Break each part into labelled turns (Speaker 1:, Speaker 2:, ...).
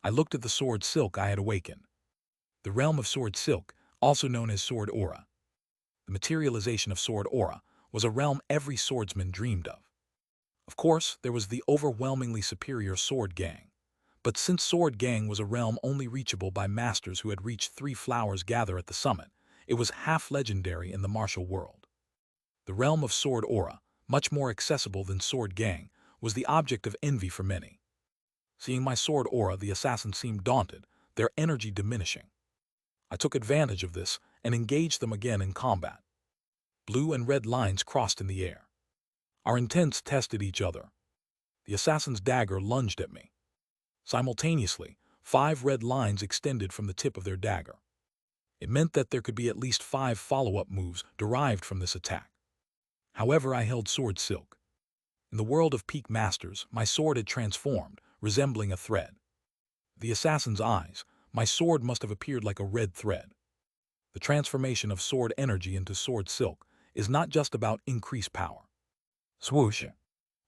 Speaker 1: I looked at the sword silk I had awakened. The realm of sword silk, also known as sword aura. The materialization of sword aura was a realm every swordsman dreamed of. Of course, there was the overwhelmingly superior sword gang. But since sword gang was a realm only reachable by masters who had reached 3 flowers gather at the summit, it was half-legendary in the martial world. The realm of sword aura, much more accessible than sword gang, was the object of envy for many. Seeing my sword aura, the assassins seemed daunted, their energy diminishing. I took advantage of this and engaged them again in combat. Blue and red lines crossed in the air. Our intents tested each other. The assassin's dagger lunged at me. Simultaneously, 5 red lines extended from the tip of their dagger. It meant that there could be at least 5 follow-up moves derived from this attack. However, I held sword silk. In the world of peak masters, my sword had transformed, resembling a thread. The assassin's eyes, my sword must have appeared like a red thread. The transformation of sword energy into sword silk is not just about increased power. Swoosh!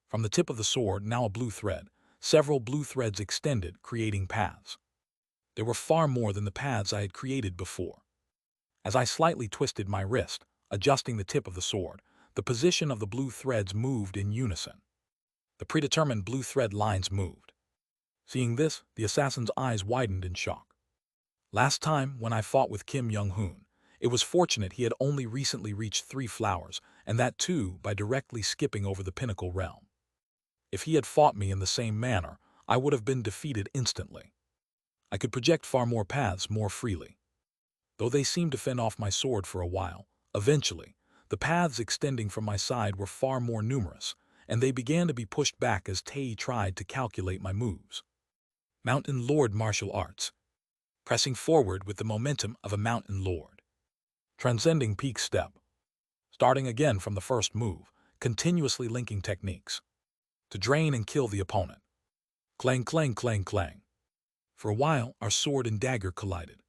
Speaker 1: From the tip of the sword, now a blue thread, several blue threads extended, creating paths. There were far more than the paths I had created before. As I slightly twisted my wrist, adjusting the tip of the sword, the position of the blue threads moved in unison. The predetermined blue thread lines moved. Seeing this, the assassin's eyes widened in shock. Last time, when I fought with Kim Young-hoon, it was fortunate he had only recently reached 3 flowers, and that too by directly skipping over the pinnacle realm. If he had fought me in the same manner, I would have been defeated instantly. I could project far more paths more freely. Though they seemed to fend off my sword for a while, eventually, the paths extending from my side were far more numerous, and they began to be pushed back as Tae tried to calculate my moves. Mountain Lord Martial Arts. Pressing forward with the momentum of a mountain lord. Transcending peak step. Starting again from the first move, continuously linking techniques. To drain and kill the opponent. Clang, clang, clang, clang. For a while, our sword and dagger collided.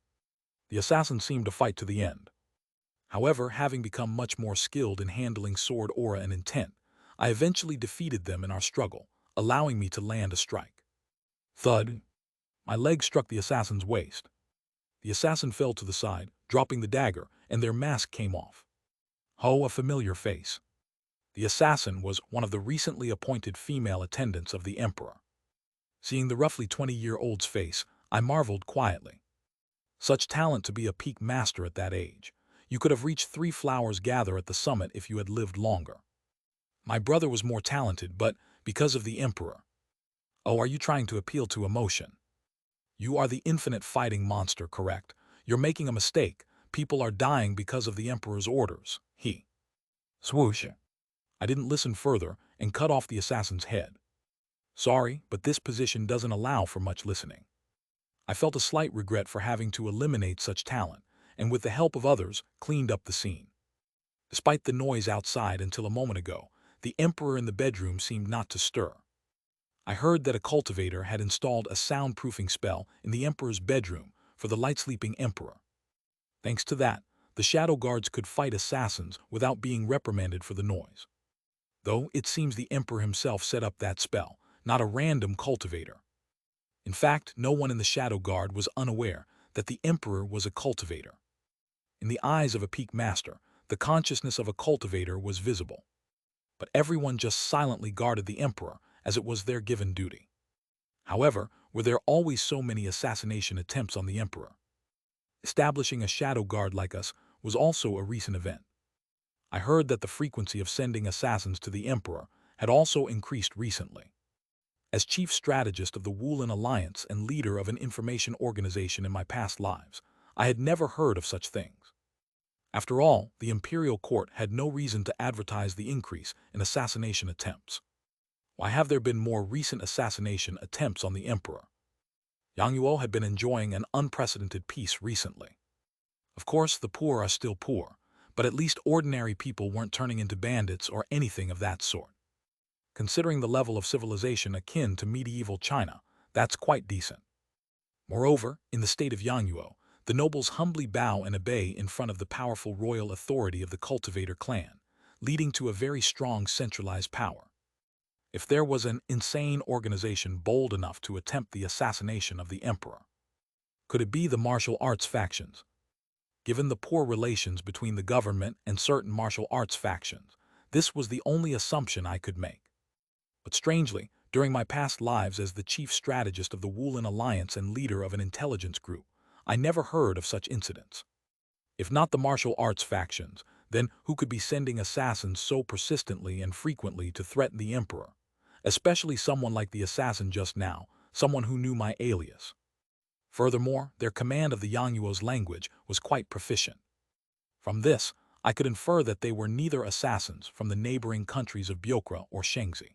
Speaker 1: The assassin seemed to fight to the end. However, having become much more skilled in handling sword aura and intent, I eventually defeated them in our struggle, allowing me to land a strike. Thud! My leg struck the assassin's waist. The assassin fell to the side, dropping the dagger, and their mask came off. Oh, a familiar face. The assassin was one of the recently appointed female attendants of the Emperor. Seeing the roughly 20-year-old's face, I marveled quietly. Such talent to be a peak master at that age. You could have reached 3 flowers gather at the summit if you had lived longer. My brother was more talented, but because of the Emperor. Oh, are you trying to appeal to emotion? You are the infinite fighting monster, correct? You're making a mistake. People are dying because of the Emperor's orders. He. Swoosh. I didn't listen further and cut off the assassin's head. Sorry, but this position doesn't allow for much listening. I felt a slight regret for having to eliminate such talent, and with the help of others, cleaned up the scene. Despite the noise outside until a moment ago, the Emperor in the bedroom seemed not to stir. I heard that a cultivator had installed a soundproofing spell in the Emperor's bedroom for the light-sleeping Emperor. Thanks to that, the shadow guards could fight assassins without being reprimanded for the noise. Though it seems the Emperor himself set up that spell, not a random cultivator. In fact, no one in the shadow guard was unaware that the Emperor was a cultivator. In the eyes of a peak master, the consciousness of a cultivator was visible. But everyone just silently guarded the Emperor as it was their given duty. However, were there always so many assassination attempts on the Emperor? Establishing a shadow guard like us was also a recent event. I heard that the frequency of sending assassins to the Emperor had also increased recently. As chief strategist of the Woolen Alliance and leader of an information organization in my past lives, I had never heard of such things. After all, the imperial court had no reason to advertise the increase in assassination attempts. Why have there been more recent assassination attempts on the Emperor? Yangguo had been enjoying an unprecedented peace recently. Of course, the poor are still poor, but at least ordinary people weren't turning into bandits or anything of that sort. Considering the level of civilization akin to medieval China, that's quite decent. Moreover, in the state of Yangguo, the nobles humbly bow and obey in front of the powerful royal authority of the cultivator clan, leading to a very strong centralized power. if there was an insane organization bold enough to attempt the assassination of the emperor. Could it be the martial arts factions? Given the poor relations between the government and certain martial arts factions, this was the only assumption I could make. But strangely, during my past lives as the chief strategist of the Woolen Alliance and leader of an intelligence group, I never heard of such incidents. If not the martial arts factions, then who could be sending assassins so persistently and frequently to threaten the emperor? Especially someone like the assassin just now, someone who knew my alias. Furthermore, their command of the Yangyuo's language was quite proficient. From this, I could infer that they were neither assassins from the neighboring countries of Byokra or Shengzi.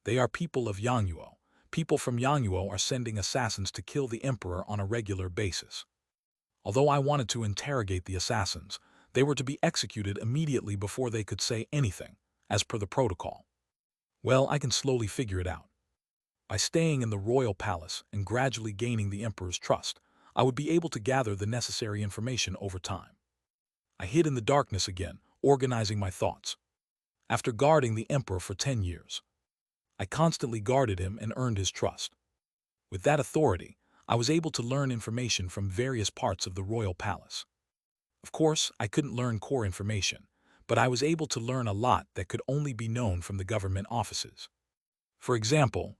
Speaker 1: They are people of Yangyuo. People from Yangyuo are sending assassins to kill the emperor on a regular basis. Although I wanted to interrogate the assassins, they were to be executed immediately before they could say anything, as per the protocol. Well, I can slowly figure it out. By staying in the royal palace and gradually gaining the emperor's trust, I would be able to gather the necessary information over time. I hid in the darkness again, organizing my thoughts. After guarding the emperor for 10 years, I constantly guarded him and earned his trust. With that authority, I was able to learn information from various parts of the royal palace. Of course, I couldn't learn core information, but I was able to learn a lot that could only be known from the government offices. For example,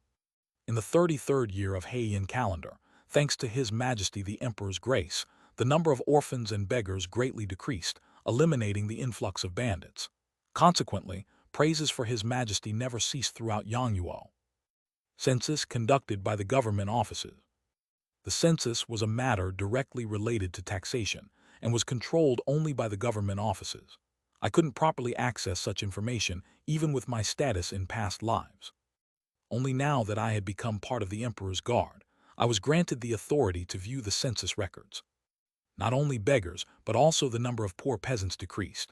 Speaker 1: in the 33rd year of Heian calendar, thanks to His Majesty the Emperor's grace, the number of orphans and beggars greatly decreased, eliminating the influx of bandits. Consequently, praises for His Majesty never ceased throughout Yangyuo. Census conducted by the government offices. The census was a matter directly related to taxation and was controlled only by the government offices. I couldn't properly access such information even with my status in past lives. Only now that I had become part of the Emperor's Guard, I was granted the authority to view the census records. Not only beggars, but also the number of poor peasants decreased.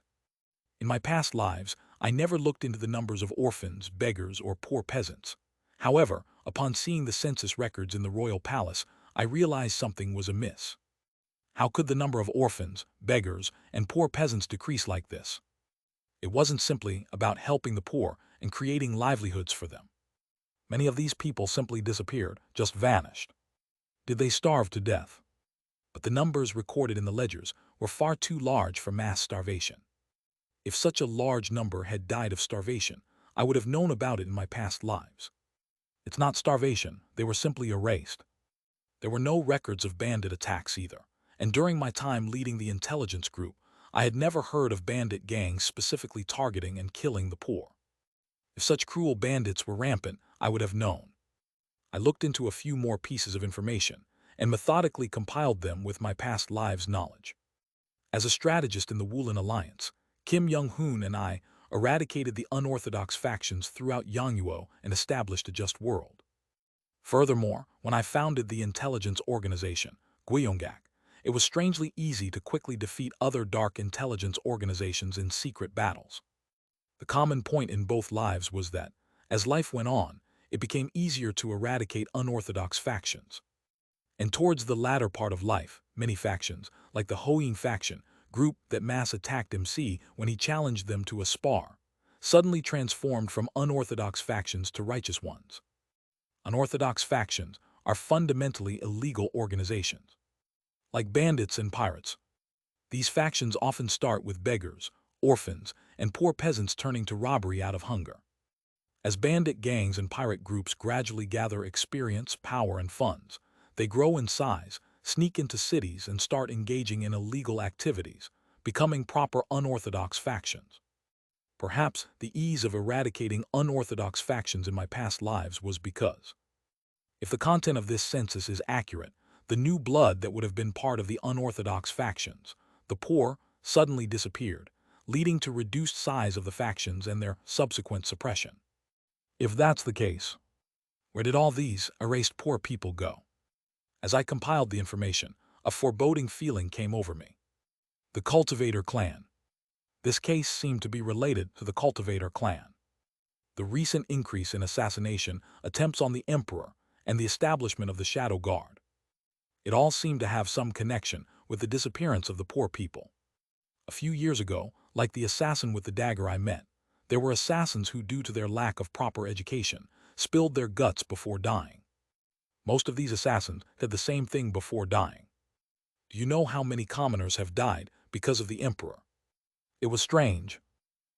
Speaker 1: In my past lives, I never looked into the numbers of orphans, beggars, or poor peasants. However, upon seeing the census records in the royal palace, I realized something was amiss. How could the number of orphans, beggars, and poor peasants decrease like this? It wasn't simply about helping the poor and creating livelihoods for them. Many of these people simply disappeared, just vanished. Did they starve to death? But the numbers recorded in the ledgers were far too large for mass starvation. If such a large number had died of starvation, I would have known about it in my past lives. It's not starvation, they were simply erased. There were no records of bandit attacks either, and during my time leading the intelligence group, I had never heard of bandit gangs specifically targeting and killing the poor. If such cruel bandits were rampant, I would have known. I looked into a few more pieces of information and methodically compiled them with my past lives' knowledge. As a strategist in the Woolen Alliance, Kim Young-hoon and I eradicated the unorthodox factions throughout Yangyuo and established a just world. Furthermore, when I founded the intelligence organization, Guiyonggak, it was strangely easy to quickly defeat other dark intelligence organizations in secret battles. The common point in both lives was that, as life went on, it became easier to eradicate unorthodox factions. And towards the latter part of life, many factions, like the Hoyin faction, group that mass attacked MC when he challenged them to a spar, suddenly transformed from unorthodox factions to righteous ones. Unorthodox factions are fundamentally illegal organizations. Like bandits and pirates, these factions often start with beggars, orphans, and poor peasants turning to robbery out of hunger. As bandit gangs and pirate groups gradually gather experience, power, and funds, they grow in size, sneak into cities, and start engaging in illegal activities, becoming proper unorthodox factions. Perhaps the ease of eradicating unorthodox factions in my past lives was because, if the content of this census is accurate, the new blood that would have been part of the unorthodox factions, the poor, suddenly disappeared, leading to reduced size of the factions and their subsequent suppression. If that's the case, where did all these erased poor people go? As I compiled the information, a foreboding feeling came over me. The Cultivator clan. This case seemed to be related to the Cultivator clan. The recent increase in assassination attempts on the Emperor and the establishment of the Shadow Guard. It all seemed to have some connection with the disappearance of the poor people. A few years ago, like the assassin with the dagger I met, There were assassins who, due to their lack of proper education, spilled their guts before dying. Most of these assassins did the same thing before dying. Do you know how many commoners have died because of the emperor? It was strange.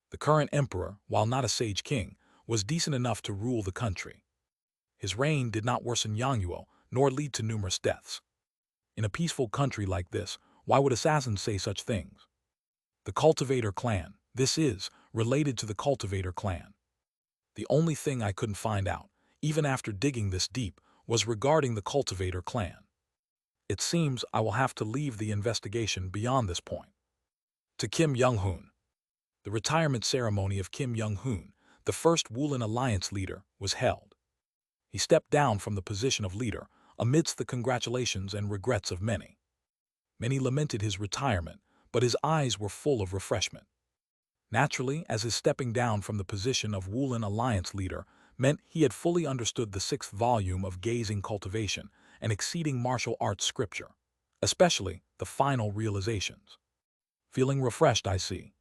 Speaker 1: The current emperor, while not a sage king, was decent enough to rule the country. His reign did not worsen Yangguo, nor lead to numerous deaths. In a peaceful country like this, why would assassins say such things? The Cultivator clan. This is related to the Cultivator clan. The only thing I couldn't find out, even after digging this deep, was regarding the Cultivator clan. It seems I will have to leave the investigation beyond this point. To Kim Young-hoon. The retirement ceremony of Kim Young-hoon, the first Woolen Alliance leader, was held. He stepped down from the position of leader amidst the congratulations and regrets of many. Many lamented his retirement, but his eyes were full of refreshment. Naturally, as his stepping down from the position of Woolen Alliance leader meant he had fully understood the 6th volume of Gazing Cultivation and Exceeding Martial Arts Scripture, especially the final realizations. Feeling refreshed, I see.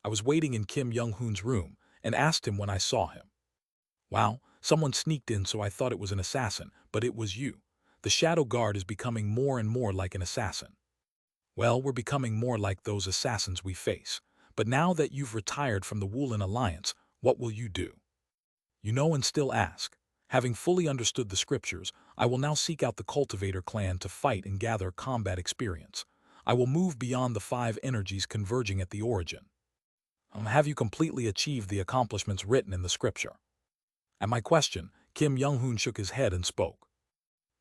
Speaker 1: I was waiting in Kim Young-hoon's room and asked him when I saw him. Wow, someone sneaked in, so I thought it was an assassin, but it was you. The shadow guard is becoming more and more like an assassin. Well, we're becoming more like those assassins we face. But now that you've retired from the Woolen Alliance, what will you do? You know, and still ask. Having fully understood the scriptures, I will now seek out the Cultivator clan to fight and gather combat experience. I will move beyond the 5 energies converging at the origin. Have you completely achieved the accomplishments written in the scripture? At my question, Kim Young-hoon shook his head and spoke.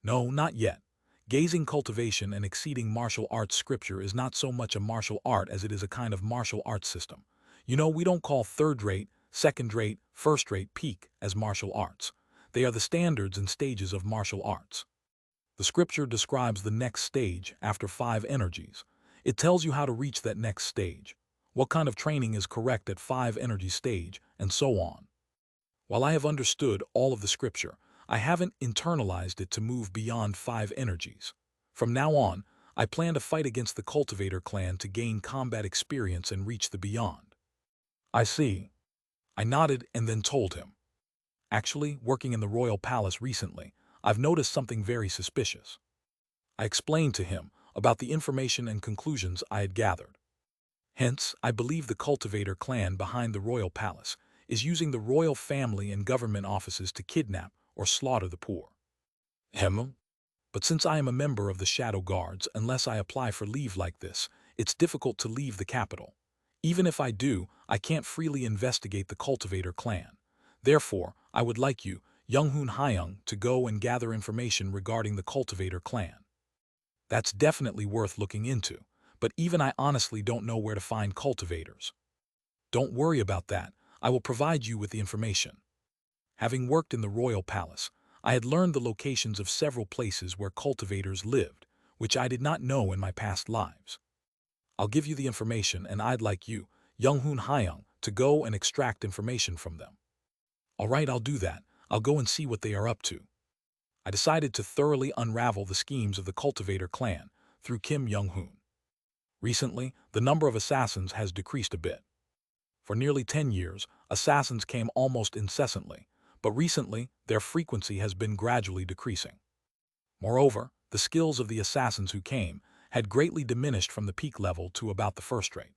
Speaker 1: No, not yet. Gazing Cultivation and Exceeding Martial Arts Scripture is not so much a martial art as it is a kind of martial arts system. You know, we don't call third-rate, second-rate, first-rate, peak as martial arts. They are the standards and stages of martial arts. The scripture describes the next stage after 5 energies. It tells you how to reach that next stage, what kind of training is correct at 5 energy stage, and so on. While I have understood all of the scripture, I haven't internalized it to move beyond 5 energies. From now on, I plan to fight against the Cultivator clan to gain combat experience and reach the beyond. I see. I nodded and then told him. Actually, working in the royal palace recently, I've noticed something very suspicious. I explained to him about the information and conclusions I had gathered. Hence, I believe the Cultivator clan behind the royal palace is using the royal family and government offices to kidnap or slaughter the poor. But since I am a member of the Shadow Guards, unless I apply for leave like this, it's difficult to leave the capital. Even if I do, I can't freely investigate the Cultivator clan. Therefore, I would like you, Young-hoon Hyung, to go and gather information regarding the Cultivator clan. That's definitely worth looking into, but even I honestly don't know where to find cultivators. Don't worry about that, I will provide you with the information. Having worked in the royal palace, I had learned the locations of several places where cultivators lived, which I did not know in my past lives. I'll give you the information, and I'd like you, Young-hoon Hyung, to go and extract information from them. All right, I'll do that. I'll go and see what they are up to. I decided to thoroughly unravel the schemes of the Cultivator clan through Kim Young-hoon. Recently, the number of assassins has decreased a bit. For nearly 10 years, assassins came almost incessantly, but recently their frequency has been gradually decreasing. Moreover, the skills of the assassins who came had greatly diminished from the peak level to about the first rate.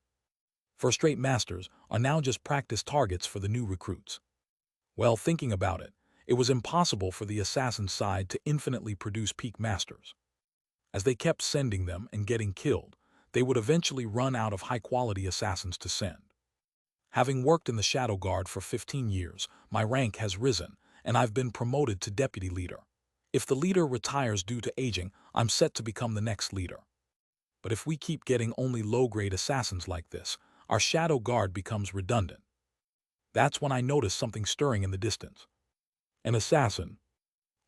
Speaker 1: First-rate masters are now just practice targets for the new recruits. Well, thinking about it, it was impossible for the assassin side to infinitely produce peak masters. As they kept sending them and getting killed, they would eventually run out of high-quality assassins to send. Having worked in the Shadow Guard for 15 years, my rank has risen, and I've been promoted to deputy leader. If the leader retires due to aging, I'm set to become the next leader. But if we keep getting only low-grade assassins like this, our Shadow Guard becomes redundant. That's when I notice something stirring in the distance. An assassin.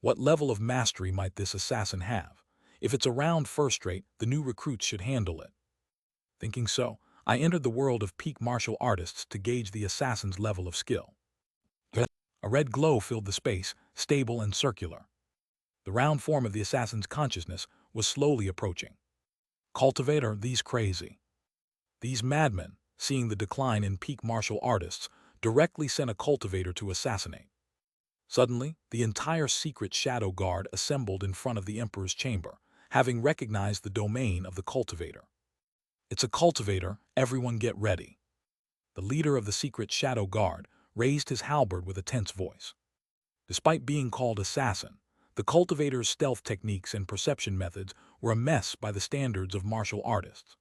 Speaker 1: What level of mastery might this assassin have? If it's around first rate, the new recruits should handle it. Thinking so, I entered the world of peak martial artists to gauge the assassin's level of skill. A red glow filled the space, stable and circular. The round form of the assassin's consciousness was slowly approaching. Cultivator, these crazy. These madmen, seeing the decline in peak martial artists, directly sent a cultivator to assassinate. Suddenly, the entire secret shadow guard assembled in front of the Emperor's chamber, having recognized the domain of the cultivator. "It's a cultivator, everyone get ready." The leader of the secret shadow guard raised his halberd with a tense voice. Despite being called assassin, the cultivator's stealth techniques and perception methods were a mess by the standards of martial artists.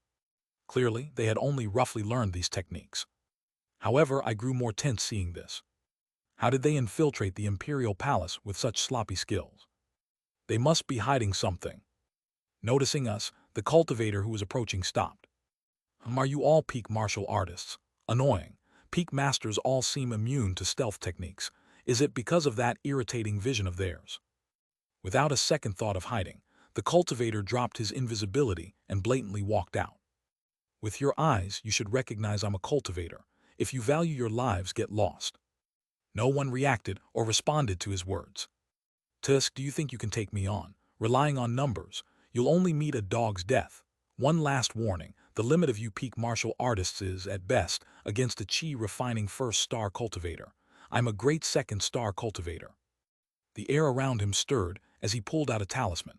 Speaker 1: Clearly, they had only roughly learned these techniques. However, I grew more tense seeing this. How did they infiltrate the imperial palace with such sloppy skills? They must be hiding something. Noticing us, the cultivator who was approaching stopped. Are you all peak martial artists? Annoying. Peak masters all seem immune to stealth techniques. Is it because of that irritating vision of theirs? Without a second thought of hiding, the cultivator dropped his invisibility and blatantly walked out. "With your eyes, you should recognize I'm a cultivator. If you value your lives, get lost." No one reacted or responded to his words. "Tusk, do you think you can take me on? Relying on numbers, you'll only meet a dog's death. One last warning, the limit of you peak martial artists is, at best, against a chi-refining first-star cultivator. I'm a great second-star cultivator." The air around him stirred as he pulled out a talisman.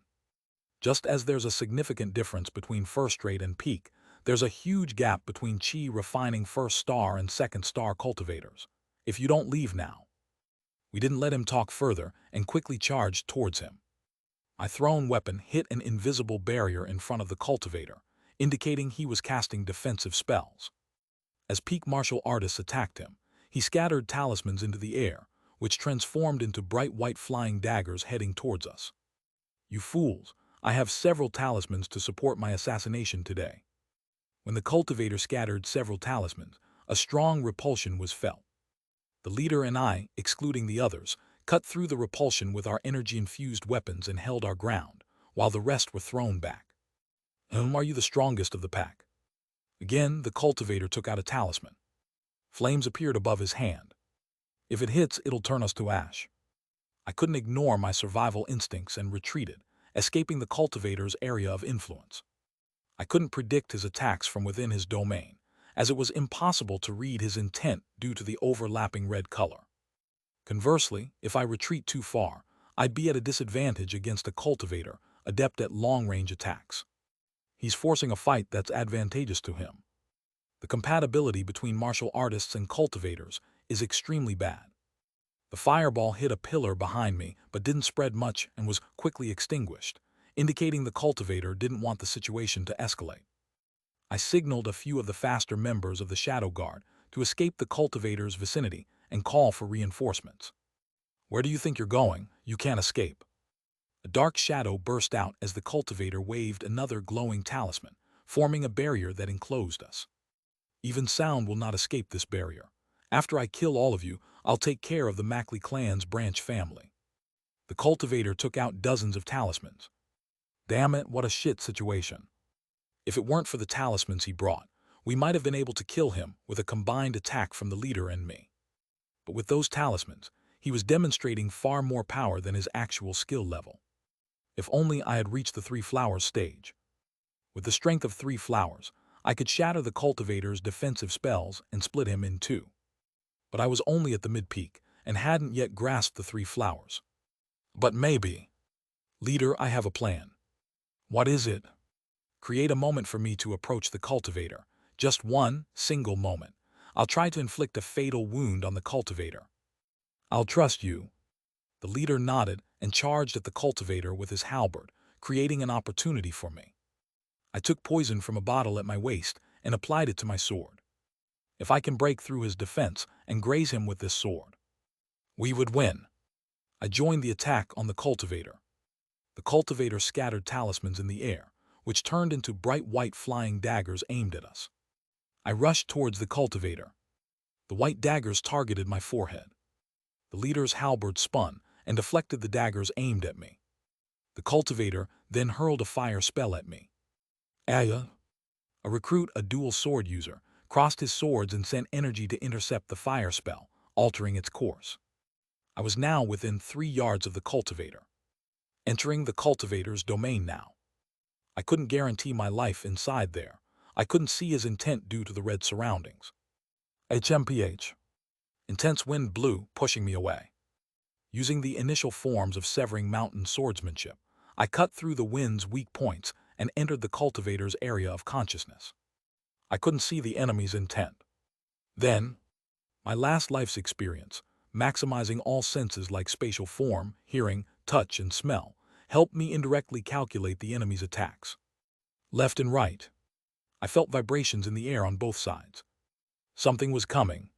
Speaker 1: Just as there's a significant difference between first-rate and peak, there's a huge gap between chi-refining first-star and second-star cultivators. "If you don't leave now." We didn't let him talk further and quickly charged towards him. My thrown weapon hit an invisible barrier in front of the cultivator, indicating he was casting defensive spells. As peak martial artists attacked him, he scattered talismans into the air, which transformed into bright white flying daggers heading towards us. "You fools, I have several talismans to support my assassination today." When the cultivator scattered several talismans, a strong repulsion was felt. The leader and I, excluding the others, cut through the repulsion with our energy-infused weapons and held our ground, while the rest were thrown back. "Are you the strongest of the pack?" Again, the cultivator took out a talisman. Flames appeared above his hand. "If it hits, it'll turn us to ash." I couldn't ignore my survival instincts and retreated, escaping the cultivator's area of influence. I couldn't predict his attacks from within his domain, as it was impossible to read his intent due to the overlapping red color. Conversely, if I retreat too far, I'd be at a disadvantage against a cultivator adept at long-range attacks. He's forcing a fight that's advantageous to him. The compatibility between martial artists and cultivators is extremely bad. The fireball hit a pillar behind me but didn't spread much and was quickly extinguished, indicating the cultivator didn't want the situation to escalate. I signaled a few of the faster members of the Shadow Guard to escape the cultivator's vicinity and call for reinforcements. "Where do you think you're going? You can't escape." A dark shadow burst out as the cultivator waved another glowing talisman, forming a barrier that enclosed us. "Even sound will not escape this barrier. After I kill all of you, I'll take care of the Mackley clan's branch family." The cultivator took out dozens of talismans. Damn it, what a shit situation. If it weren't for the talismans he brought, we might have been able to kill him with a combined attack from the leader and me. But with those talismans, he was demonstrating far more power than his actual skill level. If only I had reached the 3 flowers stage. With the strength of 3 flowers, I could shatter the cultivator's defensive spells and split him in 2. But I was only at the mid-peak and hadn't yet grasped the 3 flowers. "But maybe." "Leader, I have a plan." "What is it?" "Create a moment for me to approach the cultivator. Just one single moment. I'll try to inflict a fatal wound on the cultivator." "I'll trust you." The leader nodded and charged at the cultivator with his halberd, creating an opportunity for me. I took poison from a bottle at my waist and applied it to my sword. If I can break through his defense and graze him with this sword, we would win. I joined the attack on the cultivator. The cultivator scattered talismans in the air, which turned into bright white flying daggers aimed at us. I rushed towards the cultivator. The white daggers targeted my forehead. The leader's halberd spun and deflected the daggers aimed at me. The cultivator then hurled a fire spell at me. Aya, a recruit, a dual sword user, crossed his swords and sent energy to intercept the fire spell, altering its course. I was now within 3 yards of the cultivator. Entering the cultivator's domain now. I couldn't guarantee my life inside there. I couldn't see his intent due to the red surroundings. HMPH. Intense wind blew, pushing me away. Using the initial forms of severing mountain swordsmanship, I cut through the wind's weak points and entered the cultivator's area of consciousness. I couldn't see the enemy's intent. Then, my last life's experience, maximizing all senses like spatial form, hearing, touch, and smell, helped me indirectly calculate the enemy's attacks. Left and right, I felt vibrations in the air on both sides. Something was coming.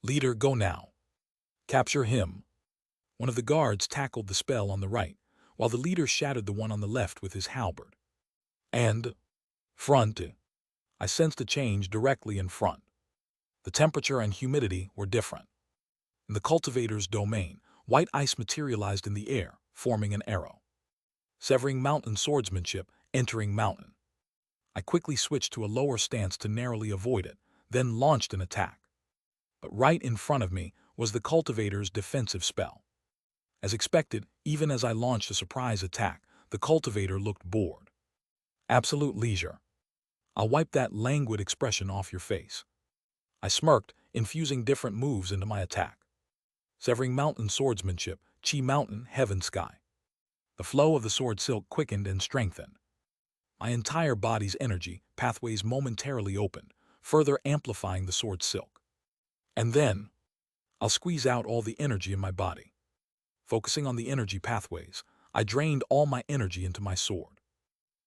Speaker 1: Leader, go now. Capture him. One of the guards tackled the spell on the right, while the leader shattered the one on the left with his halberd. And front, I sensed a change directly in front. The temperature and humidity were different. In the cultivator's domain, white ice materialized in the air, forming an arrow. Severing mountain swordsmanship, entering mountain. I quickly switched to a lower stance to narrowly avoid it, then launched an attack. But right in front of me was the cultivator's defensive spell. As expected, even as I launched a surprise attack, the cultivator looked bored. Absolute leisure. I'll wipe that languid expression off your face. I smirked, infusing different moves into my attack. Severing mountain swordsmanship, chi mountain, heaven sky. The flow of the sword silk quickened and strengthened. My entire body's energy pathways momentarily opened, further amplifying the sword silk. And then, I'll squeeze out all the energy in my body. Focusing on the energy pathways, I drained all my energy into my sword.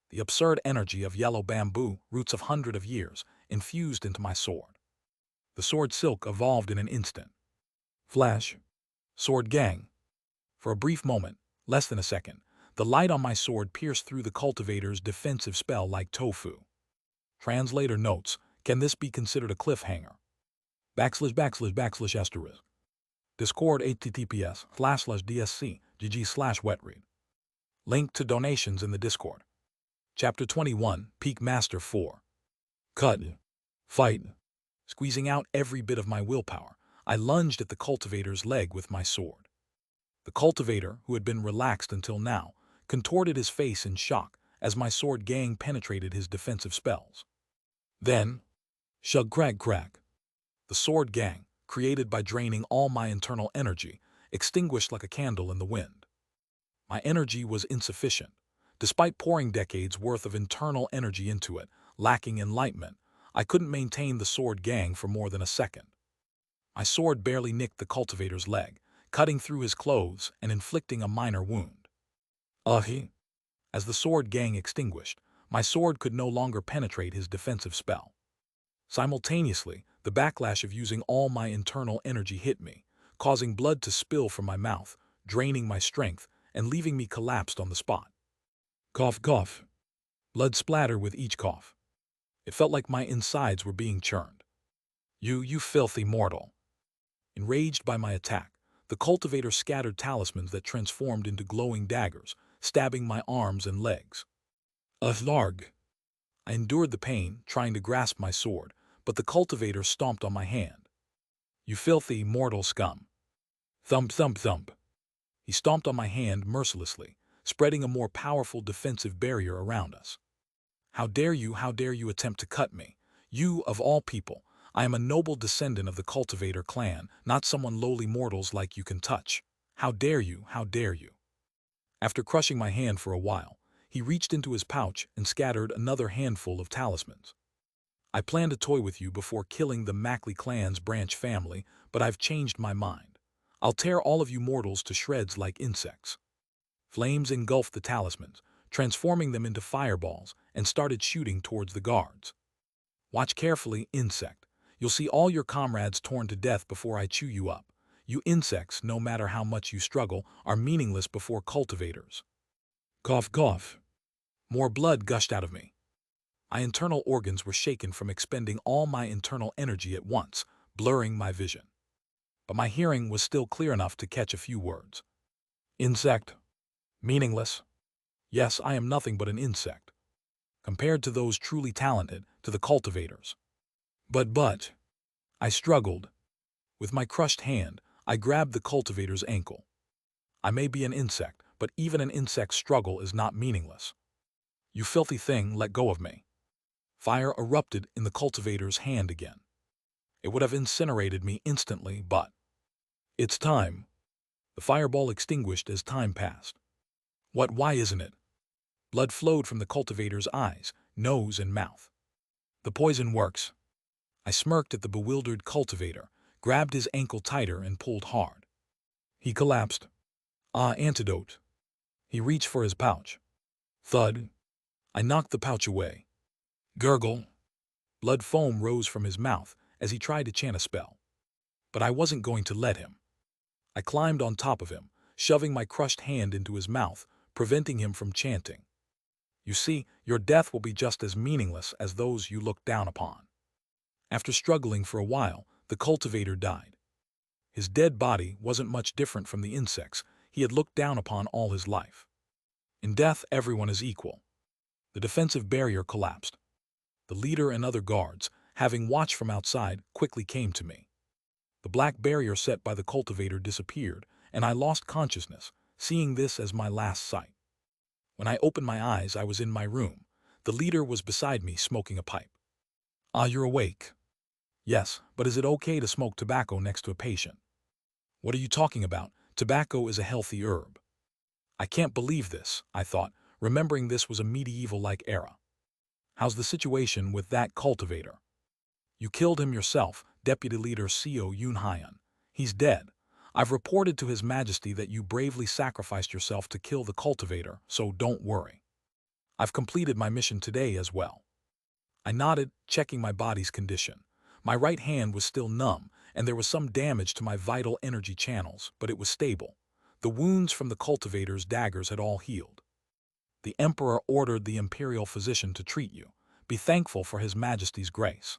Speaker 1: The absurd energy of yellow bamboo, roots of hundreds of years, infused into my sword. The sword silk evolved in an instant. Flash. Sword gang. For a brief moment, less than a second, the light on my sword pierced through the cultivator's defensive spell like tofu. Translator notes, can this be considered a cliffhanger? // asterisk. Discord https://dsc gg/wetread. Link to donations in the Discord. Chapter 21, Peak Master 4. Cut. Fight. Squeezing out every bit of my willpower, I lunged at the cultivator's leg with my sword. The cultivator, who had been relaxed until now, contorted his face in shock as my sword gang penetrated his defensive spells. Then, shug crack crack. The sword gang, created by draining all my internal energy, extinguished like a candle in the wind. My energy was insufficient. Despite pouring decades worth of internal energy into it, lacking enlightenment, I couldn't maintain the sword gang for more than a second. My sword barely nicked the cultivator's leg, cutting through his clothes and inflicting a minor wound. As the sword gang extinguished, my sword could no longer penetrate his defensive spell. Simultaneously, the backlash of using all my internal energy hit me, causing blood to spill from my mouth, draining my strength, and leaving me collapsed on the spot. Cough, cough. Blood splattered with each cough. It felt like my insides were being churned. You filthy mortal. Enraged by my attack, the cultivator scattered talismans that transformed into glowing daggers, stabbing my arms and legs. Larg. I endured the pain, trying to grasp my sword, but the cultivator stomped on my hand. You filthy, mortal scum. Thump, thump, thump. He stomped on my hand mercilessly, spreading a more powerful defensive barrier around us. How dare you attempt to cut me? You, of all people, I am a noble descendant of the cultivator clan, not someone lowly mortals like you can touch. How dare you? After crushing my hand for a while, he reached into his pouch and scattered another handful of talismans. I planned to toy with you before killing the Mackley clan's branch family, but I've changed my mind. I'll tear all of you mortals to shreds like insects. Flames engulfed the talismans, transforming them into fireballs, and started shooting towards the guards. Watch carefully, insect. You'll see all your comrades torn to death before I chew you up. You insects, no matter how much you struggle, are meaningless before cultivators. Cough, cough. More blood gushed out of me. My internal organs were shaken from expending all my internal energy at once, blurring my vision. But my hearing was still clear enough to catch a few words. Insect. Meaningless. Yes, I am nothing but an insect, compared to those truly talented, to the cultivators. But, I struggled. With my crushed hand, I grabbed the cultivator's ankle. I may be an insect, but even an insect's struggle is not meaningless. You filthy thing, let go of me. Fire erupted in the cultivator's hand again. It would have incinerated me instantly, but it's time. The fireball extinguished as time passed. Why isn't it? Blood flowed from the cultivator's eyes, nose, and mouth. The poison works. I smirked at the bewildered cultivator, grabbed his ankle tighter and pulled hard. He collapsed. Antidote. He reached for his pouch. Thud. I knocked the pouch away. Gurgle. Blood foam rose from his mouth as he tried to chant a spell. But I wasn't going to let him. I climbed on top of him, shoving my crushed hand into his mouth, preventing him from chanting. You see, your death will be just as meaningless as those you look down upon. After struggling for a while, the cultivator died. His dead body wasn't much different from the insects he had looked down upon all his life. In death, everyone is equal. The defensive barrier collapsed. The leader and other guards, having watched from outside, quickly came to me. The black barrier set by the cultivator disappeared, and I lost consciousness, seeing this as my last sight. When I opened my eyes, I was in my room. The leader was beside me, smoking a pipe. You're awake. Yes, but is it okay to smoke tobacco next to a patient? What are you talking about? Tobacco is a healthy herb. I can't believe this, I thought, remembering this was a medieval-like era. How's the situation with that cultivator? You killed him yourself, Deputy Leader Co Yunhyan. He's dead. I've reported to His Majesty that you bravely sacrificed yourself to kill the cultivator, so don't worry. I've completed my mission today as well. I nodded, checking my body's condition. My right hand was still numb, and there was some damage to my vital energy channels, but it was stable. The wounds from the cultivator's daggers had all healed. The Emperor ordered the Imperial Physician to treat you. Be thankful for His Majesty's grace.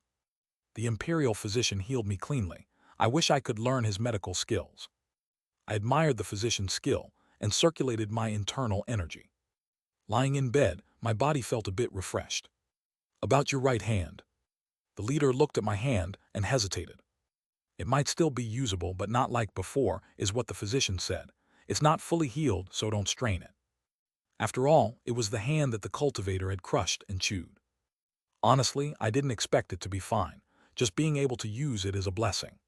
Speaker 1: The Imperial Physician healed me cleanly. I wish I could learn his medical skills. I admired the physician's skill and circulated my internal energy. Lying in bed, my body felt a bit refreshed. About your right hand. The leader looked at my hand and hesitated. It might still be usable, but not like before, is what the physician said. It's not fully healed, so don't strain it. After all, it was the hand that the cultivator had crushed and chewed. Honestly, I didn't expect it to be fine. Just being able to use it is a blessing.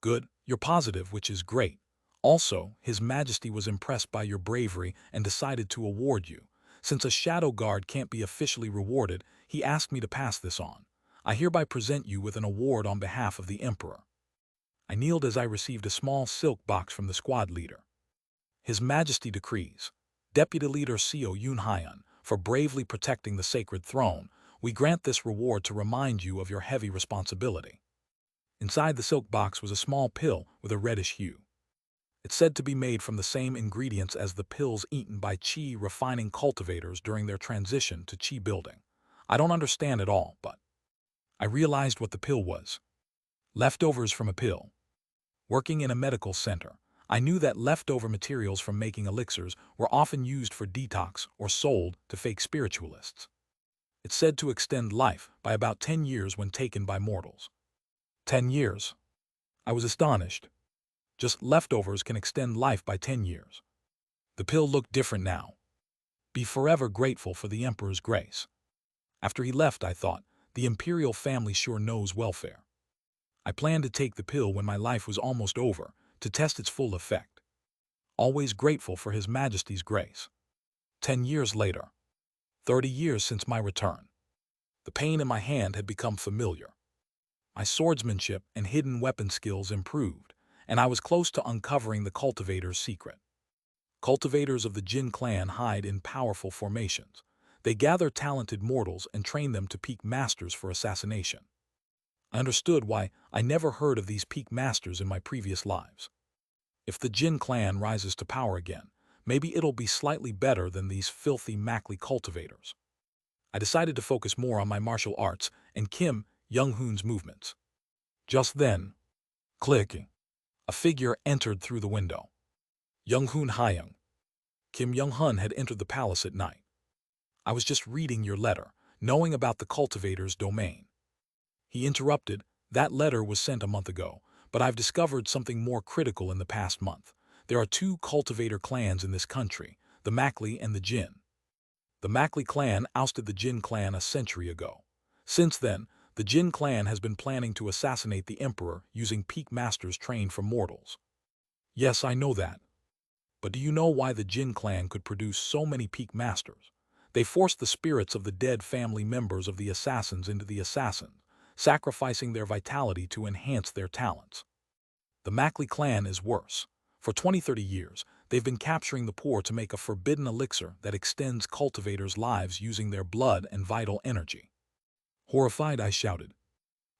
Speaker 1: Good, you're positive, which is great. Also, His Majesty was impressed by your bravery and decided to award you. Since a shadow guard can't be officially rewarded, he asked me to pass this on. I hereby present you with an award on behalf of the Emperor. I kneeled as I received a small silk box from the squad leader. His Majesty decrees, Deputy Leader Co Yunhyan, for bravely protecting the sacred throne, we grant this reward to remind you of your heavy responsibility. Inside the silk box was a small pill with a reddish hue. It's said to be made from the same ingredients as the pills eaten by Qi refining cultivators during their transition to Qi building. I don't understand it all, but I realized what the pill was. Leftovers from a pill. Working in a medical center, I knew that leftover materials from making elixirs were often used for detox or sold to fake spiritualists. It's said to extend life by about 10 years when taken by mortals. 10 years. I was astonished. Just leftovers can extend life by 10 years. The pill looked different now. Be forever grateful for the Emperor's grace. After he left, I thought, the imperial family sure knows welfare. I planned to take the pill when my life was almost over, to test its full effect. Always grateful for His Majesty's grace. 10 years later. 30 years since my return. The pain in my hand had become familiar. My swordsmanship and hidden weapon skills improved, and I was close to uncovering the cultivator's secret. Cultivators of the Jin clan hide in powerful formations. They gather talented mortals and train them to peak masters for assassination. I understood why I never heard of these peak masters in my previous lives. If the Jin clan rises to power again, maybe it'll be slightly better than these filthy Mackley cultivators. I decided to focus more on my martial arts and Kim Young-hoon's movements. Just then, click, a figure entered through the window. Young-hoon Hyung. Kim Young-hun had entered the palace at night. I was just reading your letter, knowing about the cultivator's domain. He interrupted. That letter was sent a month ago, but I've discovered something more critical in the past month. There are two cultivator clans in this country, the Mackley and the Jin. The Mackley clan ousted the Jin clan a century ago. Since then, The Jin clan has been planning to assassinate the Emperor using peak masters trained from mortals. Yes, I know that. But do you know why the Jin clan could produce so many peak masters? They forced the spirits of the dead family members of the assassins into the assassins, sacrificing their vitality to enhance their talents. The Mackley clan is worse. For 20-30 years, they've been capturing the poor to make a forbidden elixir that extends cultivators' lives using their blood and vital energy. Horrified, I shouted,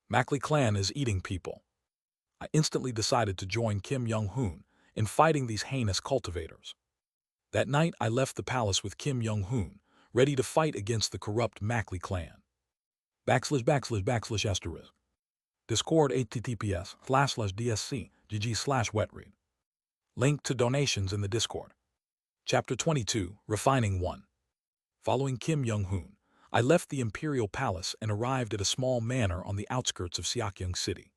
Speaker 1: "Mackley clan is eating people." I instantly decided to join Kim Young-hoon in fighting these heinous cultivators. That night, I left the palace with Kim Young-hoon, ready to fight against the corrupt Mackley clan. // Discord https://dsc gg/wetread. Link to donations in the Discord. Chapter 22, Refining 1. Following Kim Young-hoon, I left the Imperial Palace and arrived at a small manor on the outskirts of Seokyeong City.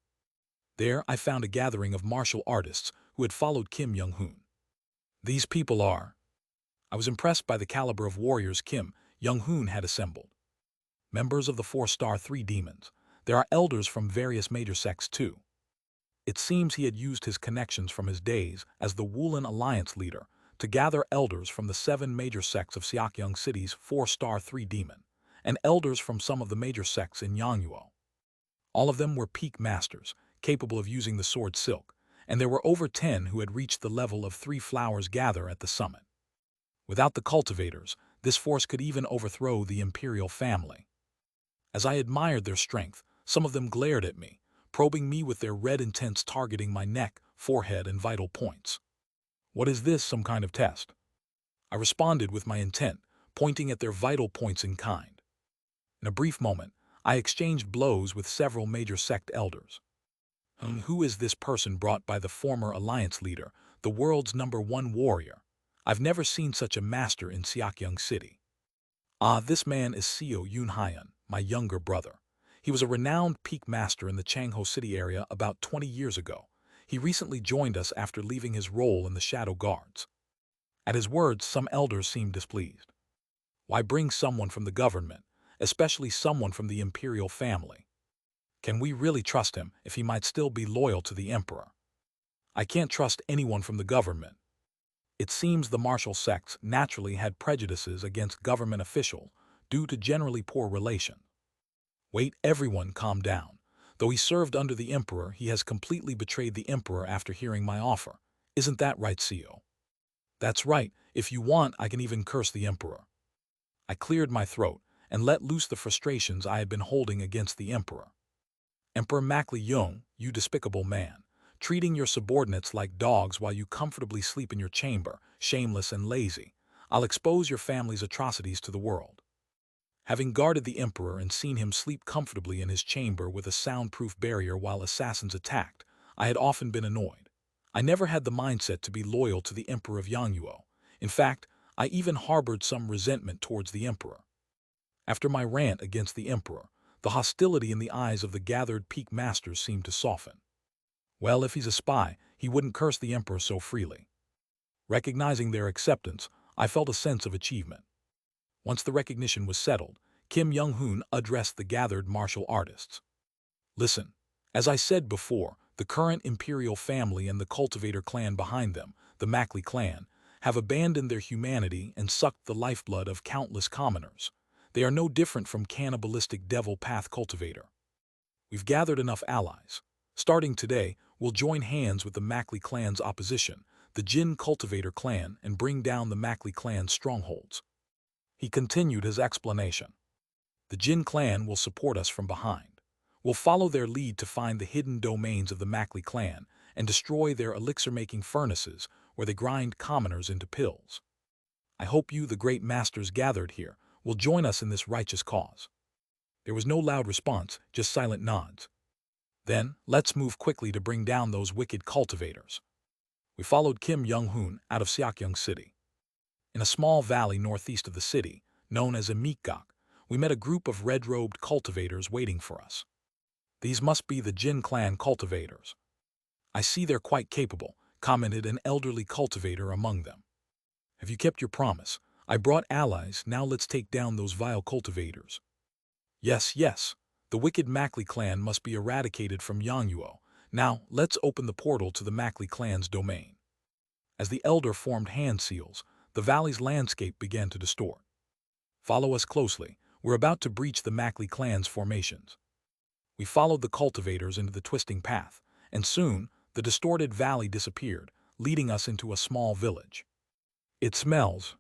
Speaker 1: There, I found a gathering of martial artists who had followed Kim Young-hoon. These people are... I was impressed by the caliber of warriors Kim Young-hoon had assembled. Members of the 4-star 3 demons. There are elders from various major sects too. It seems he had used his connections from his days as the Woolen Alliance leader to gather elders from the 7 major sects of Seokyeong City's 4-star 3 demon, and elders from some of the major sects in Yangwoo. All of them were peak masters, capable of using the sword silk, and there were over 10 who had reached the level of 3 flowers gather at the summit. Without the cultivators, this force could even overthrow the imperial family. As I admired their strength, some of them glared at me, probing me with their red intents targeting my neck, forehead, and vital points. What is this, some kind of test? I responded with my intent, pointing at their vital points in kind. In a brief moment, I exchanged blows with several major sect elders. Who is this person brought by the former alliance leader, the world's #1 warrior? I've never seen such a master in Seokyeong City. Ah, this man is Seo Yoon-hyun, my younger brother. He was a renowned peak master in the Changho City area about 20 years ago. He recently joined us after leaving his role in the Shadow Guards. At his words, some elders seemed displeased. Why bring someone from the government, especially someone from the imperial family? Can we really trust him if he might still be loyal to the emperor? I can't trust anyone from the government. It seems the martial sects naturally had prejudices against government officials due to generally poor relations. Wait, everyone calm down. Though he served under the emperor, he has completely betrayed the emperor after hearing my offer. Isn't that right, Seo? That's right. If you want, I can even curse the emperor. I cleared my throat and let loose the frustrations I had been holding against the emperor. Emperor Mackley Young, you despicable man, treating your subordinates like dogs while you comfortably sleep in your chamber, shameless and lazy. I'll expose your family's atrocities to the world. Having guarded the emperor and seen him sleep comfortably in his chamber with a soundproof barrier while assassins attacked, I had often been annoyed. I never had the mindset to be loyal to the emperor of Yangwoo. In fact, I even harbored some resentment towards the emperor. After my rant against the emperor, the hostility in the eyes of the gathered peak masters seemed to soften. Well, if he's a spy, he wouldn't curse the emperor so freely. Recognizing their acceptance, I felt a sense of achievement. Once the recognition was settled, Kim Young-hoon addressed the gathered martial artists. Listen, as I said before, the current imperial family and the cultivator clan behind them, the Mackley clan, have abandoned their humanity and sucked the lifeblood of countless commoners. They are no different from cannibalistic devil path cultivator. We've gathered enough allies. Starting today, we'll join hands with the Mackley clan's opposition, the Jin cultivator clan, and bring down the Mackley clan's strongholds. He continued his explanation. The Jin clan will support us from behind. We'll follow their lead to find the hidden domains of the Mackley clan and destroy their elixir-making furnaces where they grind commoners into pills. I hope you, the great masters gathered here, will join us in this righteous cause. There was no loud response, just silent nods. Then, let's move quickly to bring down those wicked cultivators. We followed Kim Young-hoon out of Seokyeong City. In a small valley northeast of the city, known as Imikgak, we met a group of red-robed cultivators waiting for us. These must be the Jin clan cultivators. I see they're quite capable, commented an elderly cultivator among them. Have you kept your promise? I brought allies, now let's take down those vile cultivators. Yes, The wicked Mackley clan must be eradicated from Yangyuo. Now, let's open the portal to the Mackley clan's domain. As the elder formed hand seals, the valley's landscape began to distort. Follow us closely. We're about to breach the Mackley clan's formations. We followed the cultivators into the twisting path, and soon the distorted valley disappeared, leading us into a small village. It smells.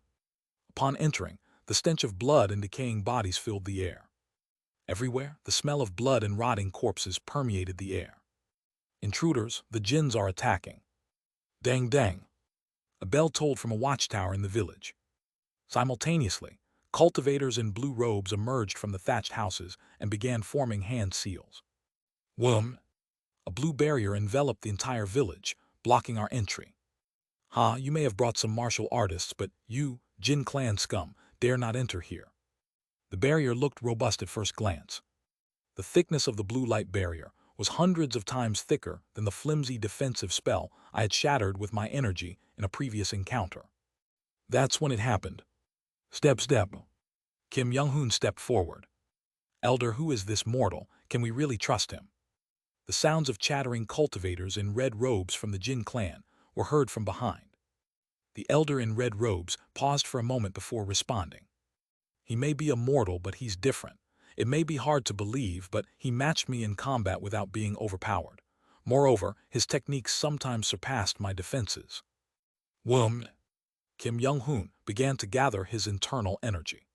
Speaker 1: Upon entering, the stench of blood and decaying bodies filled the air. Everywhere, the smell of blood and rotting corpses permeated the air. Intruders, the jinns are attacking. Dang dang. A bell tolled from a watchtower in the village. Simultaneously, cultivators in blue robes emerged from the thatched houses and began forming hand seals. Whoom! A blue barrier enveloped the entire village, blocking our entry. Ha, you may have brought some martial artists, but you, Jin clan scum, dare not enter here. The barrier looked robust at first glance. The thickness of the blue light barrier was hundreds of times thicker than the flimsy defensive spell I had shattered with my energy in a previous encounter. That's when it happened. Step. Kim Young-hoon stepped forward. Elder, who is this mortal? Can we really trust him? The sounds of chattering cultivators in red robes from the Jin clan were heard from behind. The elder in red robes paused for a moment before responding. He may be a mortal, but he's different. It may be hard to believe, but he matched me in combat without being overpowered. Moreover, his techniques sometimes surpassed my defenses. Whoom! Kim Young-hoon began to gather his internal energy.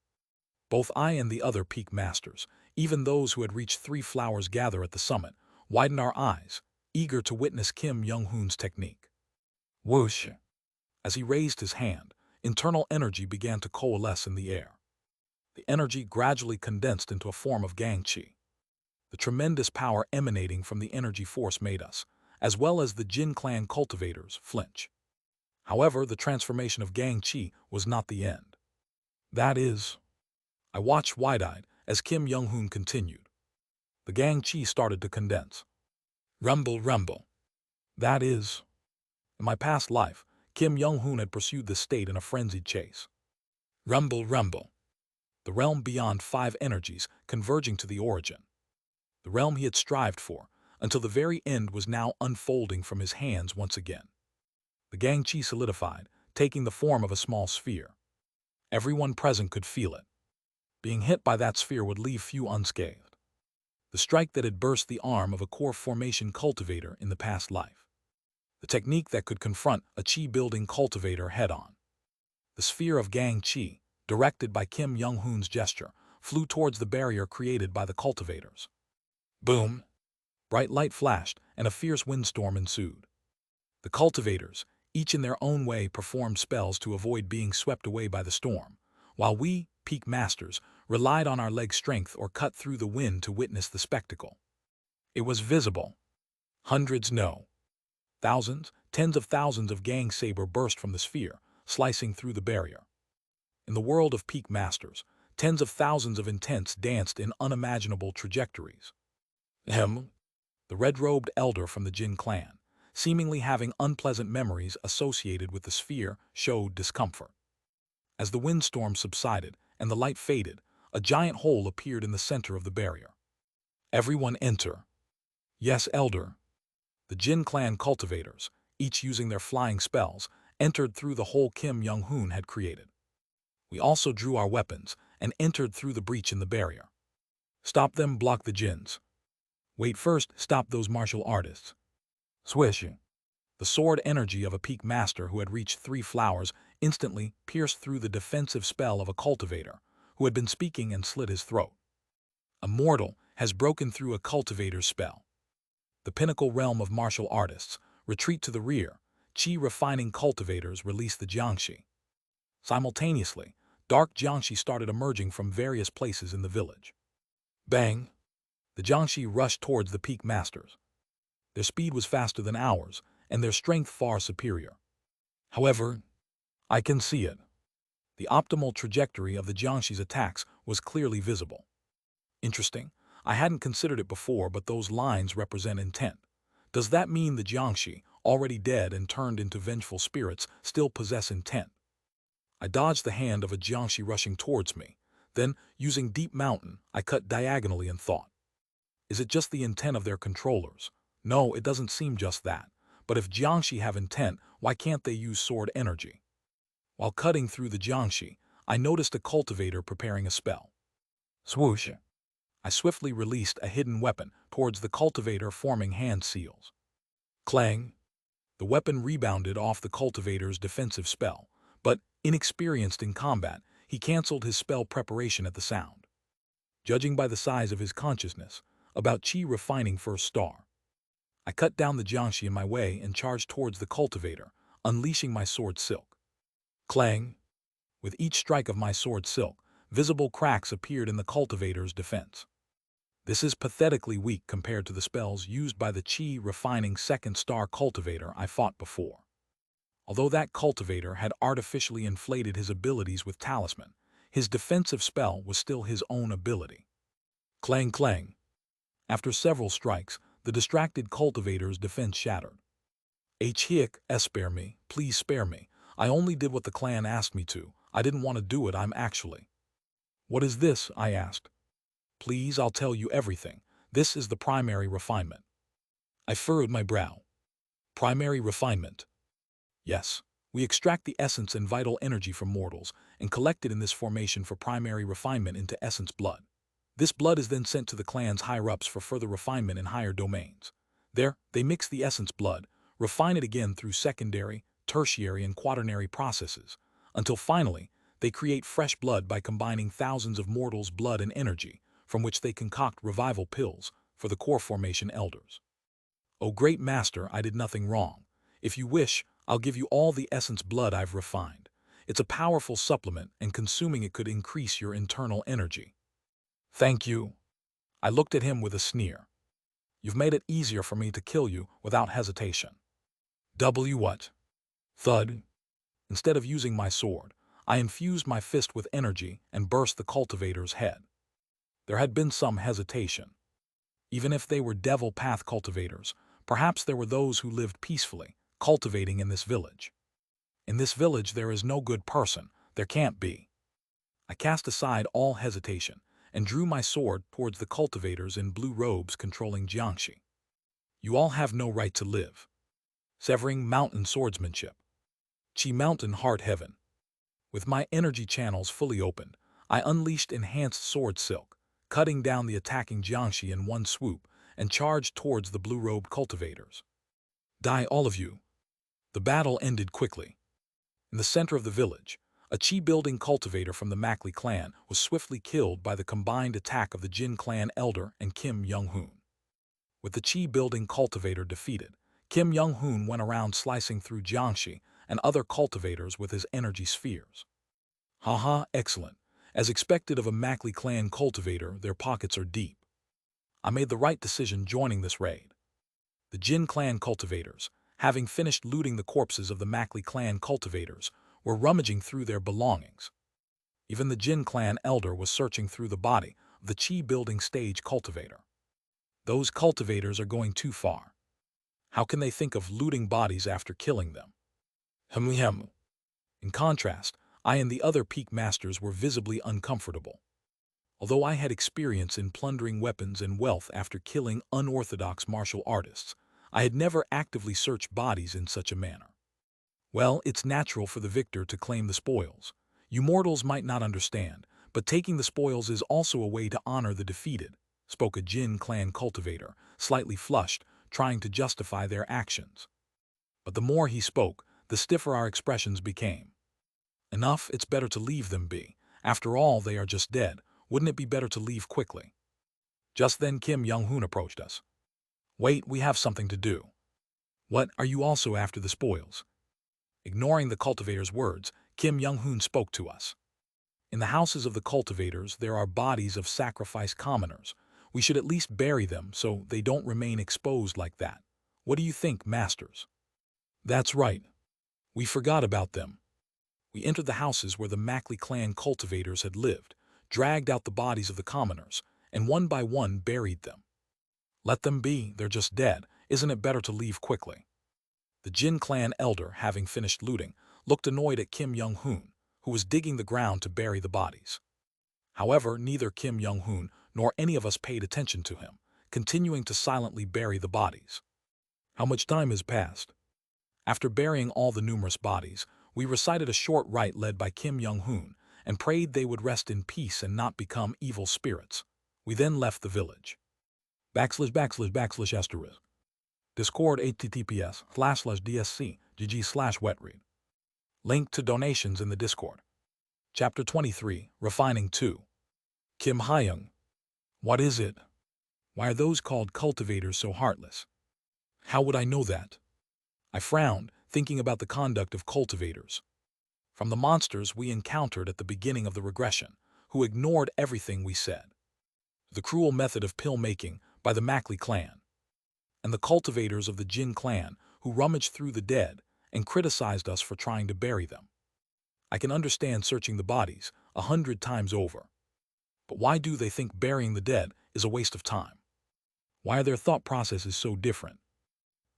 Speaker 1: Both I and the other peak masters, even those who had reached 3 flowers gather at the summit, widened our eyes, eager to witness Kim Young-hoon's technique. Whoosh! As he raised his hand, internal energy began to coalesce in the air. The energy gradually condensed into a form of gang-chi. The tremendous power emanating from the energy force made us, as well as the Jin clan cultivators, flinch. However, the transformation of gang-chi was not the end. That is... I watched wide-eyed as Kim Young-hoon continued. The gang-chi started to condense. Rumble. That is... In my past life, Kim Young-hoon had pursued this state in a frenzied chase. Rumble. The realm beyond 5 energies converging to the origin. The realm he had strived for, until the very end, was now unfolding from his hands once again. The gang-chi solidified, taking the form of a small sphere. Everyone present could feel it. Being hit by that sphere would leave few unscathed. The strike that had burst the arm of a core formation cultivator in the past life. The technique that could confront a chi-building cultivator head-on. The sphere of gang-chi, directed by Kim Young-hoon's gesture, flew towards the barrier created by the cultivators. Boom! Bright light flashed, and a fierce windstorm ensued. The cultivators, each in their own way, performed spells to avoid being swept away by the storm, while we, peak masters, relied on our leg strength or cut through the wind to witness the spectacle. It was visible. Hundreds, no. Thousands, tens of thousands of gang saber burst from the sphere, slicing through the barrier. In the world of peak masters, tens of thousands of intents danced in unimaginable trajectories. The red-robed elder from the Jin clan, seemingly having unpleasant memories associated with the sphere, showed discomfort. As the windstorm subsided and the light faded, a giant hole appeared in the center of the barrier. Everyone enter. Yes, elder. The Jin clan cultivators, each using their flying spells, entered through the hole Kim Young-hoon had created. We also drew our weapons and entered through the breach in the barrier. Stop them, block the jinns. Wait, first, stop those martial artists. Swish. The sword energy of a peak master who had reached 3 flowers instantly pierced through the defensive spell of a cultivator who had been speaking and slit his throat. A mortal has broken through a cultivator's spell. The pinnacle realm of martial artists retreat to the rear. Chi-refining cultivators release the jiangshi. Simultaneously, dark jiangshi started emerging from various places in the village. Bang! The jiangshi rushed towards the peak masters. Their speed was faster than ours, and their strength far superior. However, I can see it. The optimal trajectory of the jiangshi's attacks was clearly visible. Interesting. I hadn't considered it before, but those lines represent intent. Does that mean the jiangshi, already dead and turned into vengeful spirits, still possess intent? I dodged the hand of a jiangshi rushing towards me. Then, using Deep Mountain, I cut diagonally in thought. Is it just the intent of their controllers? No, it doesn't seem just that. But if Jiangshi have intent, why can't they use sword energy? While cutting through the Jiangshi, I noticed a cultivator preparing a spell. Swoosh! I swiftly released a hidden weapon towards the cultivator, forming hand seals. Clang! The weapon rebounded off the cultivator's defensive spell, but, inexperienced in combat, he cancelled his spell preparation at the sound. Judging by the size of his consciousness, about chi refining first star. I cut down the Jiangshi in my way and charged towards the cultivator, unleashing my sword silk. Clang! With each strike of my sword silk, visible cracks appeared in the cultivator's defense. This is pathetically weak compared to the spells used by the chi refining second star cultivator I fought before. Although that cultivator had artificially inflated his abilities with talisman, his defensive spell was still his own ability. Clang clang. After several strikes, the distracted cultivator's defense shattered. Spare me, please spare me. I only did what the clan asked me to. I didn't want to do it, I'm actually. What is this? I asked. Please, I'll tell you everything. This is the primary refinement. I furrowed my brow. Primary refinement. Yes, we extract the essence and vital energy from mortals and collect it in this formation for primary refinement into essence blood. This blood is then sent to the clan's higher-ups for further refinement in higher domains. There, they mix the essence blood, refine it again through secondary, tertiary, and quaternary processes, until finally, they create fresh blood by combining thousands of mortals' blood and energy, from which they concoct revival pills for the core formation elders. O great master, I did nothing wrong. If you wish, I'll give you all the essence blood I've refined. It's a powerful supplement, and consuming it could increase your internal energy. Thank you. I looked at him with a sneer. You've made it easier for me to kill you without hesitation. What? Thud. Instead of using my sword, I infused my fist with energy and burst the cultivator's head. There had been some hesitation. Even if they were devil path cultivators, perhaps there were those who lived peacefully, cultivating in this village. In this village there is no good person, there can't be. I cast aside all hesitation and drew my sword towards the cultivators in blue robes controlling Jiangshi. You all have no right to live. Severing mountain swordsmanship. Chi mountain heart heaven. With my energy channels fully opened, I unleashed enhanced sword silk, cutting down the attacking Jiangshi in one swoop and charged towards the blue-robed cultivators. Die all of you. The battle ended quickly. In the center of the village, a chi-building cultivator from the Mackley clan was swiftly killed by the combined attack of the Jin clan elder and Kim Young-hoon. With the chi-building cultivator defeated, Kim Young-hoon went around slicing through Jiangshi and other cultivators with his energy spheres. Haha, excellent. As expected of a Mackley clan cultivator, their pockets are deep. I made the right decision joining this raid. The Jin clan cultivators, having finished looting the corpses of the Mackley clan cultivators, were rummaging through their belongings. Even the Jin clan elder was searching through the body of the chi-building stage cultivator. Those cultivators are going too far. How can they think of looting bodies after killing them? In contrast, I and the other peak masters were visibly uncomfortable. Although I had experience in plundering weapons and wealth after killing unorthodox martial artists, I had never actively searched bodies in such a manner. Well, it's natural for the victor to claim the spoils. You mortals might not understand, but taking the spoils is also a way to honor the defeated, spoke a Jin clan cultivator, slightly flushed, trying to justify their actions. But the more he spoke, the stiffer our expressions became. Enough, it's better to leave them be. After all, they are just dead. Wouldn't it be better to leave quickly? Just then Kim Young-hoon approached us. Wait, we have something to do. What, are you also after the spoils? Ignoring the cultivator's words, Kim Young-hoon spoke to us. In the houses of the cultivators, there are bodies of sacrificed commoners. We should at least bury them so they don't remain exposed like that. What do you think, masters? That's right. We forgot about them. We entered the houses where the Mackley clan cultivators had lived, dragged out the bodies of the commoners, and one by one buried them. Let them be, they're just dead. Isn't it better to leave quickly? The Jin clan elder, having finished looting, looked annoyed at Kim Young-hoon, who was digging the ground to bury the bodies. However, neither Kim Young-hoon nor any of us paid attention to him, continuing to silently bury the bodies. How much time has passed? After burying all the numerous bodies, we recited a short rite led by Kim Young-hoon and prayed they would rest in peace and not become evil spirits. We then left the village. // Discord https://dsc gg/wetread. Link to donations in the Discord. Chapter 23, Refining 2. Kim Hyung. What is it? Why are those called cultivators so heartless? How would I know that? I frowned, thinking about the conduct of cultivators. From the monsters we encountered at the beginning of the regression, who ignored everything we said. The cruel method of pill-making by the Mackley clan. And the cultivators of the Jin clan, who rummaged through the dead and criticized us for trying to bury them. I can understand searching the bodies 100 times over. But why do they think burying the dead is a waste of time? Why are their thought processes so different?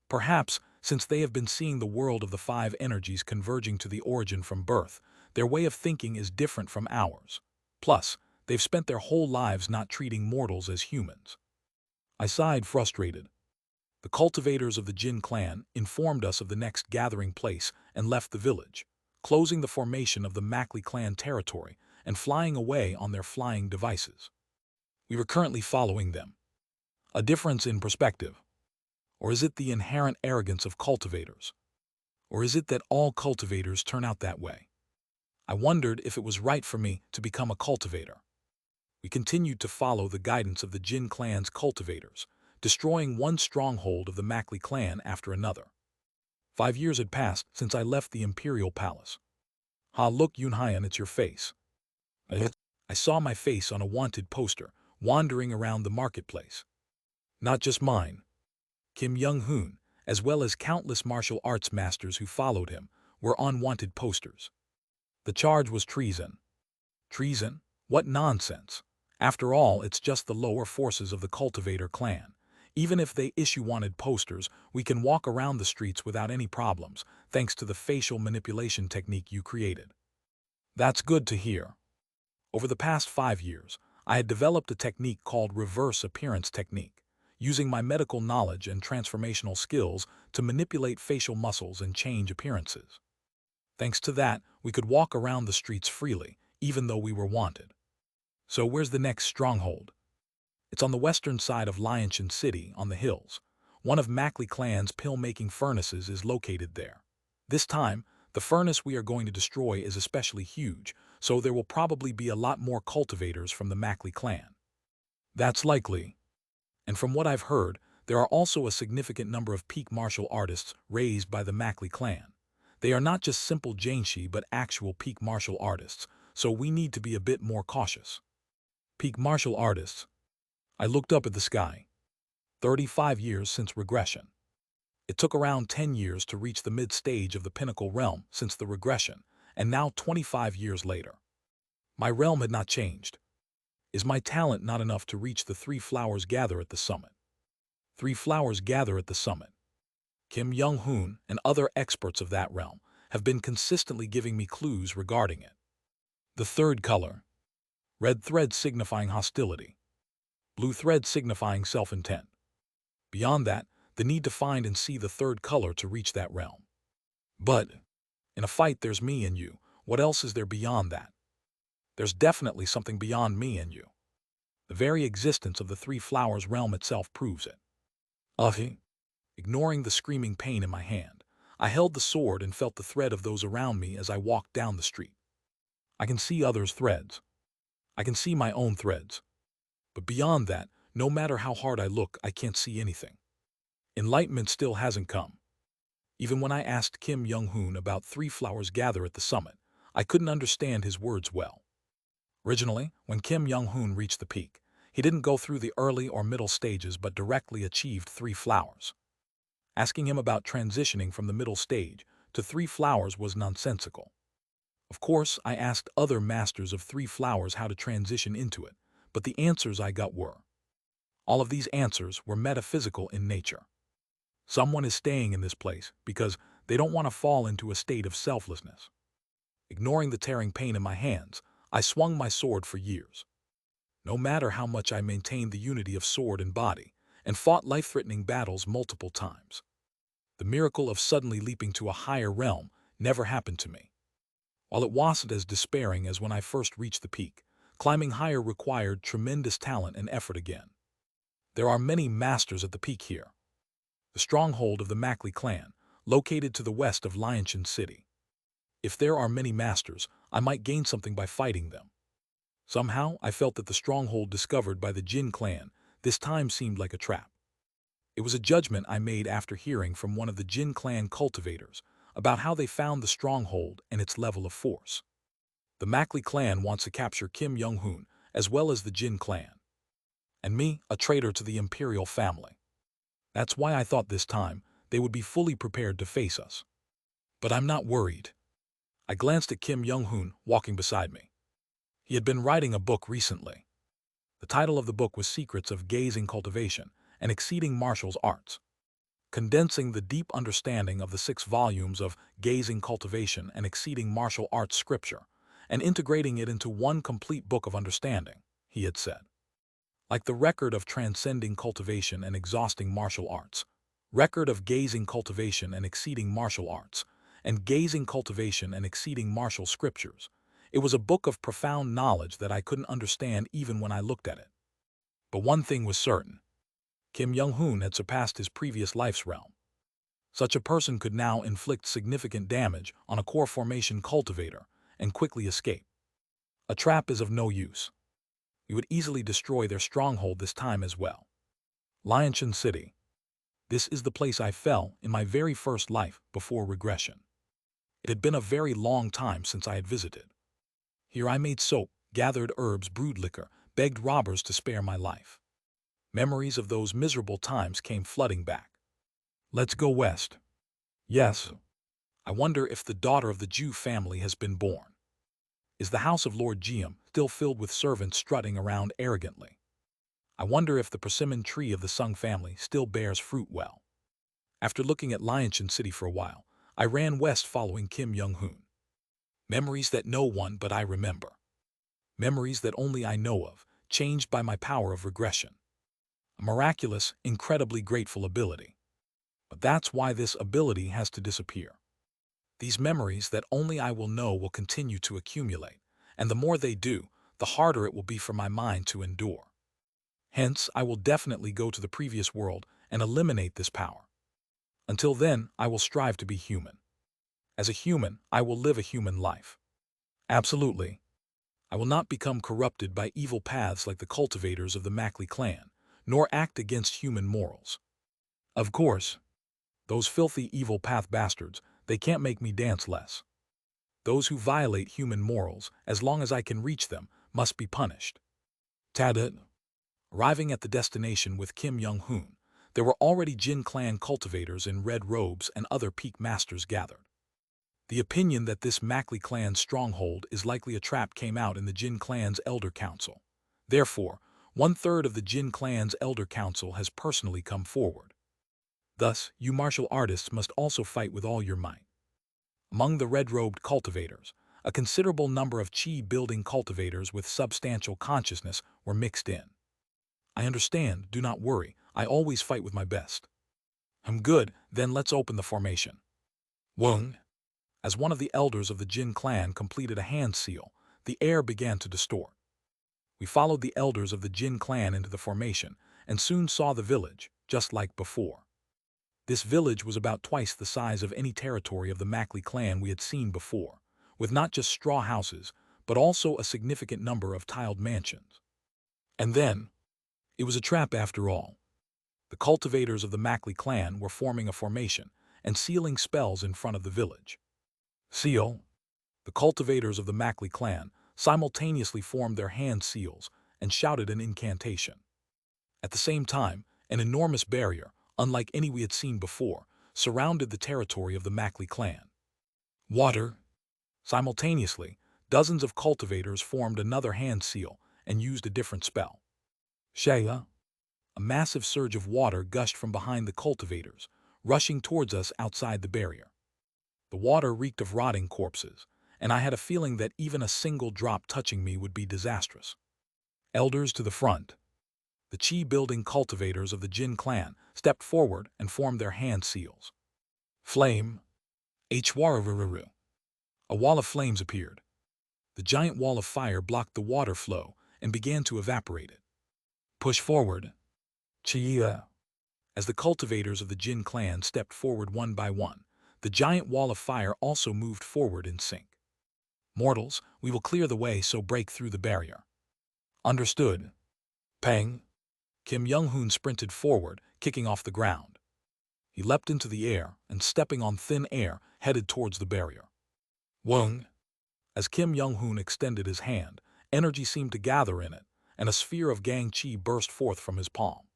Speaker 1: Perhaps, since they have been seeing the world of the 5 energies converging to the origin from birth, their way of thinking is different from ours. Plus, they've spent their whole lives not treating mortals as humans. I sighed, frustrated. The cultivators of the Jin clan informed us of the next gathering place and left the village, closing the formation of the Mackley clan territory and flying away on their flying devices. We were currently following them. A difference in perspective. Or is it the inherent arrogance of cultivators? Or is it that all cultivators turn out that way? I wondered if it was right for me to become a cultivator. We continued to follow the guidance of the Jin clan's cultivators, destroying one stronghold of the Mackley clan after another. 5 years had passed since I left the Imperial Palace. Look, Yoon-hyun, it's your face. I saw my face on a wanted poster, wandering around the marketplace. Not just mine. Kim Young-hoon, as well as countless martial arts masters who followed him, were on wanted posters. The charge was treason. Treason? What nonsense! After all, it's just the lower forces of the cultivator clan. Even if they issue wanted posters, we can walk around the streets without any problems, thanks to the facial manipulation technique you created. That's good to hear. Over the past 5 years, I had developed a technique called reverse appearance technique, using my medical knowledge and transformational skills to manipulate facial muscles and change appearances. Thanks to that, we could walk around the streets freely, even though we were wanted. So where's the next stronghold? It's on the western side of Lianshan City, on the hills. One of Mackley clan's pill-making furnaces is located there. This time, the furnace we are going to destroy is especially huge, so there will probably be a lot more cultivators from the Mackley clan. That's likely. And from what I've heard, there are also a significant number of peak martial artists raised by the Mackley clan. They are not just simple Janshi but actual peak martial artists, so we need to be a bit more cautious. Peak martial artists. I looked up at the sky. 35 years since regression. It took around 10 years to reach the mid-stage of the pinnacle realm since the regression, and now 25 years later. My realm had not changed. Is my talent not enough to reach the 3 flowers gather at the summit? 3 flowers gather at the summit. Kim Young-hoon and other experts of that realm have been consistently giving me clues regarding it. The third color. Red thread signifying hostility. Blue thread signifying self-intent. Beyond that, the need to find and see the third color to reach that realm. But, in a fight there's me and you. What else is there beyond that? There's definitely something beyond me and you. The very existence of the 3 flowers realm itself proves it. Ignoring the screaming pain in my hand, I held the sword and felt the thread of those around me as I walked down the street. I can see others' threads. I can see my own threads. But beyond that, no matter how hard I look, I can't see anything. Enlightenment still hasn't come. Even when I asked Kim Young-hoon about 3 flowers gather at the summit, I couldn't understand his words well. Originally, when Kim Young-hoon reached the peak, he didn't go through the early or middle stages but directly achieved 3 flowers. Asking him about transitioning from the middle stage to 3 flowers was nonsensical. Of course, I asked other masters of 3 flowers how to transition into it, but the answers I got were. All of these answers were metaphysical in nature. Someone is staying in this place because they don't want to fall into a state of selflessness. Ignoring the tearing pain in my hands, I swung my sword for years. No matter how much I maintained the unity of sword and body, and fought life-threatening battles multiple times. The miracle of suddenly leaping to a higher realm never happened to me. While it wasn't as despairing as when I first reached the peak, climbing higher required tremendous talent and effort again. There are many masters at the peak here. The stronghold of the Mackley clan, located to the west of Lionshan City. If there are many masters, I might gain something by fighting them. Somehow, I felt that the stronghold discovered by the Jin clan this time seemed like a trap. It was a judgment I made after hearing from one of the Jin clan cultivators about how they found the stronghold and its level of force. The Mackley clan wants to capture Kim Young-hoon as well as the Jin clan. And me, a traitor to the imperial family. That's why I thought this time they would be fully prepared to face us. But I'm not worried. I glanced at Kim Young-hoon walking beside me. He had been writing a book recently. The title of the book was Secrets of Gazing Cultivation and Exceeding Martial Arts, condensing the deep understanding of the 6 volumes of Gazing Cultivation and Exceeding Martial Arts scripture and integrating it into one complete book of understanding, he had said. Like the record of transcending cultivation and exhausting martial arts, record of gazing cultivation and exceeding martial arts, and gazing cultivation and exceeding martial scriptures, it was a book of profound knowledge that I couldn't understand even when I looked at it. But one thing was certain. Kim Young-hoon had surpassed his previous life's realm. Such a person could now inflict significant damage on a core formation cultivator and quickly escape. A trap is of no use. We would easily destroy their stronghold this time as well. Lionshan City. This is the place I fell in my very first life before regression. It had been a very long time since I had visited. Here I made soap, gathered herbs, brewed liquor, begged robbers to spare my life. Memories of those miserable times came flooding back. Let's go west. Yes. I wonder if the daughter of the Jew family has been born. Is the house of Lord Jiam still filled with servants strutting around arrogantly? I wonder if the persimmon tree of the Sung family still bears fruit well. After looking at Lionshan City for a while, I ran west following Kim Young-hoon. Memories that no one but I remember. Memories that only I know of, changed by my power of regression. A miraculous, incredibly grateful ability. But that's why this ability has to disappear. These memories that only I will know will continue to accumulate, and the more they do, the harder it will be for my mind to endure. Hence, I will definitely go to the previous world and eliminate this power. Until then, I will strive to be human. As a human, I will live a human life. Absolutely. I will not become corrupted by evil paths like the cultivators of the Mackley clan, nor act against human morals. Of course, those filthy evil path bastards, they can't make me dance less. Those who violate human morals, as long as I can reach them, must be punished. Tada. Arriving at the destination with Kim Young-hoon, there were already Jin clan cultivators in red robes and other peak masters gathered. The opinion that this Mackley clan's stronghold is likely a trap came out in the Jin clan's elder council. Therefore, 1/3 of the Jin clan's elder council has personally come forward. Thus, you martial artists must also fight with all your might. Among the red-robed cultivators, a considerable number of chi-building cultivators with substantial consciousness were mixed in. I understand, do not worry, I always fight with my best. I'm good, then let's open the formation. Wung. As one of the elders of the Jin clan completed a hand seal, the air began to distort. We followed the elders of the Jin clan into the formation and soon saw the village, just like before. This village was about twice the size of any territory of the Mackley clan we had seen before, with not just straw houses, but also a significant number of tiled mansions. And then, it was a trap after all. The cultivators of the Mackley clan were forming a formation and sealing spells in front of the village. Seal. The cultivators of the Mackley clan simultaneously formed their hand seals and shouted an incantation. At the same time, an enormous barrier, unlike any we had seen before, surrounded the territory of the Mackley clan. Water. Simultaneously, dozens of cultivators formed another hand seal and used a different spell. Shaya. A massive surge of water gushed from behind the cultivators, rushing towards us outside the barrier. The water reeked of rotting corpses, and I had a feeling that even a single drop touching me would be disastrous. Elders to the front. The chi-building cultivators of the Jin clan stepped forward and formed their hand seals. Flame. Hwararuru. A wall of flames appeared. The giant wall of fire blocked the water flow and began to evaporate it. Push forward. Chia. As the cultivators of the Jin clan stepped forward one by one, the giant wall of fire also moved forward in sync. Mortals, we will clear the way, so break through the barrier. Understood. Peng. Kim Young-hoon sprinted forward, kicking off the ground. He leapt into the air and, stepping on thin air, headed towards the barrier. Wung. As Kim Young-hoon extended his hand, energy seemed to gather in it, and a sphere of gang chi burst forth from his palm.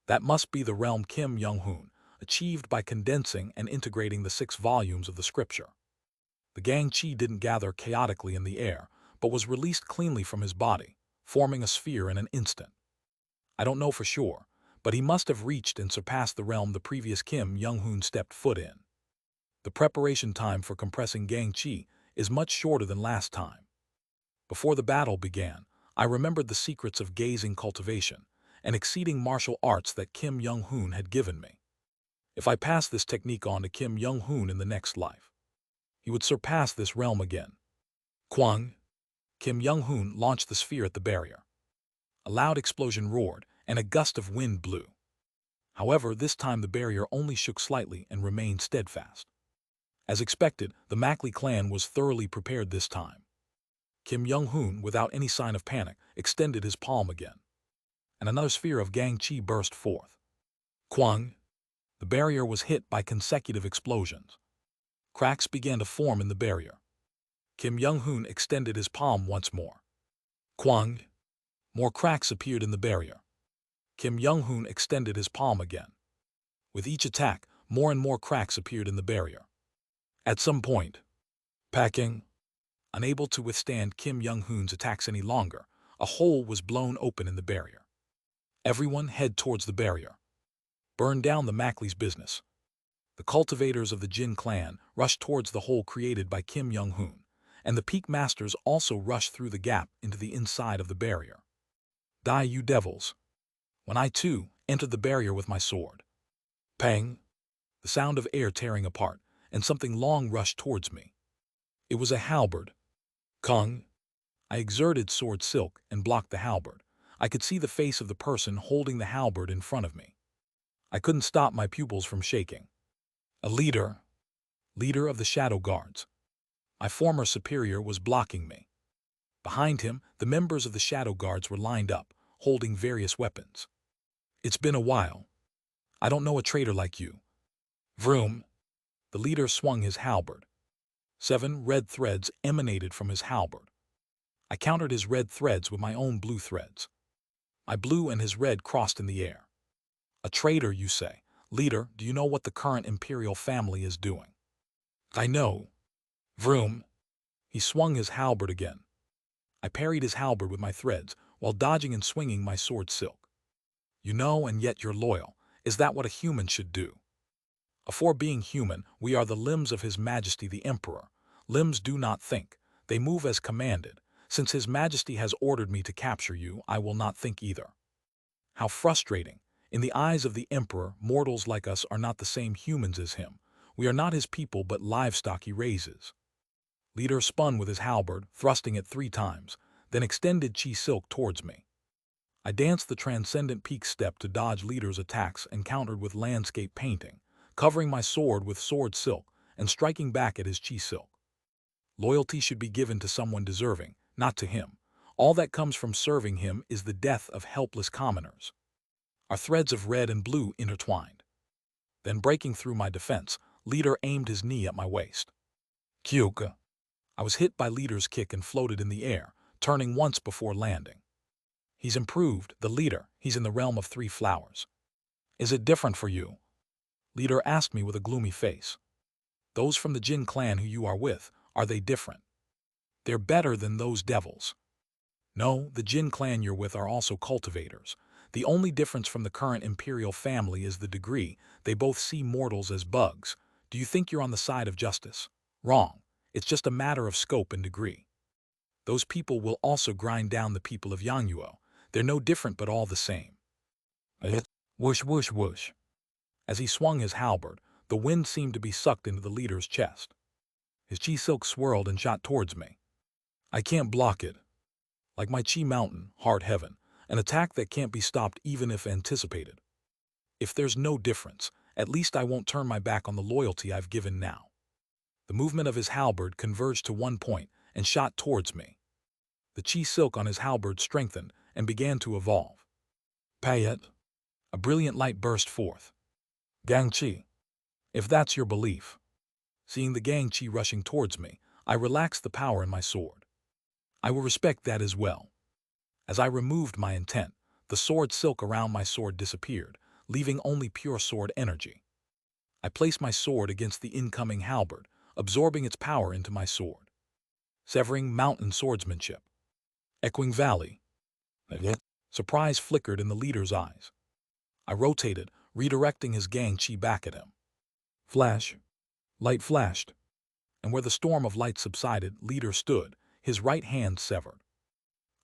Speaker 1: That must be the realm Kim Young-hoon, achieved by condensing and integrating the 6 volumes of the scripture. The gang chi didn't gather chaotically in the air, but was released cleanly from his body, forming a sphere in an instant. I don't know for sure, but he must have reached and surpassed the realm the previous Kim Young-hoon stepped foot in. The preparation time for compressing gang chi is much shorter than last time. Before the battle began, I remembered the secrets of gazing cultivation and exceeding martial arts that Kim Young-hoon had given me. If I passed this technique on to Kim Young-hoon in the next life, he would surpass this realm again. Kwang. Kim Young-hoon launched the sphere at the barrier. A loud explosion roared, and a gust of wind blew. However, this time the barrier only shook slightly and remained steadfast. As expected, the Mackley clan was thoroughly prepared this time. Kim Young-hoon, without any sign of panic, extended his palm again, and another sphere of gang chi burst forth. Kwang. The barrier was hit by consecutive explosions. Cracks began to form in the barrier. Kim Young-hoon extended his palm once more. Kwang. More cracks appeared in the barrier. Kim Young-hoon extended his palm again. With each attack, more and more cracks appeared in the barrier. At some point, packing. Unable to withstand Kim Young-hoon's attacks any longer, a hole was blown open in the barrier. Everyone head towards the barrier. Burn down the Mackley's business. The cultivators of the Jin clan rushed towards the hole created by Kim Young-hoon, and the peak masters also rushed through the gap into the inside of the barrier. Die, you devils! When I, too, entered the barrier with my sword. Pang! The sound of air tearing apart, and something long rushed towards me. It was a halberd. Kung! I exerted sword silk and blocked the halberd. I could see the face of the person holding the halberd in front of me. I couldn't stop my pupils from shaking. A leader of the shadow guards. My former superior was blocking me. Behind him, the members of the shadow guards were lined up, holding various weapons. It's been a while. I don't know a traitor like you. Vroom! The leader swung his halberd. 7 red threads emanated from his halberd. I countered his red threads with my own blue threads. My blue and his red crossed in the air. A traitor, you say? Leader, do you know what the current imperial family is doing? I know. Vroom! He swung his halberd again. I parried his halberd with my threads while dodging and swinging my sword silk. You know, and yet you're loyal. Is that what a human should do? Afore being human, we are the limbs of His Majesty the Emperor. Limbs do not think. They move as commanded. Since His Majesty has ordered me to capture you, I will not think either. How frustrating. In the eyes of the Emperor, mortals like us are not the same humans as him. We are not his people but livestock he raises. Leader spun with his halberd, thrusting it 3 times, then extended chi silk towards me. I danced the transcendent peak step to dodge Leader's attacks and countered with landscape painting, covering my sword with sword silk and striking back at his chi silk. Loyalty should be given to someone deserving, not to him. All that comes from serving him is the death of helpless commoners. Our threads of red and blue intertwined. Then breaking through my defense, Leader aimed his knee at my waist. Kyuka. I was hit by Leader's kick and floated in the air, turning once before landing. He's improved, the Leader. He's in the realm of 3 flowers. Is it different for you? Leader asked me with a gloomy face. Those from the Jin clan who you are with, are they different? They're better than those devils. No, the Jin clan you're with are also cultivators. The only difference from the current imperial family is the degree. They both see mortals as bugs. Do you think you're on the side of justice? Wrong. It's just a matter of scope and degree. Those people will also grind down the people of Yangyuo. They're no different but all the same. Whoosh, whoosh, whoosh. As he swung his halberd, the wind seemed to be sucked into the leader's chest. His chi silk swirled and shot towards me. I can't block it. Like my chi mountain, heart heaven, an attack that can't be stopped even if anticipated. If there's no difference, at least I won't turn my back on the loyalty I've given now. The movement of his halberd converged to one point and shot towards me. The chi silk on his halberd strengthened and began to evolve. Payet. A brilliant light burst forth. Gang chi. If that's your belief. Seeing the gang chi rushing towards me, I relaxed the power in my sword. I will respect that as well. As I removed my intent, the sword silk around my sword disappeared, leaving only pure sword energy. I placed my sword against the incoming halberd, absorbing its power into my sword. Severing mountain swordsmanship. Echoing valley. Surprise flickered in the leader's eyes. I rotated, redirecting his gang chi back at him. Flash. Light flashed. And where the storm of light subsided, leader stood, his right hand severed.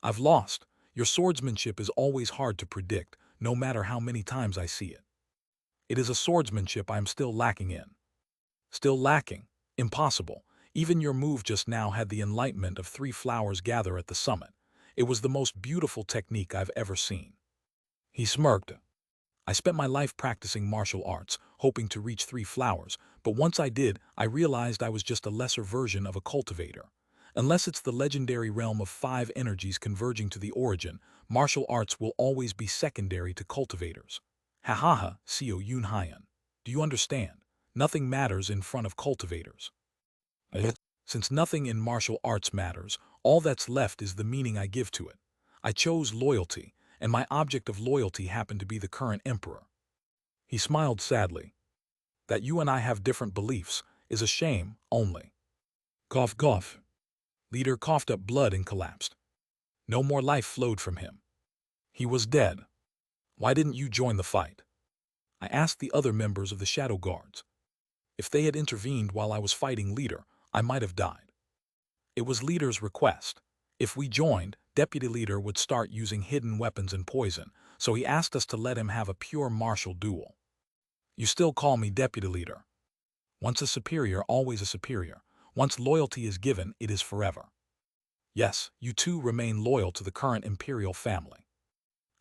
Speaker 1: I've lost. Your swordsmanship is always hard to predict, no matter how many times I see it. It is a swordsmanship I am still lacking in. Still lacking. Impossible. Even your move just now had the enlightenment of 3 flowers gather at the summit. It was the most beautiful technique I've ever seen. He smirked. I spent my life practicing martial arts, hoping to reach 3 flowers, but once I did, I realized I was just a lesser version of a cultivator. Unless it's the legendary realm of 5 energies converging to the origin, martial arts will always be secondary to cultivators. Ha ha ha, Seo Yun Hyan. Do you understand? Nothing matters in front of cultivators. Since nothing in martial arts matters, all that's left is the meaning I give to it. I chose loyalty, and my object of loyalty happened to be the current emperor. He smiled sadly. That you and I have different beliefs is a shame only. Cough, cough. Leader coughed up blood and collapsed. No more life flowed from him. He was dead. Why didn't you join the fight? I asked the other members of the Shadow Guards. If they had intervened while I was fighting Leader, I might have died. It was Leader's request. If we joined, Deputy Leader would start using hidden weapons and poison, so he asked us to let him have a pure martial duel. You still call me Deputy Leader. Once a superior, always a superior. Once loyalty is given, it is forever. Yes, you too remain loyal to the current imperial family.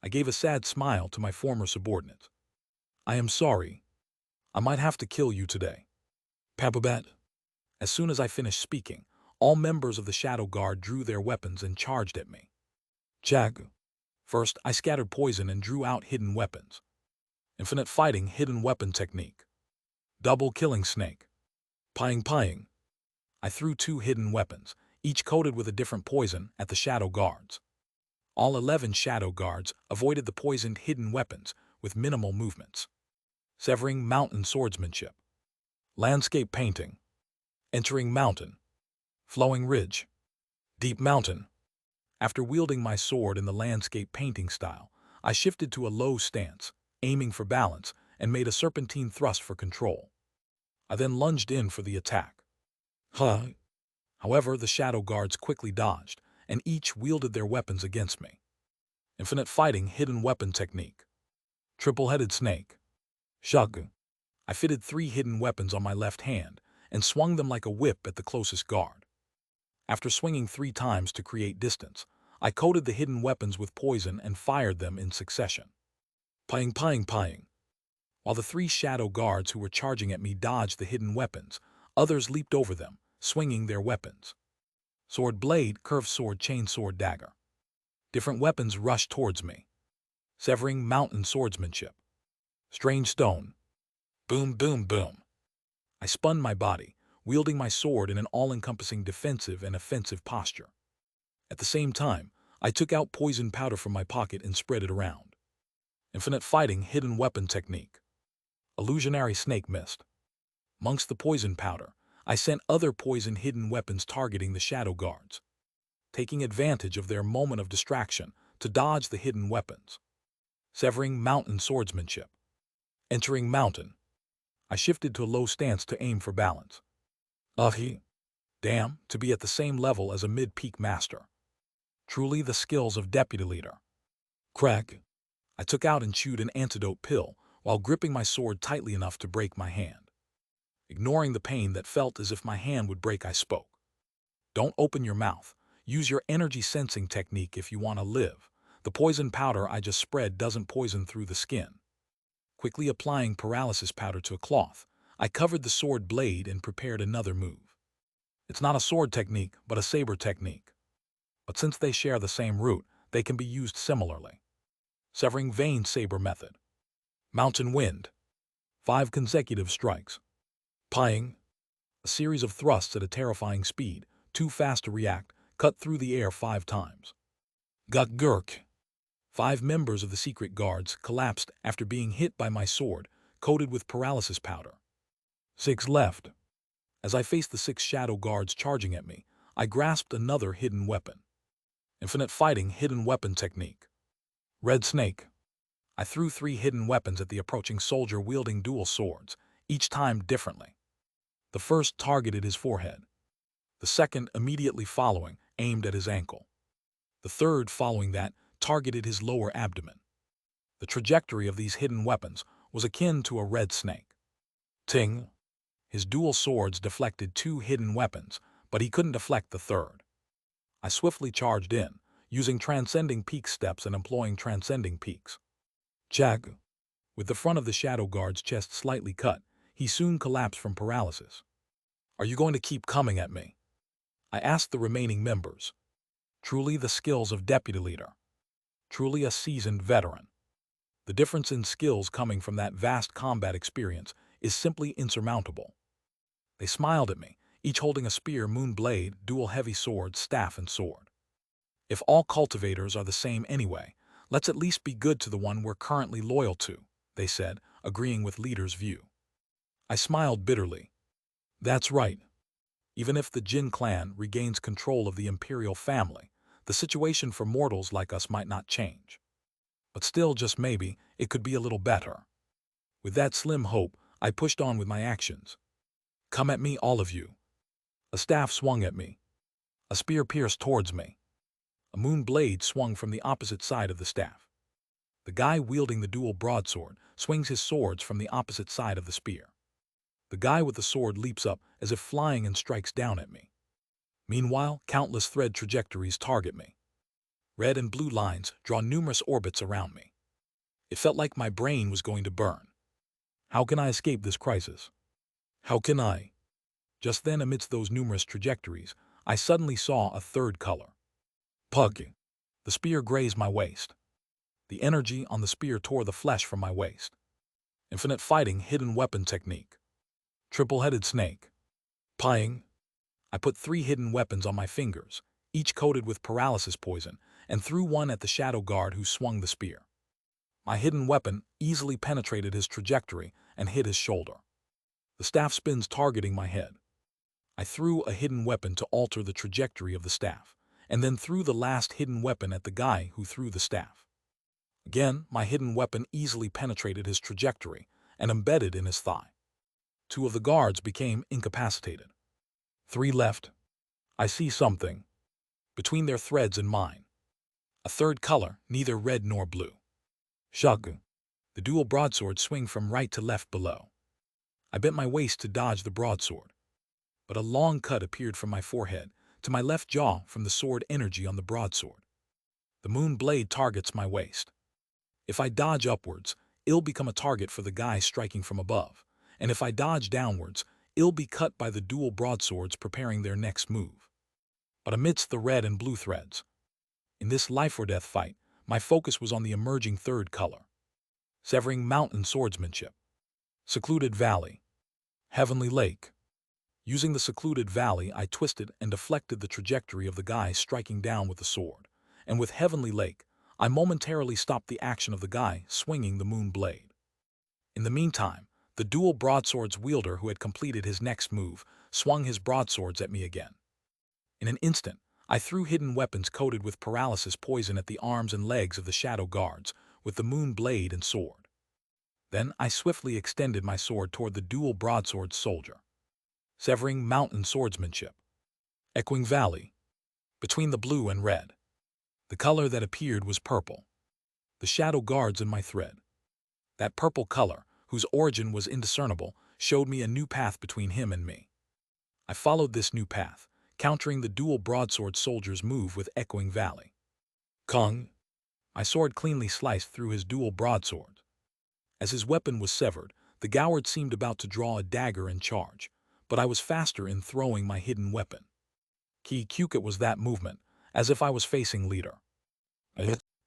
Speaker 1: I gave a sad smile to my former subordinate. I am sorry. I might have to kill you today. Papabat. As soon as I finished speaking, all members of the Shadow Guard drew their weapons and charged at me. Jag. First, I scattered poison and drew out hidden weapons. Infinite fighting hidden weapon technique. Double killing snake. Pying pying. I threw 2 hidden weapons, each coated with a different poison, at the Shadow Guards. All 11 Shadow Guards avoided the poisoned hidden weapons with minimal movements. Severing mountain swordsmanship. Landscape painting. Entering mountain. Flowing ridge. Deep mountain. After wielding my sword in the landscape painting style, I shifted to a low stance, aiming for balance, and made a serpentine thrust for control. I then lunged in for the attack. However, the Shadow Guards quickly dodged, and each wielded their weapons against me. Infinite fighting hidden weapon technique. Triple-headed snake. Shug. I fitted 3 hidden weapons on my left hand and swung them like a whip at the closest guard. After swinging 3 times to create distance, I coated the hidden weapons with poison and fired them in succession. Pying, pying, pying. While the 3 Shadow Guards who were charging at me dodged the hidden weapons, others leaped over them, swinging their weapons. Sword blade, curved sword, chain sword, dagger. Different weapons rushed towards me. Severing mountain swordsmanship. Strange stone. Boom, boom, boom. I spun my body, wielding my sword in an all-encompassing defensive and offensive posture. At the same time, I took out poison powder from my pocket and spread it around. Infinite fighting hidden weapon technique. Illusionary snake mist. Amongst the poison powder, I sent other poison hidden weapons targeting the Shadow Guards, taking advantage of their moment of distraction to dodge the hidden weapons. Severing mountain swordsmanship. Entering mountain. I shifted to a low stance to aim for balance. Damn, to be at the same level as a mid-peak master. Truly the skills of Deputy Leader. Crack. I took out and chewed an antidote pill while gripping my sword tightly enough to break my hand. Ignoring the pain that felt as if my hand would break, I spoke. Don't open your mouth. Use your energy sensing technique if you want to live. The poison powder I just spread doesn't poison through the skin. Quickly applying paralysis powder to a cloth, I covered the sword blade and prepared another move. It's not a sword technique, but a saber technique. But since they share the same root, they can be used similarly. Severing vein saber method. Mountain wind. 5 consecutive strikes. Pying. A series of thrusts at a terrifying speed, too fast to react, cut through the air 5 times. Gut gurk. 5 members of the secret guards collapsed after being hit by my sword, coated with paralysis powder. 6 left. As I faced the 6 shadow guards charging at me, I grasped another hidden weapon. Infinite fighting hidden weapon technique. Red snake. I threw 3 hidden weapons at the approaching soldier wielding dual swords, each time differently. The first targeted his forehead. The second, immediately following, aimed at his ankle. The third, following that, targeted his lower abdomen. The trajectory of these hidden weapons was akin to a red snake. Ting! His dual swords deflected 2 hidden weapons, but he couldn't deflect the third. I swiftly charged in, using transcending peak steps and employing transcending peaks. Jag! With the front of the shadow guard's chest slightly cut, he soon collapsed from paralysis. Are you going to keep coming at me? I asked the remaining members. Truly the skills of deputy leader. Truly a seasoned veteran. The difference in skills coming from that vast combat experience is simply insurmountable. They smiled at me, each holding a spear, moon blade, dual heavy sword, staff, and sword. If all cultivators are the same anyway, let's at least be good to the one we're currently loyal to, they said, agreeing with leader's view. I smiled bitterly. That's right. Even if the Jin clan regains control of the imperial family, the situation for mortals like us might not change. But still, just maybe, it could be a little better. With that slim hope, I pushed on with my actions. Come at me, all of you. A staff swung at me. A spear pierced towards me. A moon blade swung from the opposite side of the staff. The guy wielding the dual broadsword swings his swords from the opposite side of the spear. The guy with the sword leaps up as if flying and strikes down at me. Meanwhile, countless thread trajectories target me. Red and blue lines draw numerous orbits around me. It felt like my brain was going to burn. How can I escape this crisis? How can I? Just then, amidst those numerous trajectories, I suddenly saw a third color. Pug! The spear grazed my waist. The energy on the spear tore the flesh from my waist. Infinite fighting hidden weapon technique. Triple-headed snake. Pying. I put 3 hidden weapons on my fingers, each coated with paralysis poison, and threw one at the shadow guard who swung the spear. My hidden weapon easily penetrated his trajectory and hit his shoulder. The staff spins targeting my head. I threw a hidden weapon to alter the trajectory of the staff, and then threw the last hidden weapon at the guy who threw the staff. Again, my hidden weapon easily penetrated his trajectory and embedded in his thigh. 2 of the guards became incapacitated. 3 left. I see something. Between their threads and mine. A third color, neither red nor blue. Shug. The dual broadsword swing from right to left below. I bent my waist to dodge the broadsword. But a long cut appeared from my forehead to my left jaw from the sword energy on the broadsword. The moon blade targets my waist. If I dodge upwards, it'll become a target for the guy striking from above, and if I dodge downwards, it'll be cut by the dual broadswords preparing their next move. But amidst the red and blue threads, in this life-or-death fight, my focus was on the emerging third color. Severing mountain swordsmanship. Secluded valley. Heavenly lake. Using the secluded valley, I twisted and deflected the trajectory of the guy striking down with the sword, and with Heavenly Lake, I momentarily stopped the action of the guy swinging the moon blade. In the meantime, the dual broadswords wielder who had completed his next move swung his broadswords at me again. In an instant, I threw hidden weapons coated with paralysis poison at the arms and legs of the shadow guards with the moon blade and sword. Then I swiftly extended my sword toward the dual broadsword soldier. Severing mountain swordsmanship. Echoing valley. Between the blue and red. The color that appeared was purple. The shadow guards in my thread. That purple color, whose origin was indiscernible, showed me a new path between him and me. I followed this new path, countering the dual broadsword soldier's move with echoing volley. Kung! My sword cleanly sliced through his dual broadsword. As his weapon was severed, the Goward seemed about to draw a dagger and charge, but I was faster in throwing my hidden weapon. Ki Kukit was that movement, as if I was facing leader.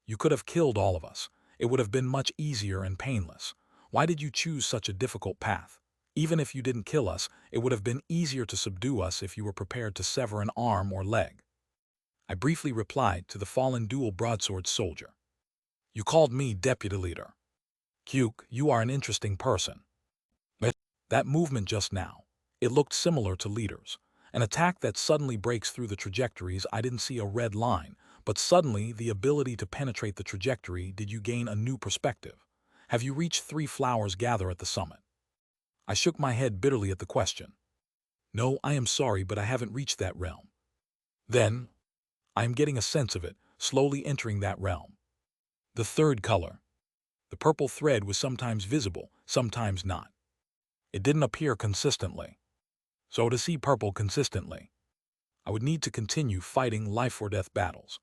Speaker 1: You could have killed all of us. It would have been much easier and painless. Why did you choose such a difficult path? Even if you didn't kill us, it would have been easier to subdue us if you were prepared to sever an arm or leg. I briefly replied to the fallen dual broadsword soldier. You called me deputy leader. Kuke, you are an interesting person. That movement just now, it looked similar to leaders. An attack that suddenly breaks through the trajectories. I didn't see a red line, but suddenly the ability to penetrate the trajectory. Did you gain a new perspective? Have you reached 3 flowers gather at the summit? I shook my head bitterly at the question. No, I am sorry, but I haven't reached that realm. Then, I am getting a sense of it, slowly entering that realm. The third color. The purple thread was sometimes visible, sometimes not. It didn't appear consistently. So to see purple consistently, I would need to continue fighting life-or-death battles.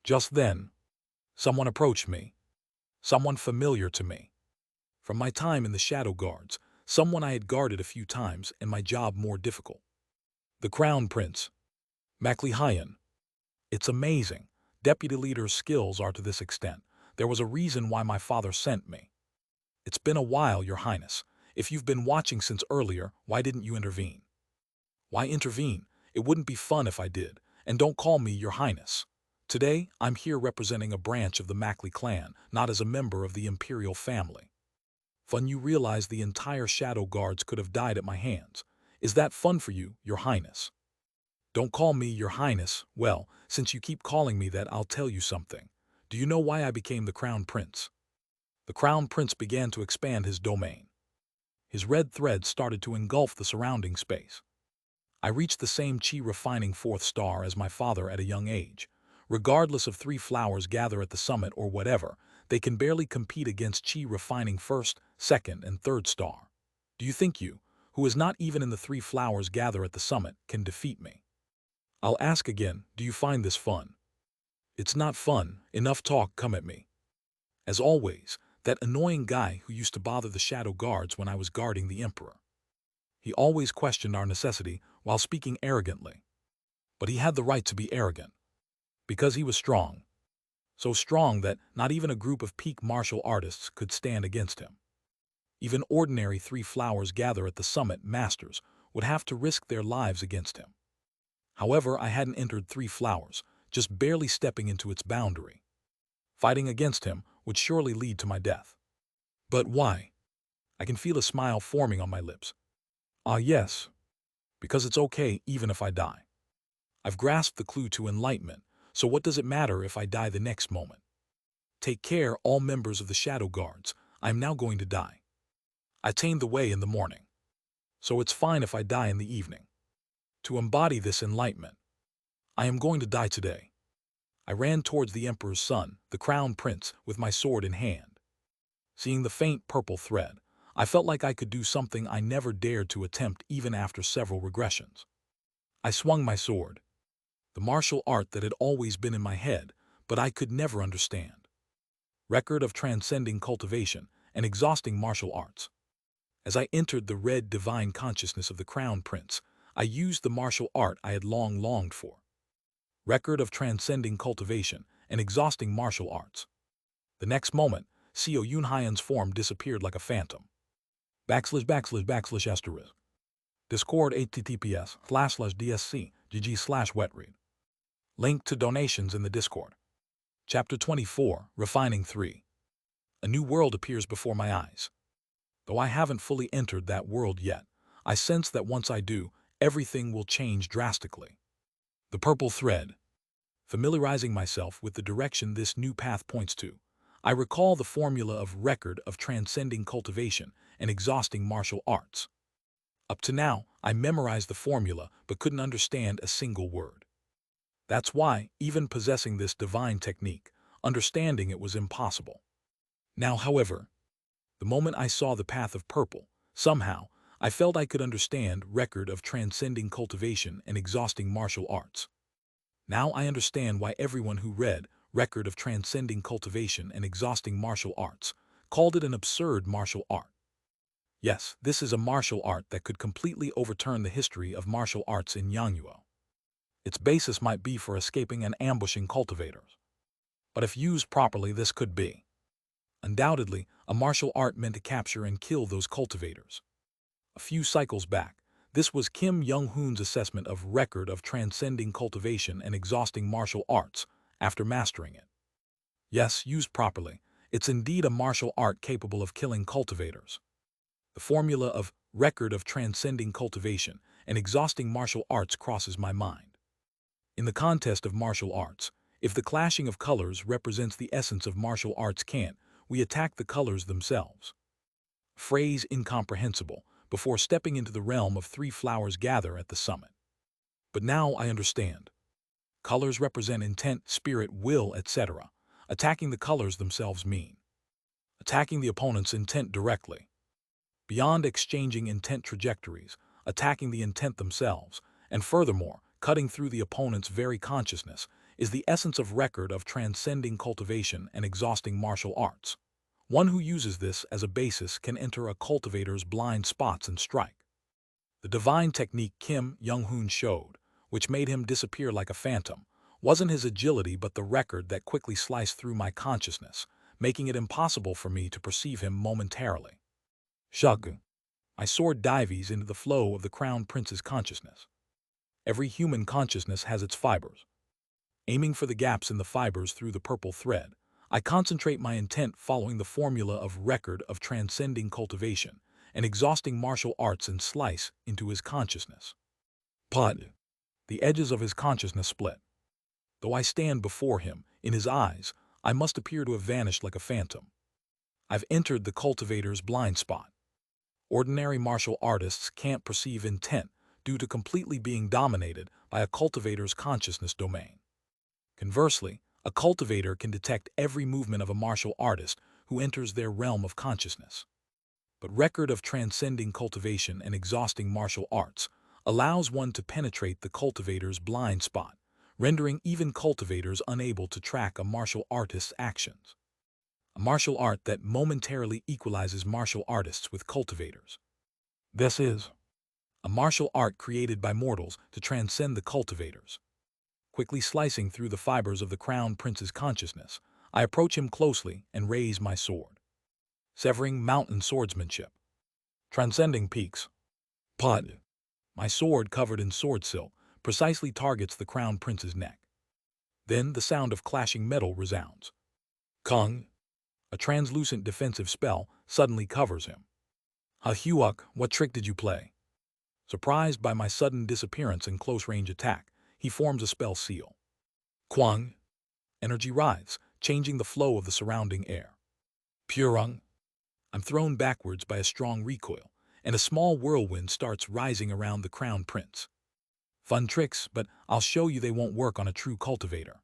Speaker 1: Just then, someone approached me. Someone familiar to me. From my time in the Shadow Guards, someone I had guarded a few times and my job more difficult. The Crown Prince. Maclehayan. It's amazing. Deputy Leader's skills are to this extent. There was a reason why my father sent me. It's been a while, Your Highness. If you've been watching since earlier, why didn't you intervene? Why intervene? It wouldn't be fun if I did. And don't call me Your Highness. Today, I'm here representing a branch of the Mackley clan, not as a member of the Imperial family. Fun you realize the entire Shadow Guards could have died at my hands. Is that fun for you, Your Highness? Don't call me Your Highness. Well, since you keep calling me that, I'll tell you something. Do you know why I became the Crown Prince? The Crown Prince began to expand his domain. His red thread started to engulf the surrounding space. I reached the same chi refining 4th star as my father at a young age. Regardless of 3 flowers gather at the summit or whatever, they can barely compete against chi refining 1st, 2nd, and 3rd star. Do you think you, who is not even in the 3 flowers gather at the summit, can defeat me? I'll ask again, do you find this fun? It's not fun. Enough talk, come at me. As always, that annoying guy who used to bother the Shadow Guards when I was guarding the Emperor. He always questioned our necessity while speaking arrogantly. But he had the right to be arrogant. Because he was strong. So strong that not even a group of peak martial artists could stand against him. Even ordinary 3 flowers gather at the summit masters would have to risk their lives against him. However, I hadn't entered 3 flowers, just barely stepping into its boundary. Fighting against him would surely lead to my death. But why? I can feel a smile forming on my lips. Ah, yes. Because it's okay even if I die. I've grasped the clue to enlightenment, so what does it matter if I die the next moment? Take care, all members of the Shadow Guards. I am now going to die. I attained the way in the morning. So it's fine if I die in the evening. To embody this enlightenment, I am going to die today. I ran towards the Emperor's son, the Crown Prince, with my sword in hand. Seeing the faint purple thread, I felt like I could do something I never dared to attempt even after several regressions. I swung my sword. The martial art that had always been in my head, but I could never understand. Record of transcending cultivation and exhausting martial arts. As I entered the red divine consciousness of the Crown Prince, I used the martial art I had long longed for. Record of transcending cultivation and exhausting martial arts. The next moment, Seo Yunhyan's form disappeared like a phantom. // Discord https://dsc gg/wetread. Link to donations in the Discord. Chapter 24, Refining 3. A new world appears before my eyes. Though I haven't fully entered that world yet, I sense that once I do, everything will change drastically. The purple thread. Familiarizing myself with the direction this new path points to, I recall the formula of record of transcending cultivation and exhausting martial arts. Up to now, I memorized the formula but couldn't understand a single word. That's why, even possessing this divine technique, understanding it was impossible. Now, however, the moment I saw the path of purple, somehow, I felt I could understand record of transcending cultivation and exhausting martial arts. Now I understand why everyone who read record of transcending cultivation and exhausting martial arts called it an absurd martial art. Yes, this is a martial art that could completely overturn the history of martial arts in Yangyuo. Its basis might be for escaping and ambushing cultivators. But if used properly, this could be, undoubtedly, a martial art meant to capture and kill those cultivators. A few cycles back, this was Kim Young-hoon's assessment of record of transcending cultivation and exhausting martial arts after mastering it. Yes, used properly, it's indeed a martial art capable of killing cultivators. The formula of record of transcending cultivation and exhausting martial arts crosses my mind. In the contest of martial arts, if the clashing of colors represents the essence of martial arts, can't we attack the colors themselves? Phrase incomprehensible before stepping into the realm of three flowers gather at the summit. But now I understand. Colors represent intent, spirit, will, etc. Attacking the colors themselves mean attacking the opponent's intent directly. Beyond exchanging intent trajectories, attacking the intent themselves, and furthermore, cutting through the opponent's very consciousness, is the essence of record of transcending cultivation and exhausting martial arts. One who uses this as a basis can enter a cultivator's blind spots and strike. The divine technique Kim Young-hoon showed, which made him disappear like a phantom, wasn't his agility but the record that quickly sliced through my consciousness, making it impossible for me to perceive him momentarily. Shug. I soared dives into the flow of the Crown Prince's consciousness. Every human consciousness has its fibers. Aiming for the gaps in the fibers through the purple thread, I concentrate my intent following the formula of record of transcending cultivation and exhausting martial arts and slice into his consciousness. Pod. The edges of his consciousness split. Though I stand before him, in his eyes, I must appear to have vanished like a phantom. I've entered the cultivator's blind spot. Ordinary martial artists can't perceive intent due to completely being dominated by a cultivator's consciousness domain. Conversely, a cultivator can detect every movement of a martial artist who enters their realm of consciousness. But record of transcending cultivation and exhausting martial arts allows one to penetrate the cultivator's blind spot, rendering even cultivators unable to track a martial artist's actions. A martial art that momentarily equalizes martial artists with cultivators. This is a martial art created by mortals to transcend the cultivators. Quickly slicing through the fibers of the Crown Prince's consciousness, I approach him closely and raise my sword. Severing mountain swordsmanship. Transcending peaks. Pod. My sword, covered in sword silk, precisely targets the Crown Prince's neck. Then the sound of clashing metal resounds. Kung. A translucent defensive spell suddenly covers him. Ha-Huok, what trick did you play? Surprised by my sudden disappearance and close-range attack, he forms a spell seal. Kwang. Energy writhes, changing the flow of the surrounding air. Purung. I'm thrown backwards by a strong recoil, and a small whirlwind starts rising around the Crown Prince. Fun tricks, but I'll show you they won't work on a true cultivator.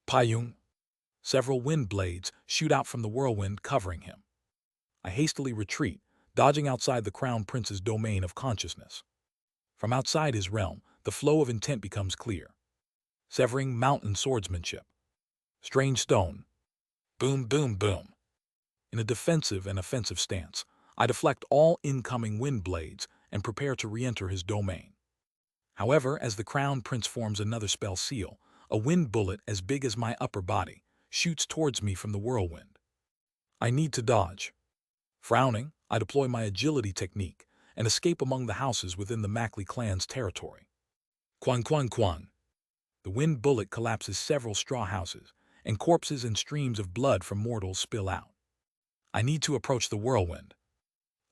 Speaker 1: Payung. Several wind blades shoot out from the whirlwind, covering him. I hastily retreat, dodging outside the Crown Prince's domain of consciousness. From outside his realm, the flow of intent becomes clear. Severing mountain swordsmanship. Strange stone. Boom, boom, boom. In a defensive and offensive stance, I deflect all incoming wind blades and prepare to re-enter his domain. However, as the Crown Prince forms another spell seal, a wind bullet as big as my upper body shoots towards me from the whirlwind. I need to dodge. Frowning, I deploy my agility technique and escape among the houses within the Mackley clan's territory. Kwang, kwang, kwang. The wind bullet collapses several straw houses, and corpses and streams of blood from mortals spill out. I need to approach the whirlwind.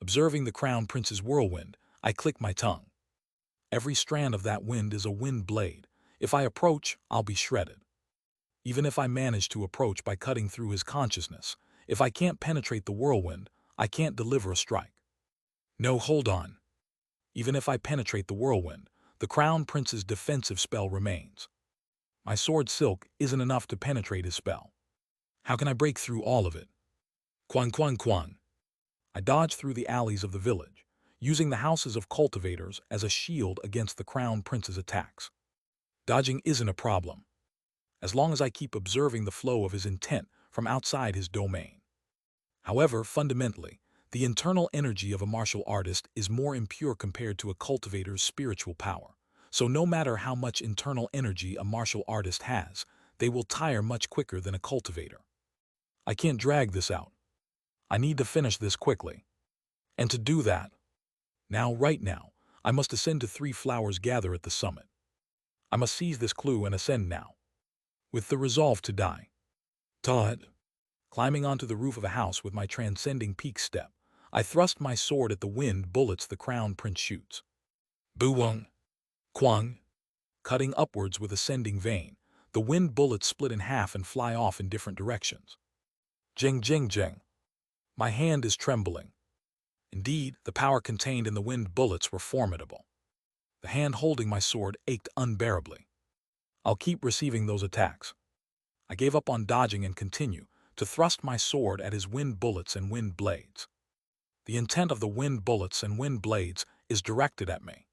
Speaker 1: Observing the Crown Prince's whirlwind, I click my tongue. Every strand of that wind is a wind blade. If I approach, I'll be shredded. Even if I manage to approach by cutting through his consciousness, if I can't penetrate the whirlwind, I can't deliver a strike. No, hold on. Even if I penetrate the whirlwind, the Crown Prince's defensive spell remains. My sword silk isn't enough to penetrate his spell. How can I break through all of it? Kwang kwang kwang. I dodge through the alleys of the village, using the houses of cultivators as a shield against the crown prince's attacks. Dodging isn't a problem, as long as I keep observing the flow of his intent from outside his domain. However, fundamentally, the internal energy of a martial artist is more impure compared to a cultivator's spiritual power. So no matter how much internal energy a martial artist has, they will tire much quicker than a cultivator. I can't drag this out. I need to finish this quickly. And to do that, right now, I must ascend to 3 flowers gather at the summit. I must seize this clue and ascend now, with the resolve to die. Todd. Climbing onto the roof of a house with my transcending peak step, I thrust my sword at the wind bullets the crown prince shoots. Buwung. Kwang. Cutting upwards with ascending vein, the wind bullets split in half and fly off in different directions. Jing jing jing. My hand is trembling. Indeed, the power contained in the wind bullets were formidable. The hand holding my sword ached unbearably. I'll keep receiving those attacks. I gave up on dodging and continue to thrust my sword at his wind bullets and wind blades. The intent of the wind bullets and wind blades is directed at me.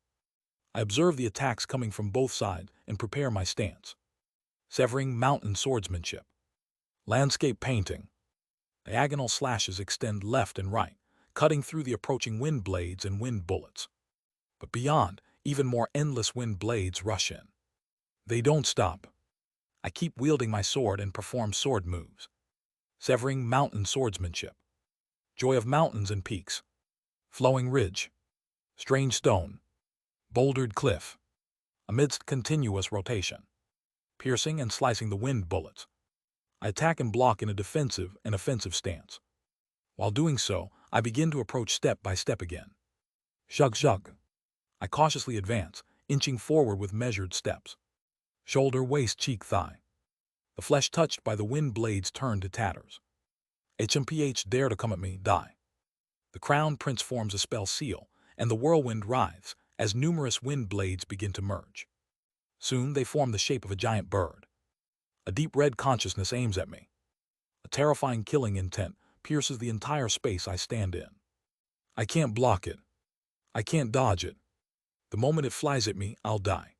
Speaker 1: I observe the attacks coming from both sides and prepare my stance. Severing mountain swordsmanship. Landscape painting. Diagonal slashes extend left and right, cutting through the approaching wind blades and wind bullets. But beyond, even more endless wind blades rush in. They don't stop. I keep wielding my sword and perform sword moves. Severing mountain swordsmanship. Joy of mountains and peaks. Flowing ridge. Strange stone. Bouldered cliff. Amidst continuous rotation. Piercing and slicing the wind bullets. I attack and block in a defensive and offensive stance. While doing so, I begin to approach step by step again. Shug shug. I cautiously advance, inching forward with measured steps. Shoulder, waist, cheek, thigh. The flesh touched by the wind blades turn to tatters. HMPH dare to come at me, die. The crown prince forms a spell seal, and the whirlwind writhes as numerous wind blades begin to merge. Soon they form the shape of a giant bird. A deep red consciousness aims at me. A terrifying killing intent pierces the entire space I stand in. I can't block it. I can't dodge it. The moment it flies at me, I'll die.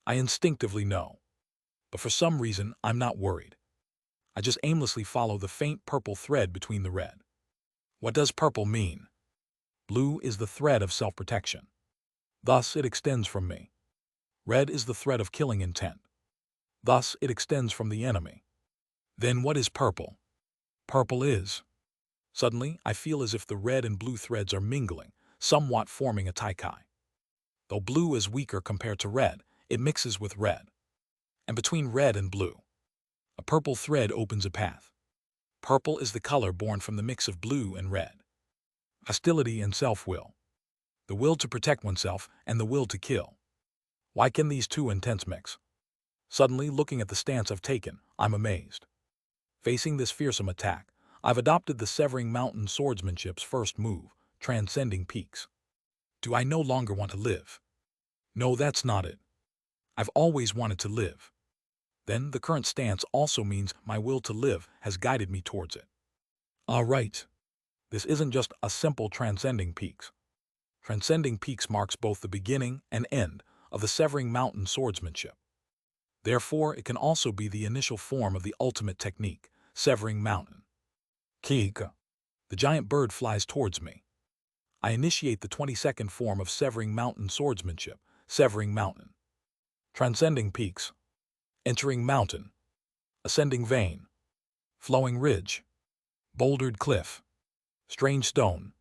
Speaker 1: I instinctively know. But for some reason, I'm not worried. I just aimlessly follow the faint purple thread between the red. What does purple mean? Blue is the thread of self-protection. Thus, it extends from me. Red is the thread of killing intent. Thus, it extends from the enemy. Then what is purple? Purple is. Suddenly, I feel as if the red and blue threads are mingling, somewhat forming a taikai. Though blue is weaker compared to red, it mixes with red. And between red and blue, a purple thread opens a path. Purple is the color born from the mix of blue and red. Hostility and self-will. The will to protect oneself and the will to kill. Why can these two intents mix? Suddenly, looking at the stance I've taken, I'm amazed. Facing this fearsome attack, I've adopted the severing mountain swordsmanship's first move, transcending peaks. Do I no longer want to live? No, that's not it. I've always wanted to live. Then the current stance also means my will to live has guided me towards it. All right. This isn't just a simple transcending peaks. Transcending peaks marks both the beginning and end of the severing mountain swordsmanship. Therefore, it can also be the initial form of the ultimate technique, severing mountain. Kika. The giant bird flies towards me. I initiate the 22nd form of severing mountain swordsmanship, severing mountain. Transcending peaks. Entering mountain. Ascending vein. Flowing ridge. Bouldered cliff. Strange stone.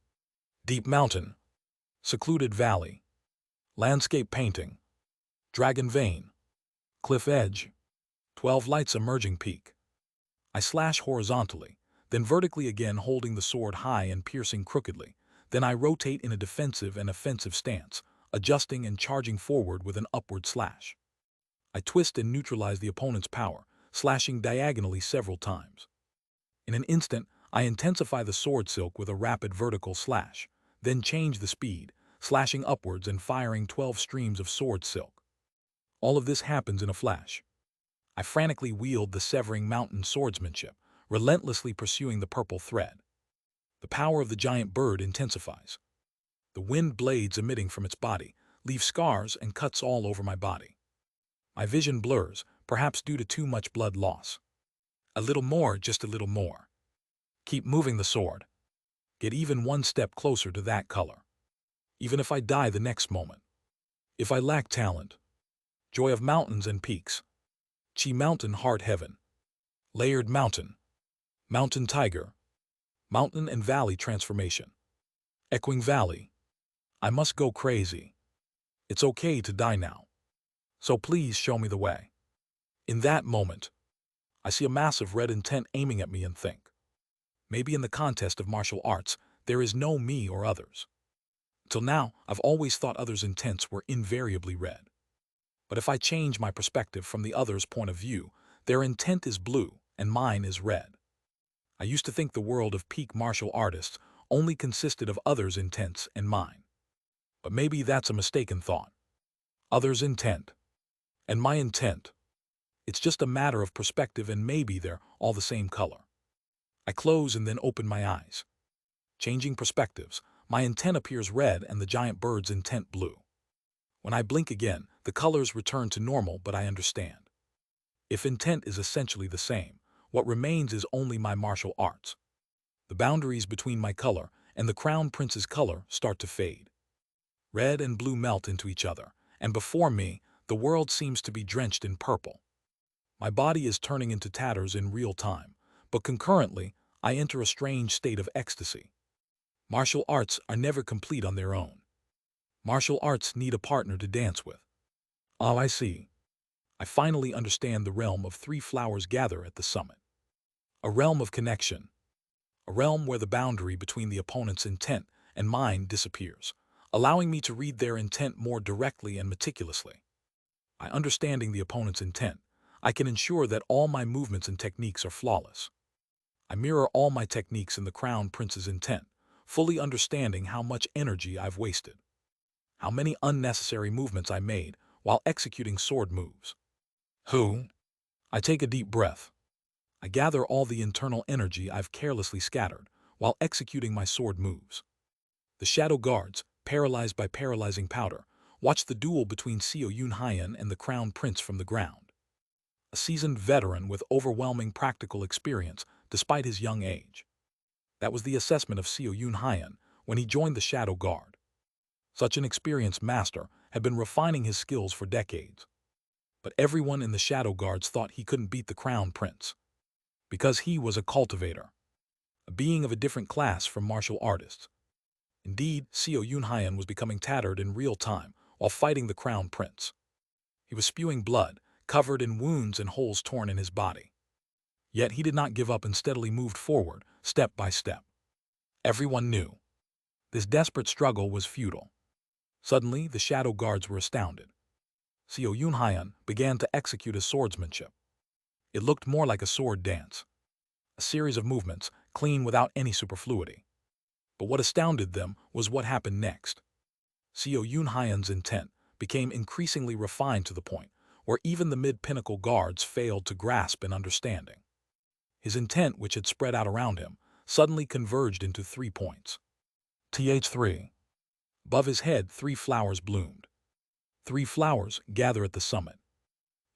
Speaker 1: Deep mountain. Secluded valley. Landscape painting. Dragon vein. Cliff edge. 12 lights emerging peak. I slash horizontally, then vertically again holding the sword high and piercing crookedly. Then I rotate in a defensive and offensive stance, adjusting and charging forward with an upward slash. I twist and neutralize the opponent's power, slashing diagonally several times. In an instant, I intensify the sword silk with a rapid vertical slash, then change the speed, slashing upwards and firing 12 streams of sword silk. All of this happens in a flash. I frantically wield the severing mountain swordsmanship, relentlessly pursuing the purple thread. The power of the giant bird intensifies. The wind blades emitting from its body leave scars and cuts all over my body. My vision blurs, perhaps due to too much blood loss. A little more, just a little more. Keep moving the sword. Get even one step closer to that color. Even if I die the next moment. If I lack talent. Joy of mountains and peaks. Chi mountain, heart heaven. Layered mountain. Mountain tiger. Mountain and valley transformation. Echoing valley. I must go crazy. It's okay to die now. So please show me the way. In that moment, I see a massive red intent aiming at me and think. Maybe in the contest of martial arts, there is no me or others. Till now, I've always thought others' intents were invariably red. But if I change my perspective from the other's point of view, their intent is blue and mine is red. I used to think the world of peak martial artists only consisted of others' intents and mine. But maybe that's a mistaken thought. Others' intent and my intent. It's just a matter of perspective, and maybe they're all the same color. I close and then open my eyes. Changing perspectives, my intent appears red and the giant bird's intent blue. When I blink again, the colors return to normal, but I understand. If intent is essentially the same, what remains is only my martial arts. The boundaries between my color and the crown prince's color start to fade. Red and blue melt into each other, and before me, the world seems to be drenched in purple. My body is turning into tatters in real time, but concurrently, I enter a strange state of ecstasy. Martial arts are never complete on their own. Martial arts need a partner to dance with. Oh, I see. I finally understand the realm of three flowers gather at the summit. A realm of connection. A realm where the boundary between the opponent's intent and mine disappears, allowing me to read their intent more directly and meticulously. By understanding the opponent's intent, I can ensure that all my movements and techniques are flawless. I mirror all my techniques in the crown prince's intent, fully understanding how much energy I've wasted. How many unnecessary movements I made while executing sword moves. I take a deep breath. I gather all the internal energy I've carelessly scattered while executing my sword moves. The shadow guards, paralyzed by paralyzing powder, watch the duel between Seo Yunhyan and the crown prince from the ground. A seasoned veteran with overwhelming practical experience despite his young age. That was the assessment of Seo Yunhyan when he joined the Shadow Guard. Such an experienced master had been refining his skills for decades. But everyone in the Shadow Guards thought he couldn't beat the Crown Prince. Because he was a cultivator, a being of a different class from martial artists. Indeed, Seo Yunhyan was becoming tattered in real time while fighting the Crown Prince. He was spewing blood, covered in wounds and holes torn in his body. Yet he did not give up and steadily moved forward, step by step. Everyone knew. This desperate struggle was futile. Suddenly, the Shadow Guards were astounded. Seo Yunhyan began to execute his swordsmanship. It looked more like a sword dance. A series of movements, clean without any superfluity. But what astounded them was what happened next. Seo Yunhyan's intent became increasingly refined to the point where even the mid-pinnacle guards failed to grasp an understanding. His intent, which had spread out around him, suddenly converged into 3 points. Th3. Above his head, 3 flowers bloomed. 3 flowers gather at the summit.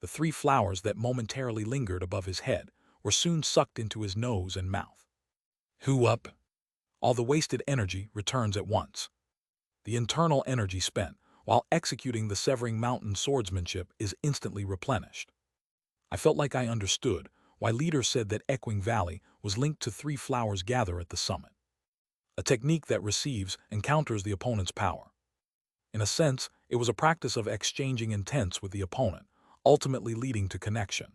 Speaker 1: The 3 flowers that momentarily lingered above his head were soon sucked into his nose and mouth. Up? All the wasted energy returns at once. The internal energy spent while executing the severing mountain swordsmanship is instantly replenished. I felt like I understood why leaders said that Echoing Valley was linked to 3 flowers gather at the summit. A technique that receives and counters the opponent's power. In a sense, it was a practice of exchanging intents with the opponent, ultimately leading to connection.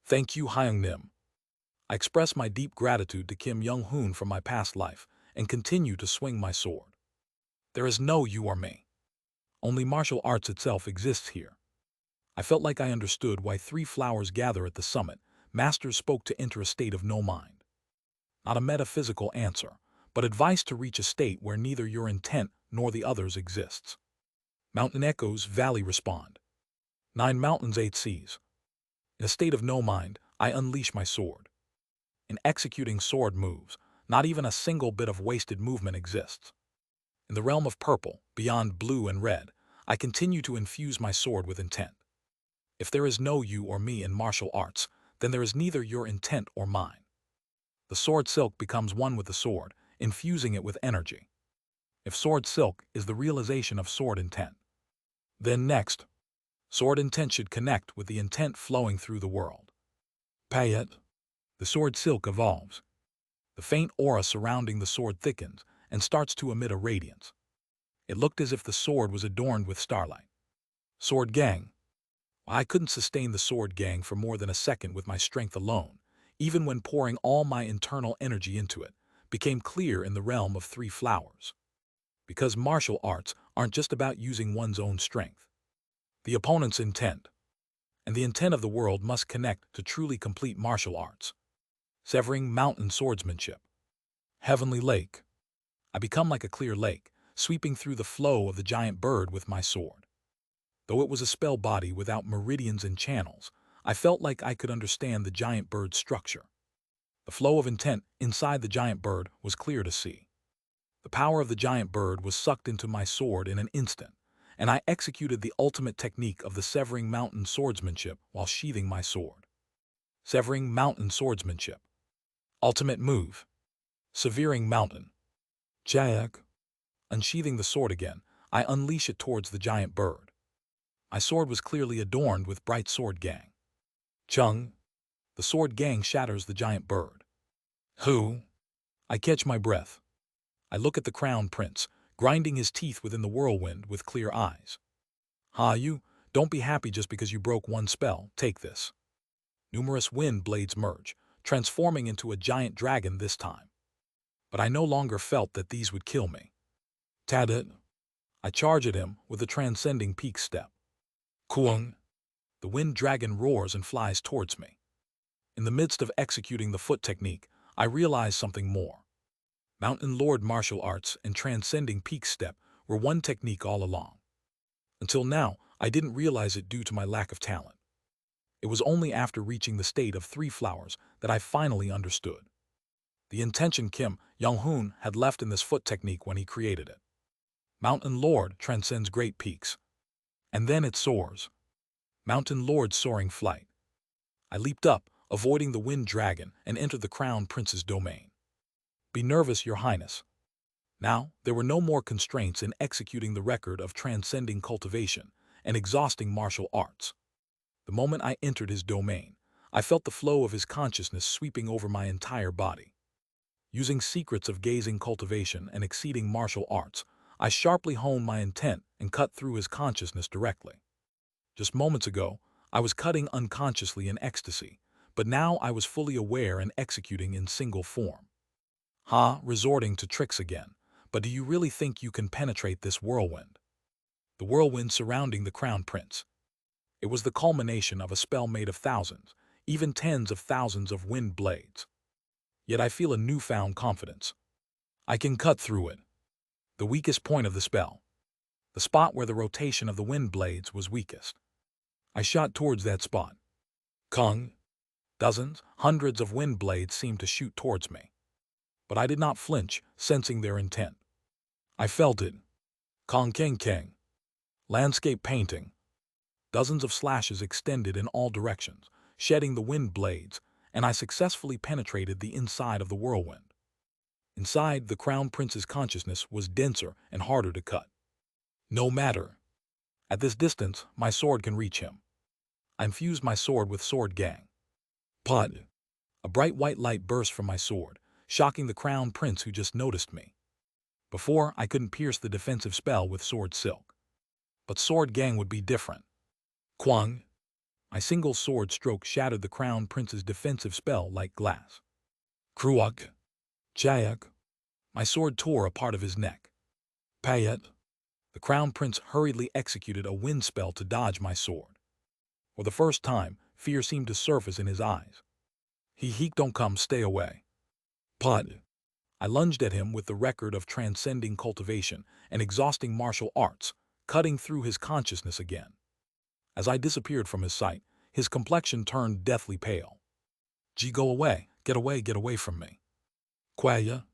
Speaker 1: Thank you, Hyung Nim. I express my deep gratitude to Kim Young-hoon for my past life and continue to swing my sword. There is no you or me. Only martial arts itself exists here. I felt like I understood why 3 flowers gather at the summit. Masters spoke to enter a state of no mind. Not a metaphysical answer, but advice to reach a state where neither your intent nor the others exists. Mountain echoes, valley respond. 9 mountains, 8 seas. In a state of no mind, I unleash my sword. In executing sword moves, not even a single bit of wasted movement exists. In the realm of purple, beyond blue and red, I continue to infuse my sword with intent. If there is no you or me in martial arts, then there is neither your intent or mine. The sword silk becomes one with the sword, infusing it with energy. If sword silk is the realization of sword intent, then next, sword intent should connect with the intent flowing through the world. Pay it. The sword silk evolves. The faint aura surrounding the sword thickens and starts to emit a radiance. It looked as if the sword was adorned with starlight. Sword gang. I couldn't sustain the sword gang for more than a second with my strength alone, even when pouring all my internal energy into it, became clear in the realm of three flowers. Because martial arts aren't just about using one's own strength. The opponent's intent. And the intent of the world must connect to truly complete martial arts. Severing mountain swordsmanship. Heavenly lake. I become like a clear lake, sweeping through the flow of the giant bird with my sword. Though it was a spell body without meridians and channels, I felt like I could understand the giant bird's structure. The flow of intent inside the giant bird was clear to see. The power of the giant bird was sucked into my sword in an instant, and I executed the ultimate technique of the severing mountain swordsmanship while sheathing my sword. Severing mountain swordsmanship. Ultimate move. Severing mountain. Jack. Unsheathing the sword again, I unleash it towards the giant bird. My sword was clearly adorned with bright sword gang. Chung. The sword gang shatters the giant bird. Who? I catch my breath. I look at the crown prince, grinding his teeth within the whirlwind with clear eyes. You, don't be happy just because you broke one spell, take this. Numerous wind blades merge, transforming into a giant dragon this time. But I no longer felt that these would kill me. Tadit. I charge at him with a transcending peak step. Kuang. The wind dragon roars and flies towards me. In the midst of executing the foot technique, I realize something more. Mountain Lord martial arts and transcending peak step were one technique all along. Until now, I didn't realize it due to my lack of talent. It was only after reaching the state of three flowers that I finally understood. The intention Kim Young-hoon had left in this foot technique when he created it. Mountain Lord transcends great peaks. And then it soars. Mountain Lord's soaring flight. I leaped up, avoiding the wind dragon, and entered the crown prince's domain. Be nervous, your highness. Now, there were no more constraints in executing the record of transcending cultivation and exhausting martial arts. The moment I entered his domain, I felt the flow of his consciousness sweeping over my entire body. Using secrets of gazing cultivation and exceeding martial arts, I sharply honed my intent and cut through his consciousness directly. Just moments ago, I was cutting unconsciously in ecstasy, but now I was fully aware and executing in single form. Resorting to tricks again, but do you really think you can penetrate this whirlwind? The whirlwind surrounding the crown prince. It was the culmination of a spell made of thousands, even tens of thousands of wind blades. Yet I feel a newfound confidence. I can cut through it. The weakest point of the spell. The spot where the rotation of the wind blades was weakest. I shot towards that spot. Kung. Dozens, hundreds of wind blades seemed to shoot towards me. But I did not flinch, sensing their intent. I felt it. Kong Keng Keng. Landscape painting. Dozens of slashes extended in all directions, shedding the wind blades, and I successfully penetrated the inside of the whirlwind. Inside, the crown prince's consciousness was denser and harder to cut. No matter. At this distance, my sword can reach him. I infused my sword with sword gang. Pud. A bright white light burst from my sword, shocking the crown prince who just noticed me. Before, I couldn't pierce the defensive spell with sword silk. But sword gang would be different. Kwang. My single sword stroke shattered the crown prince's defensive spell like glass. Kruak. Chayak. My sword tore a part of his neck. Payet. The crown prince hurriedly executed a wind spell to dodge my sword. For the first time, fear seemed to surface in his eyes. Don't come, stay away. Pud. I lunged at him with the record of transcending cultivation and exhausting martial arts, cutting through his consciousness again. As I disappeared from his sight, his complexion turned deathly pale. Go away, Get away from me. Quaya.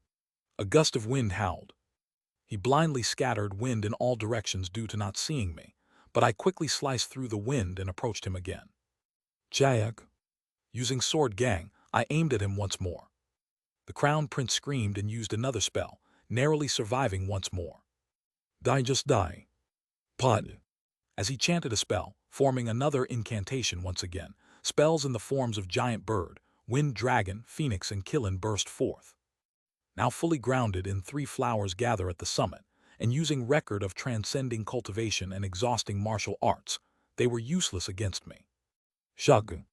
Speaker 1: A gust of wind howled. He blindly scattered wind in all directions due to not seeing me, but I quickly sliced through the wind and approached him again. Jayak. Using sword gang, I aimed at him once more. The crown prince screamed and used another spell, narrowly surviving once more. Die, just die. Pod. As he chanted a spell, forming another incantation once again, spells in the forms of giant bird, wind dragon, phoenix, and Killin burst forth. Now fully grounded in 3 flowers gather at the summit, and using record of transcending cultivation and exhausting martial arts, they were useless against me. Shug.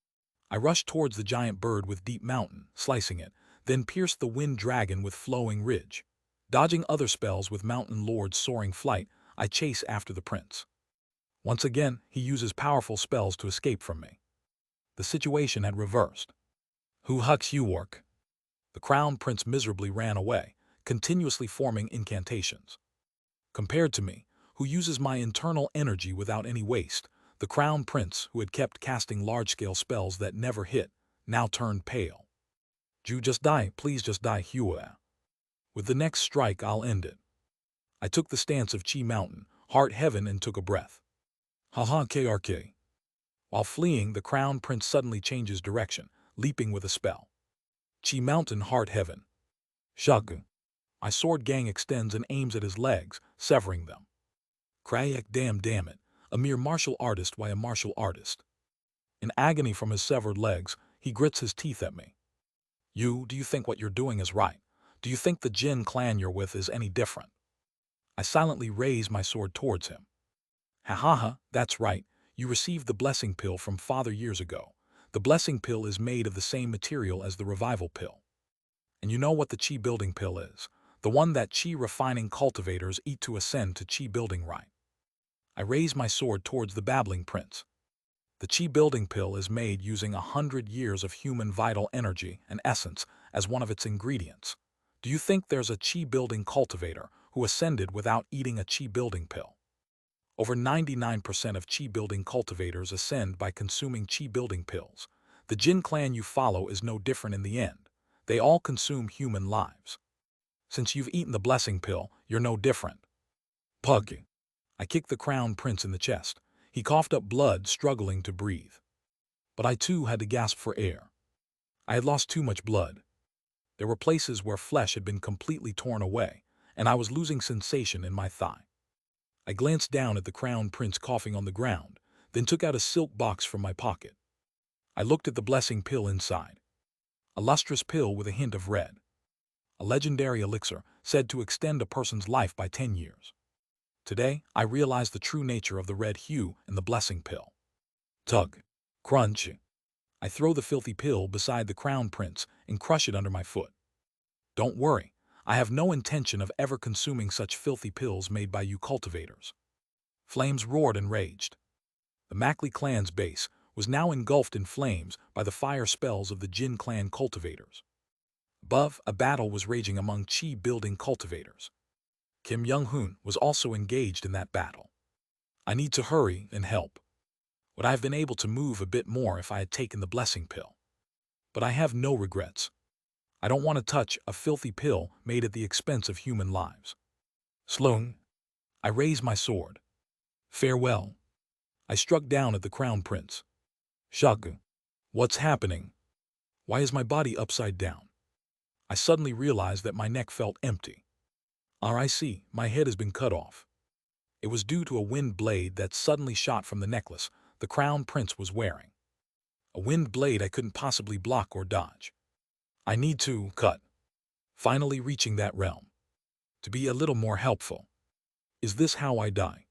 Speaker 1: I rushed towards the giant bird with deep mountain, slicing it, then pierced the wind dragon with flowing ridge. Dodging other spells with mountain lord's soaring flight, I chase after the prince. Once again, he uses powerful spells to escape from me. The situation had reversed. Who hucks you, orc? The crown prince miserably ran away, continuously forming incantations. Compared to me, who uses my internal energy without any waste, the crown prince, who had kept casting large-scale spells that never hit, now turned pale. Ju, just die, please just die, Hua. With the next strike, I'll end it. I took the stance of Chi Mountain, heart heaven, and took a breath. Haha KRK. While fleeing, the crown prince suddenly changes direction, leaping with a spell. Chi Mountain, heart heaven. Shug. My sword gang extends and aims at his legs, severing them. Krayak, damn it. A mere martial artist, why a martial artist? In agony from his severed legs, he grits his teeth at me. Do you think what you're doing is right? Do you think the Jin clan you're with is any different? I silently raise my sword towards him. Ha, that's right. You received the blessing pill from Father years ago. The blessing pill is made of the same material as the revival pill. And you know what the chi building pill is? The one that chi refining cultivators eat to ascend to chi building right. I raise my sword towards the babbling prince. The chi building pill is made using 100 years of human vital energy and essence as one of its ingredients. Do you think there's a chi building cultivator who ascended without eating a chi building pill? Over 99% of chi building cultivators ascend by consuming chi building pills. The Jin clan you follow is no different in the end. They all consume human lives. Since you've eaten the blessing pill, you're no different. Pug. I kicked the crown prince in the chest. He coughed up blood, struggling to breathe. But I too had to gasp for air. I had lost too much blood. There were places where flesh had been completely torn away, and I was losing sensation in my thigh. I glanced down at the crown prince coughing on the ground, then took out a silk box from my pocket. I looked at the blessing pill inside. A lustrous pill with a hint of red. A legendary elixir said to extend a person's life by 10 years. Today, I realized the true nature of the red hue in the blessing pill. Tug. Crunch. I throw the filthy pill beside the crown prince and crush it under my foot. Don't worry, I have no intention of ever consuming such filthy pills made by you cultivators. Flames roared and raged. The Mackley clan's base was now engulfed in flames by the fire spells of the Jin clan cultivators. Above, a battle was raging among chi-building cultivators. Kim Young-hoon was also engaged in that battle. I need to hurry and help. Would I have been able to move a bit more if I had taken the blessing pill? But I have no regrets. I don't want to touch a filthy pill made at the expense of human lives. Slung. I raised my sword. Farewell. I struck down at the crown prince. Shug. What's happening? Why is my body upside down? I suddenly realized that my neck felt empty. I see, my head has been cut off. It was due to a wind blade that suddenly shot from the necklace the crown prince was wearing. A wind blade I couldn't possibly block or dodge. I need to cut. Finally reaching that realm. To be a little more helpful. Is this how I die?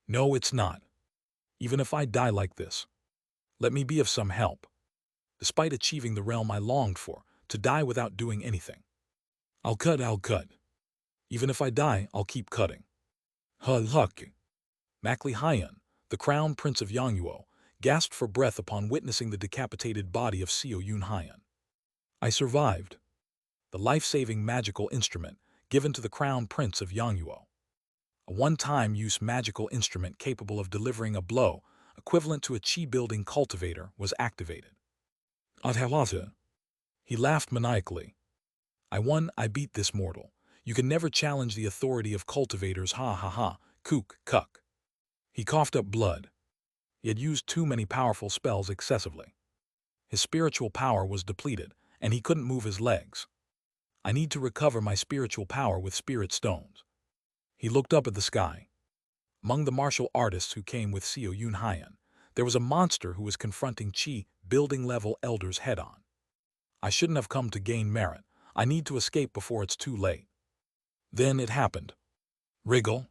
Speaker 1: No, it's not. Even if I die like this, let me be of some help. Despite achieving the realm I longed for, to die without doing anything. I'll cut. Even if I die, I'll keep cutting. Huck. Mackley Hyan, the crown prince of Yongyuo, gasped for breath upon witnessing the decapitated body of Seo Yun Hyan. I survived. The life-saving magical instrument given to the crown prince of Yongyuo. A one-time use magical instrument capable of delivering a blow equivalent to a chi-building cultivator was activated. Athalata. He laughed maniacally. I won, I beat this mortal. You can never challenge the authority of cultivators, ha ha ha, kook, cuck. He coughed up blood. He had used too many powerful spells excessively. His spiritual power was depleted, and he couldn't move his legs. I need to recover my spiritual power with spirit stones. He looked up at the sky. Among the martial artists who came with Seo Yunhyan, there was a monster who was confronting Qi building-level elders head-on. I shouldn't have come to gain merit. I need to escape before it's too late. Then it happened. Wriggle.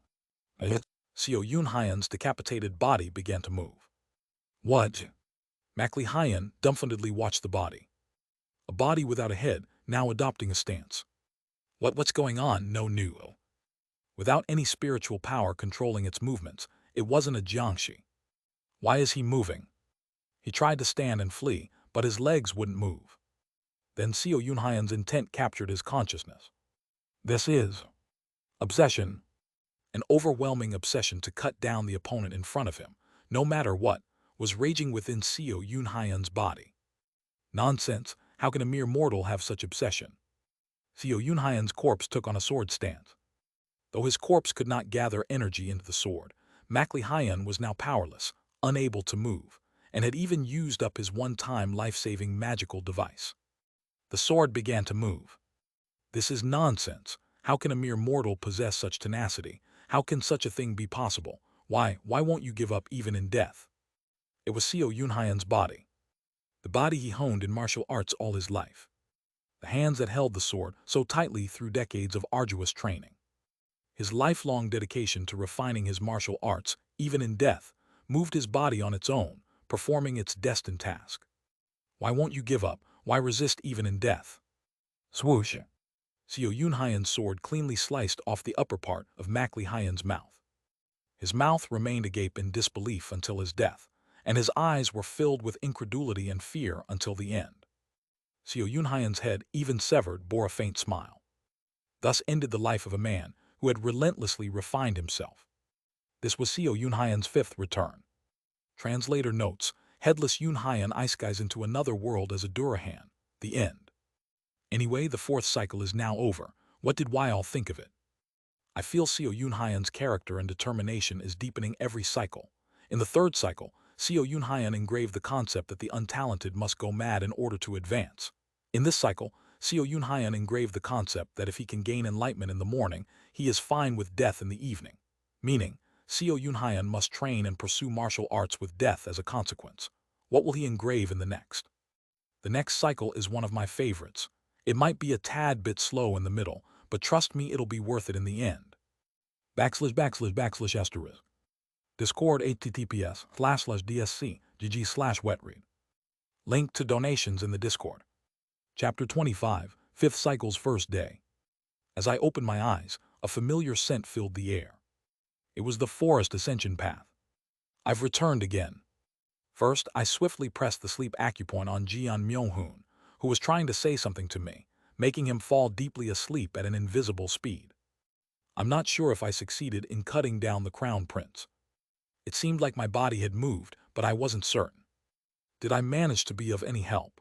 Speaker 1: Seo Yunhyan's decapitated body began to move. What? Mackley Hyan dumbfoundedly watched the body. A body without a head, now adopting a stance. What's going on? No new. Without any spiritual power controlling its movements, it wasn't a Jiangxi. Why is he moving? He tried to stand and flee, but his legs wouldn't move. Then Seo Yunhyan's intent captured his consciousness. This is obsession. An overwhelming obsession to cut down the opponent in front of him, no matter what, was raging within Seo Yunhyan's body. Nonsense, how can a mere mortal have such obsession? Seo Yunhyan's corpse took on a sword stance. Though his corpse could not gather energy into the sword, Mackley Hyan was now powerless, unable to move, and had even used up his one-time life-saving magical device. The sword began to move. This is nonsense. How can a mere mortal possess such tenacity? How can such a thing be possible? Why won't you give up even in death? It was Seo Yunhyan's body. The body he honed in martial arts all his life. The hands that held the sword so tightly through decades of arduous training. His lifelong dedication to refining his martial arts, even in death, moved his body on its own, performing its destined task. Why won't you give up? Why resist even in death? Swoosh! Seo Yunhyan's sword cleanly sliced off the upper part of Mackley Hyan's mouth. His mouth remained agape in disbelief until his death, and his eyes were filled with incredulity and fear until the end. Seo Yunhyan's head, even severed, bore a faint smile. Thus ended the life of a man who had relentlessly refined himself. This was Seo Yunhyan's fifth return. Translator notes, Headless Yunhyan ice-guys into another world as a Durahan. The end. Anyway, the fourth cycle is now over. What did Wyall think of it? I feel Seo Yunhyan's character and determination is deepening every cycle. In the third cycle, Seo Yunhyan engraved the concept that the untalented must go mad in order to advance. In this cycle, Seo Yunhyan engraved the concept that if he can gain enlightenment in the morning, he is fine with death in the evening. Meaning, Seo Yunhyan must train and pursue martial arts with death as a consequence. What will he engrave in the next? The next cycle is one of my favorites. It might be a tad bit slow in the middle, but trust me, it'll be worth it in the end. // Discord https://dsc gg/wetread. Link to donations in the Discord. Chapter 25, Fifth Cycle's First Day. As I opened my eyes, a familiar scent filled the air. It was the forest ascension path. I've returned again. First, I swiftly pressed the sleep acupoint on Jian Myohoon, who was trying to say something to me, making him fall deeply asleep at an invisible speed. I'm not sure if I succeeded in cutting down the crown prince. It seemed like my body had moved, but I wasn't certain. Did I manage to be of any help?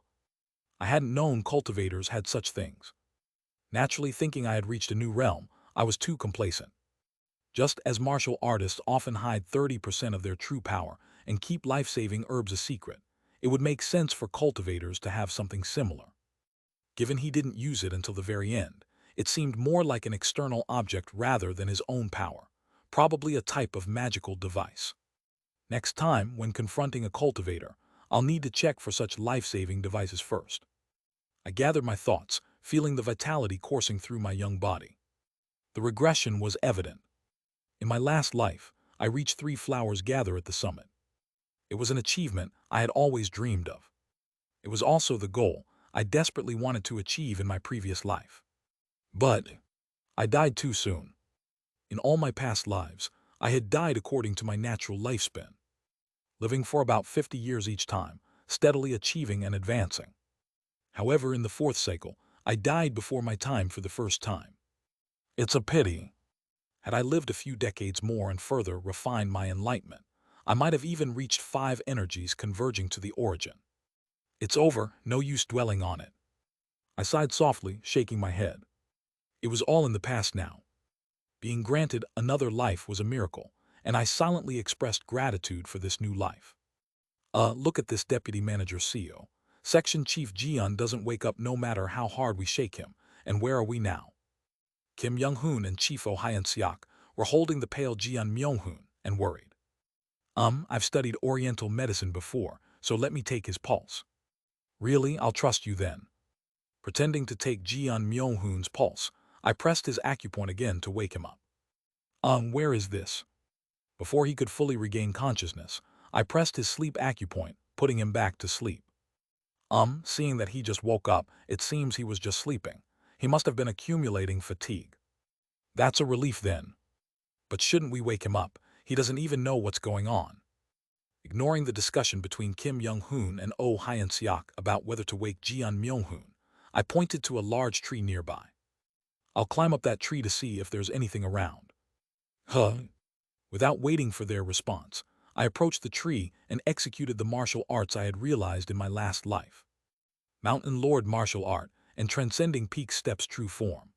Speaker 1: I hadn't known cultivators had such things. Naturally, thinking I had reached a new realm, I was too complacent. Just as martial artists often hide 30% of their true power and keep life-saving herbs a secret, it would make sense for cultivators to have something similar. Given he didn't use it until the very end, it seemed more like an external object rather than his own power, probably a type of magical device. Next time, when confronting a cultivator, I'll need to check for such life-saving devices first. I gathered my thoughts, feeling the vitality coursing through my young body. The regression was evident. In my last life, I reached 3 flowers gather at the summit. It was an achievement I had always dreamed of. It was also the goal I desperately wanted to achieve in my previous life. But I died too soon. In all my past lives, I had died according to my natural lifespan, living for about 50 years each time, steadily achieving and advancing. However, in the fourth cycle, I died before my time for the first time. It's a pity. Had I lived a few decades more and further refined my enlightenment, I might have even reached 5 energies converging to the origin. It's over, no use dwelling on it. I sighed softly, shaking my head. It was all in the past now. Being granted another life was a miracle, and I silently expressed gratitude for this new life. Look at this deputy manager CEO. Section Chief Jian doesn't wake up no matter how hard we shake him. And where are we now? Kim Young-hoon and Chief Oh Hyun-seok were holding the pale Jian Myung-hoon and worried. I've studied Oriental medicine before, so let me take his pulse. Really, I'll trust you then. Pretending to take Jian Myung-hoon's pulse, I pressed his acupoint again to wake him up. Where is this? Before he could fully regain consciousness, I pressed his sleep acupoint, putting him back to sleep. Seeing that he just woke up, it seems he was just sleeping. He must have been accumulating fatigue. That's a relief then. But shouldn't we wake him up? He doesn't even know what's going on. Ignoring the discussion between Kim Young-hoon and Oh Hyun-seok about whether to wake Jian Myung-hoon, I pointed to a large tree nearby. I'll climb up that tree to see if there's anything around. Without waiting for their response, I approached the tree and executed the martial arts I had realized in my last life. Mountain Lord martial art and transcending peak steps true form.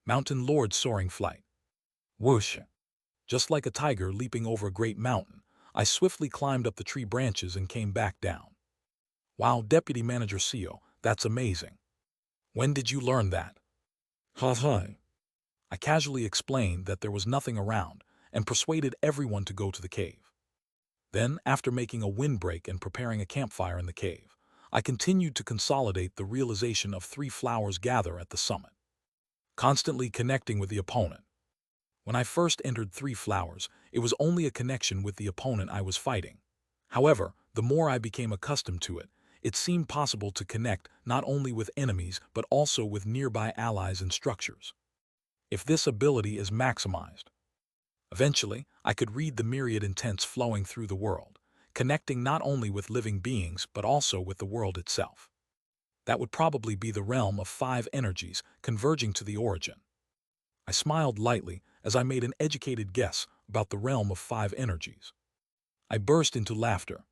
Speaker 1: Mountain Lord soaring flight. Whoosh! Just like a tiger leaping over a great mountain, I swiftly climbed up the tree branches and came back down. Wow, Deputy Manager CEO, that's amazing. When did you learn that? I casually explained that there was nothing around and persuaded everyone to go to the cave. Then, after making a windbreak and preparing a campfire in the cave, I continued to consolidate the realization of 3 flowers gather at the summit, constantly connecting with the opponent. When I first entered 3 flowers, it was only a connection with the opponent I was fighting. However, the more I became accustomed to it, it seemed possible to connect not only with enemies but also with nearby allies and structures. If this ability is maximized, eventually I could read the myriad intents flowing through the world, connecting not only with living beings but also with the world itself. That would probably be the realm of 5 energies converging to the origin. I smiled lightly as I made an educated guess about the realm of 5 energies. I burst into laughter.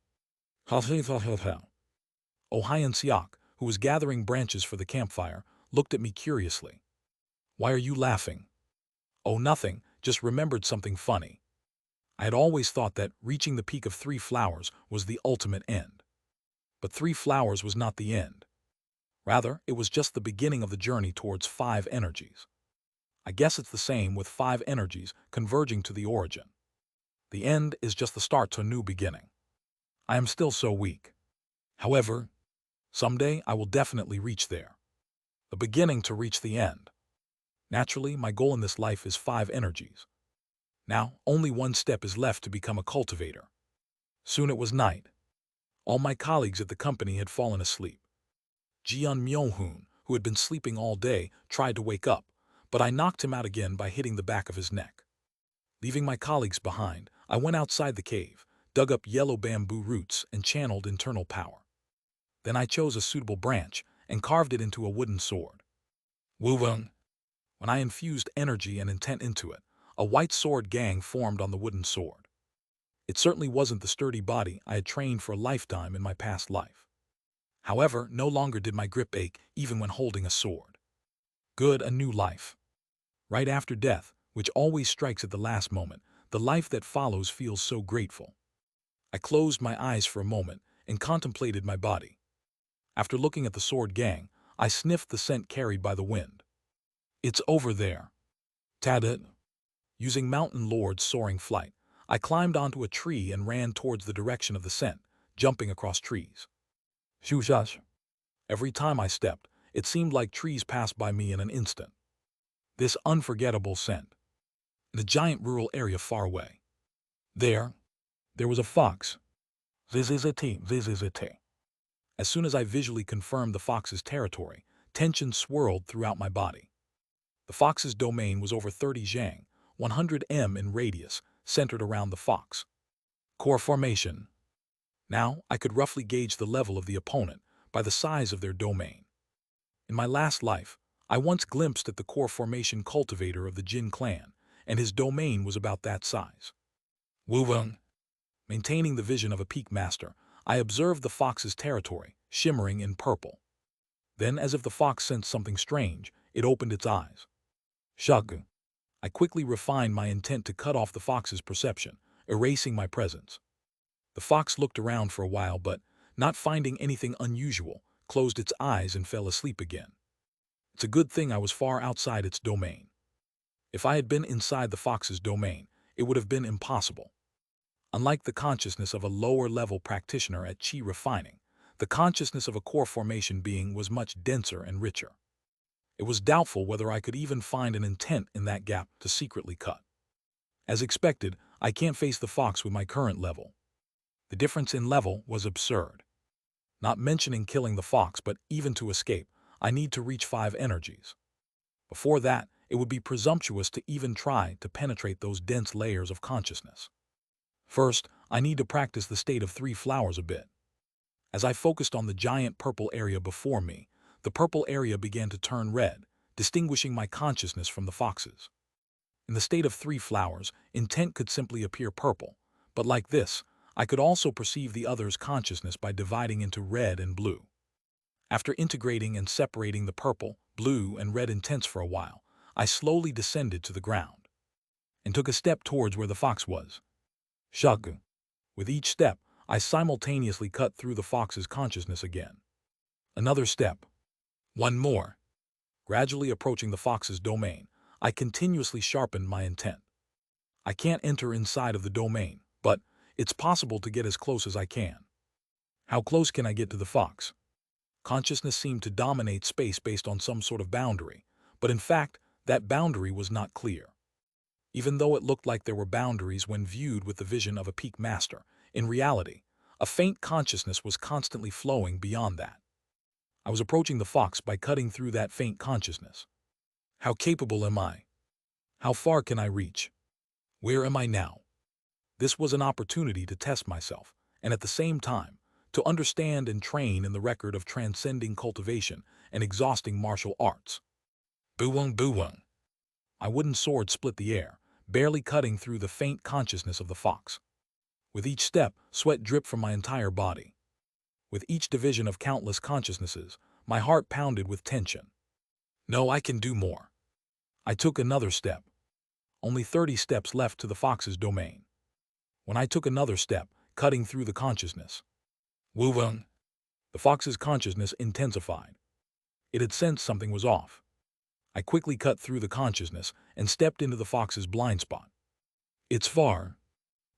Speaker 1: Oh Hyun-seok, who was gathering branches for the campfire, looked at me curiously. Why are you laughing? Oh, nothing, just remembered something funny. I had always thought that reaching the peak of 3 flowers was the ultimate end. But 3 flowers was not the end. Rather, it was just the beginning of the journey towards 5 energies. I guess it's the same with 5 energies converging to the origin. The end is just the start to a new beginning. I am still so weak. However, someday I will definitely reach there. The beginning to reach the end. Naturally, my goal in this life is 5 energies. Now, only one step is left to become a cultivator. Soon it was night. All my colleagues at the company had fallen asleep. Jian Myung-hoon, who had been sleeping all day, tried to wake up, but I knocked him out again by hitting the back of his neck. Leaving my colleagues behind, I went outside the cave, dug up yellow bamboo roots, and channeled internal power. Then I chose a suitable branch and carved it into a wooden sword. Wu-wung! When I infused energy and intent into it, a white sword gang formed on the wooden sword. It certainly wasn't the sturdy body I had trained for a lifetime in my past life. However, no longer did my grip ache even when holding a sword. Good, a new life. Right after death, which always strikes at the last moment, the life that follows feels so grateful. I closed my eyes for a moment and contemplated my body. After looking at the sword gang, I sniffed the scent carried by the wind. It's over there. Tad. Using Mountain Lord's soaring flight, I climbed onto a tree and ran towards the direction of the scent, jumping across trees. Shushash. Every time I stepped, it seemed like trees passed by me in an instant. This unforgettable scent. In a giant rural area far away. There was a fox. This is it. As soon as I visually confirmed the fox's territory, tension swirled throughout my body. The fox's domain was over 30 zhang, 100 m in radius, centered around the fox. Core formation. Now, I could roughly gauge the level of the opponent by the size of their domain. In my last life, I once glimpsed at the core formation cultivator of the Jin clan, and his domain was about that size. Wu-wung. Maintaining the vision of a peak master, I observed the fox's territory, shimmering in purple. Then, as if the fox sensed something strange, it opened its eyes. Shug. I quickly refined my intent to cut off the fox's perception, erasing my presence. The fox looked around for a while, but, not finding anything unusual, closed its eyes and fell asleep again. It's a good thing I was far outside its domain. If I had been inside the fox's domain, it would have been impossible. Unlike the consciousness of a lower-level practitioner at chi refining, the consciousness of a core formation being was much denser and richer. It was doubtful whether I could even find an intent in that gap to secretly cut. As expected, I can't face the fox with my current level. The difference in level was absurd. Not mentioning killing the fox, but even to escape, I need to reach 5 energies. Before that, it would be presumptuous to even try to penetrate those dense layers of consciousness. First, I need to practice the state of 3 flowers a bit. As I focused on the giant purple area before me, the purple area began to turn red, distinguishing my consciousness from the fox's. In the state of 3 flowers, intent could simply appear purple, but like this, I could also perceive the other's consciousness by dividing into red and blue. After integrating and separating the purple, blue, and red intents for a while, I slowly descended to the ground and took a step towards where the fox was. Shug. With each step, I simultaneously cut through the fox's consciousness again. Another step. One more. Gradually approaching the fox's domain, I continuously sharpened my intent. I can't enter inside of the domain, but it's possible to get as close as I can. How close can I get to the fox? Consciousness seemed to dominate space based on some sort of boundary, but in fact, that boundary was not clear. Even though it looked like there were boundaries when viewed with the vision of a peak master, in reality, a faint consciousness was constantly flowing beyond that. I was approaching the fox by cutting through that faint consciousness. How capable am I? How far can I reach? Where am I now? This was an opportunity to test myself, and at the same time, to understand and train in the record of transcending cultivation and exhausting martial arts. Buwung buwung. My wooden sword split the air, barely cutting through the faint consciousness of the fox. With each step, sweat dripped from my entire body. With each division of countless consciousnesses, my heart pounded with tension. No, I can do more. I took another step. Only 30 steps left to the fox's domain. When I took another step, cutting through the consciousness. Wu-wung. The fox's consciousness intensified. It had sensed something was off. I quickly cut through the consciousness and stepped into the fox's blind spot. It's far.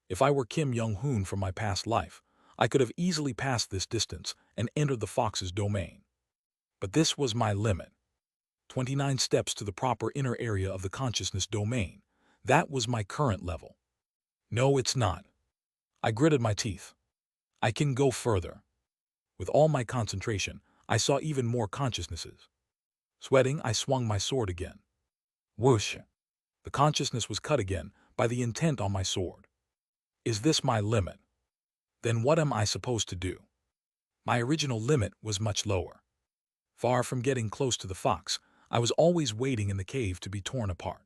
Speaker 1: If I were Kim Young-hoon from my past life, I could have easily passed this distance and entered the fox's domain. But this was my limit. 29 steps to the proper inner area of the consciousness domain. That was my current level. No, it's not. I gritted my teeth. I can go further. With all my concentration, I saw even more consciousnesses. Sweating, I swung my sword again. Whoosh! The consciousness was cut again by the intent on my sword. Is this my limit? Then what am I supposed to do? My original limit was much lower. Far from getting close to the fox, I was always waiting in the cave to be torn apart.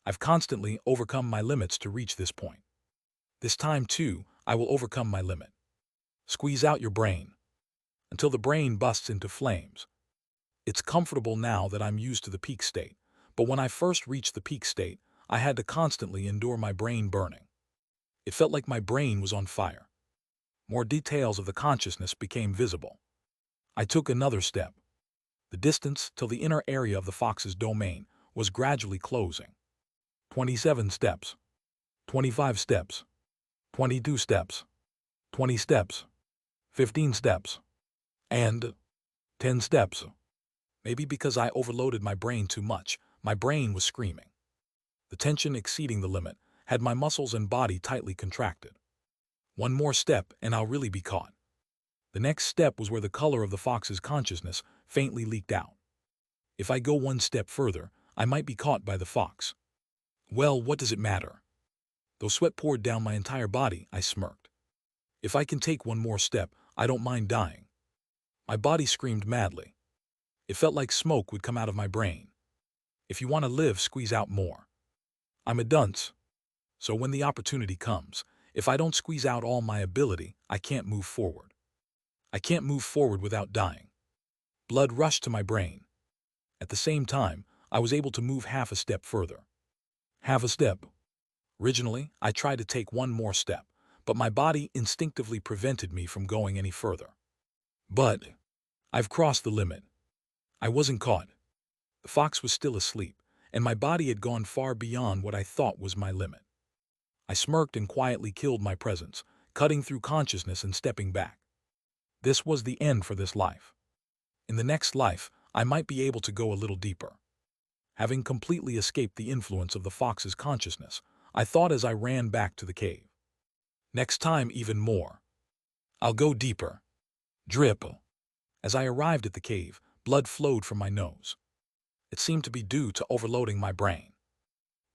Speaker 1: I've constantly overcome my limits to reach this point. This time, too, I will overcome my limit. Squeeze out your brain until the brain busts into flames. It's comfortable now that I'm used to the peak state, but when I first reached the peak state, I had to constantly endure my brain burning. It felt like my brain was on fire. More details of the consciousness became visible. I took another step. The distance till the inner area of the fox's domain was gradually closing. 27 steps. 25 steps. 22 steps. 20 steps. 15 steps. And 10 steps. Maybe because I overloaded my brain too much, my brain was screaming. The tension exceeding the limit had my muscles and body tightly contracted. One more step and I'll really be caught. The next step was where the color of the fox's consciousness faintly leaked out. If I go one step further, I might be caught by the fox. Well, what does it matter? Though sweat poured down my entire body, I smirked. If I can take one more step, I don't mind dying. My body screamed madly. It felt like smoke would come out of my brain. If you want to live, squeeze out more. I'm a dunce. So when the opportunity comes, if I don't squeeze out all my ability, I can't move forward. I can't move forward without dying. Blood rushed to my brain. At the same time, I was able to move half a step further. Half a step. Originally, I tried to take one more step, but my body instinctively prevented me from going any further. But I've crossed the limit. I wasn't caught. The fox was still asleep, and my body had gone far beyond what I thought was my limit. I smirked and quietly killed my presence, cutting through consciousness and stepping back. This was the end for this life. In the next life, I might be able to go a little deeper. Having completely escaped the influence of the fox's consciousness, I thought as I ran back to the cave. Next time, even more. I'll go deeper. Drip. As I arrived at the cave, blood flowed from my nose. It seemed to be due to overloading my brain.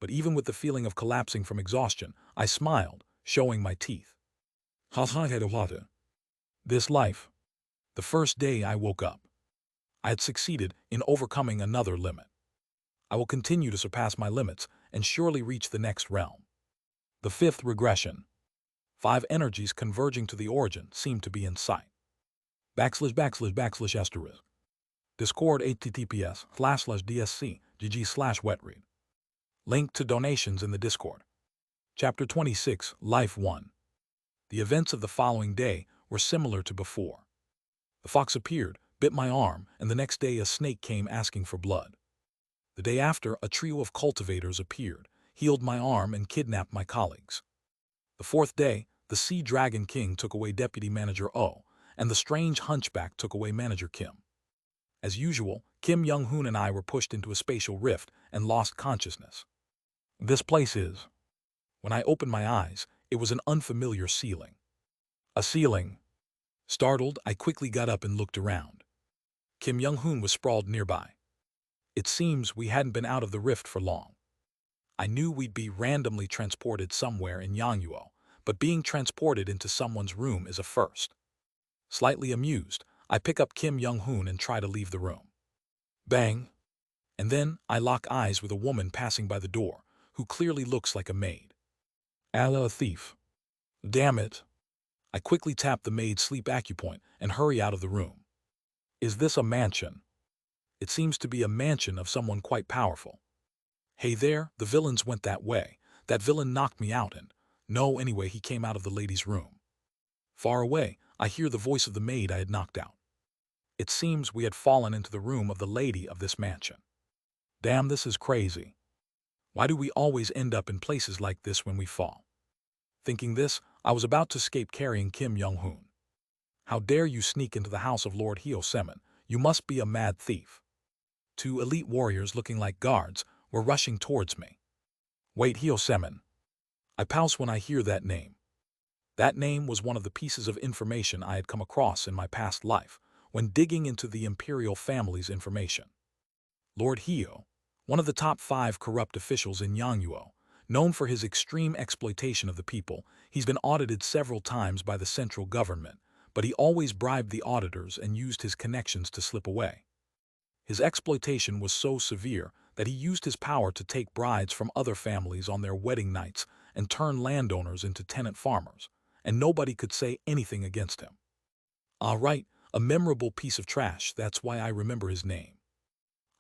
Speaker 1: But even with the feeling of collapsing from exhaustion, I smiled, showing my teeth. This life. The first day I woke up, I had succeeded in overcoming another limit. I will continue to surpass my limits and surely reach the next realm. The fifth regression. 5 energies converging to the origin seem to be in sight. / *********. Discord https://dsc.gg/wetread. Link to donations in the Discord. Chapter 26, Life 1. The events of the following day were similar to before. The fox appeared, bit my arm, and the next day a snake came asking for blood. The day after, a trio of cultivators appeared, healed my arm, and kidnapped my colleagues. The fourth day, the Sea Dragon King took away Deputy Manager O, and the strange hunchback took away Manager Kim. As usual, Kim Young-hoon and I were pushed into a spatial rift and lost consciousness. This place is. When I opened my eyes, it was an unfamiliar ceiling. A ceiling. Startled, I quickly got up and looked around. Kim Young-hoon was sprawled nearby. It seems we hadn't been out of the rift for long. I knew we'd be randomly transported somewhere in Yangyuo, but being transported into someone's room is a first. Slightly amused, I pick up Kim Young-hoon and try to leave the room. Bang! And then I lock eyes with a woman passing by the door, who clearly looks like a maid. A thief. Damn it! I quickly tap the maid's sleep acupoint and hurry out of the room. Is this a mansion? It seems to be a mansion of someone quite powerful. Hey there, the villains went that way. That villain knocked me out and, no, anyway, he came out of the lady's room. Far away, I hear the voice of the maid I had knocked out. It seems we had fallen into the room of the lady of this mansion. Damn, this is crazy. Why do we always end up in places like this when we fall? Thinking this, I was about to escape carrying Kim Young-hoon. How dare you sneak into the house of Lord Hyo-semin? You must be a mad thief. 2 elite warriors looking like guards were rushing towards me. Wait, Hyo-semin. I pounce when I hear that name. That name was one of the pieces of information I had come across in my past life when digging into the imperial family's information. Lord Hyo, one of the top 5 corrupt officials in Yangyuo, known for his extreme exploitation of the people, he's been audited several times by the central government, but he always bribed the auditors and used his connections to slip away. His exploitation was so severe that he used his power to take brides from other families on their wedding nights and turn landowners into tenant farmers, and nobody could say anything against him. All right, a memorable piece of trash, that's why I remember his name.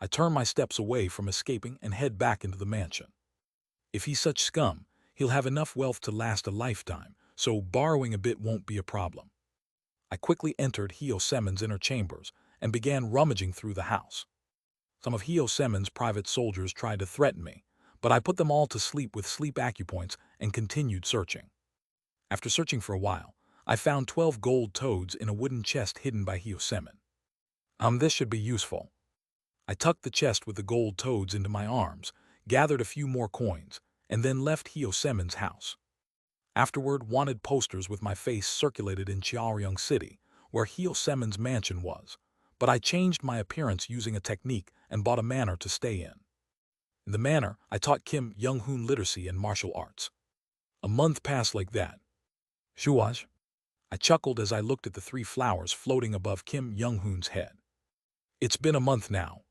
Speaker 1: I turn my steps away from escaping and head back into the mansion. If he's such scum, he'll have enough wealth to last a lifetime, so borrowing a bit won't be a problem. I quickly entered Hyo-semin's inner chambers and began rummaging through the house. Some of Hyo-semin's private soldiers tried to threaten me, but I put them all to sleep with sleep acupoints and continued searching. After searching for a while, I found 12 gold toads in a wooden chest hidden by Hyo-semin. This should be useful. I tucked the chest with the gold toads into my arms, gathered a few more coins, and then left Hyo-semin's house. Afterward, wanted posters with my face circulated in Cheoryong City, where Hyo-semin's mansion was, but I changed my appearance using a technique and bought a manor to stay in. In the manor, I taught Kim Young-hoon literacy and martial arts. A month passed like that. Shuaj? I chuckled as I looked at the 3 flowers floating above Kim Young-hoon's head. It's been a month now.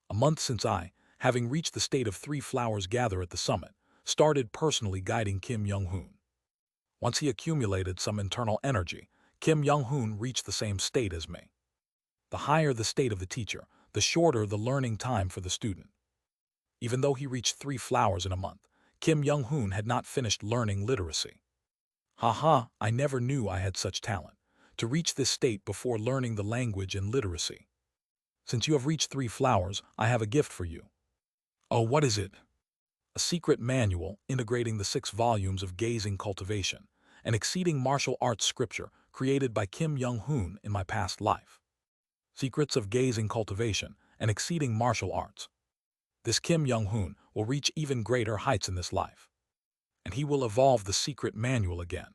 Speaker 1: A month since I, having reached the state of 3 flowers gather at the summit, started personally guiding Kim Young-hoon. Once he accumulated some internal energy, Kim Young-hoon reached the same state as me. The higher the state of the teacher, the shorter the learning time for the student. Even though he reached 3 flowers in a month, Kim Young-hoon had not finished learning literacy. Haha, I never knew I had such talent to reach this state before learning the language and literacy. Since you have reached 3 flowers, I have a gift for you. Oh, what is it? A secret manual integrating the 6 volumes of Gazing Cultivation, an exceeding martial arts scripture created by Kim Young-hoon in my past life. Secrets of Gazing Cultivation and Exceeding Martial Arts. This Kim Young-hoon will reach even greater heights in this life, and he will evolve the secret manual again.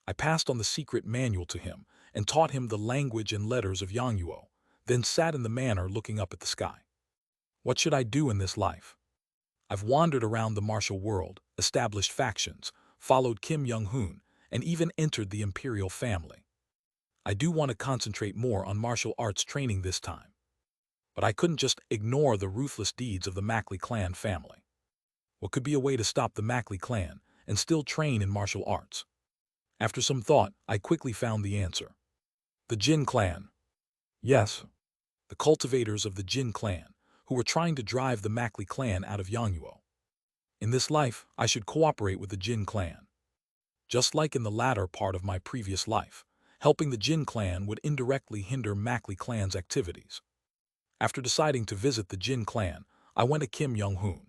Speaker 1: I passed on the secret manual to him and taught him the language and letters of Yangyuo, then sat in the manor looking up at the sky. What should I do in this life? I've wandered around the martial world, established factions, followed Kim Young-hoon, and even entered the imperial family. I do want to concentrate more on martial arts training this time. But I couldn't just ignore the ruthless deeds of the Mackley clan family. What could be a way to stop the Mackley clan and still train in martial arts? After some thought, I quickly found the answer. The Jin clan. Yes, the cultivators of the Jin clan, who were trying to drive the Mackley clan out of Yangyuo. In this life, I should cooperate with the Jin clan. Just like in the latter part of my previous life, helping the Jin clan would indirectly hinder Mackley clan's activities. After deciding to visit the Jin clan, I went to Kim Young-hoon.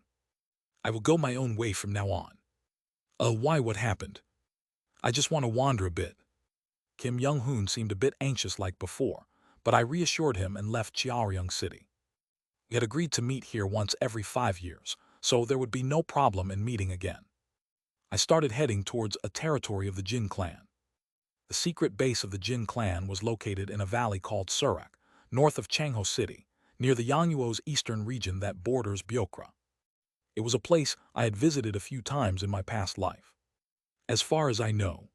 Speaker 1: I will go my own way from now on. Why, what happened? I just want to wander a bit. Kim Young-hoon seemed a bit anxious like before, but I reassured him and left Cheoryang City. We had agreed to meet here once every 5 years, so there would be no problem in meeting again. I started heading towards a territory of the Jin clan. The secret base of the Jin clan was located in a valley called Surak, north of Changho City, near the Yangyuo's eastern region that borders Byokra. It was a place I had visited a few times in my past life. As far as I know,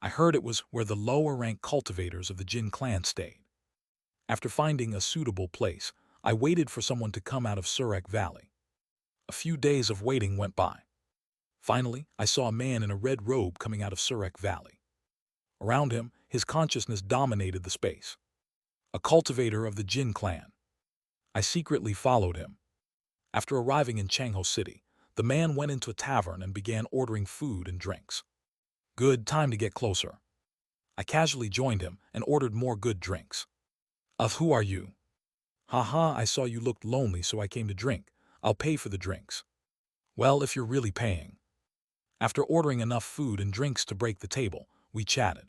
Speaker 1: I heard it was where the lower-ranked cultivators of the Jin clan stayed. After finding a suitable place, I waited for someone to come out of Surak Valley. A few days of waiting went by. Finally, I saw a man in a red robe coming out of Surak Valley. Around him, his consciousness dominated the space. A cultivator of the Jin clan. I secretly followed him. After arriving in Changho City, the man went into a tavern and began ordering food and drinks. Good, time to get closer. I casually joined him and ordered more good drinks. Who are you? Haha, I saw you looked lonely, so I came to drink. I'll pay for the drinks. Well, if you're really paying. After ordering enough food and drinks to break the table, we chatted.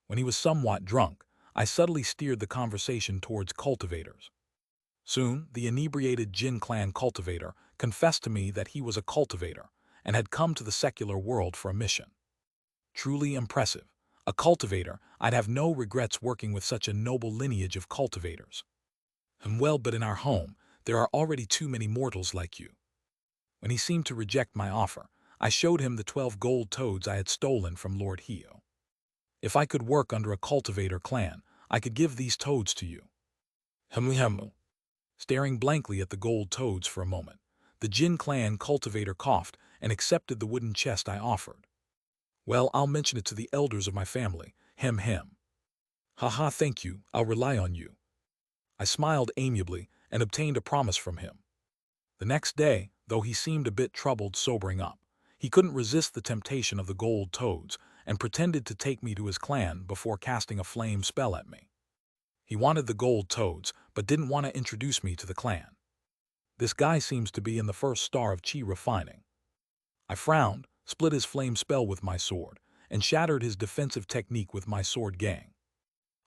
Speaker 1: When he was somewhat drunk, I subtly steered the conversation towards cultivators. Soon, the inebriated Jin clan cultivator confessed to me that he was a cultivator and had come to the secular world for a mission. Truly impressive. A cultivator, I'd have no regrets working with such a noble lineage of cultivators. Well, but in our home, there are already too many mortals like you. When he seemed to reject my offer, I showed him the 12 gold toads I had stolen from Lord Hio. If I could work under a cultivator clan, I could give these toads to you. Staring blankly at the gold toads for a moment, the Jin clan cultivator coughed and accepted the wooden chest I offered. Well, I'll mention it to the elders of my family. Hem. Haha, thank you, I'll rely on you. I smiled amiably and obtained a promise from him. The next day, though he seemed a bit troubled sobering up, he couldn't resist the temptation of the gold toads and pretended to take me to his clan before casting a flame spell at me. He wanted the gold toads, but didn't want to introduce me to the clan. This guy seems to be in the first star of chi refining. I frowned, split his flame spell with my sword, and shattered his defensive technique with my sword gang.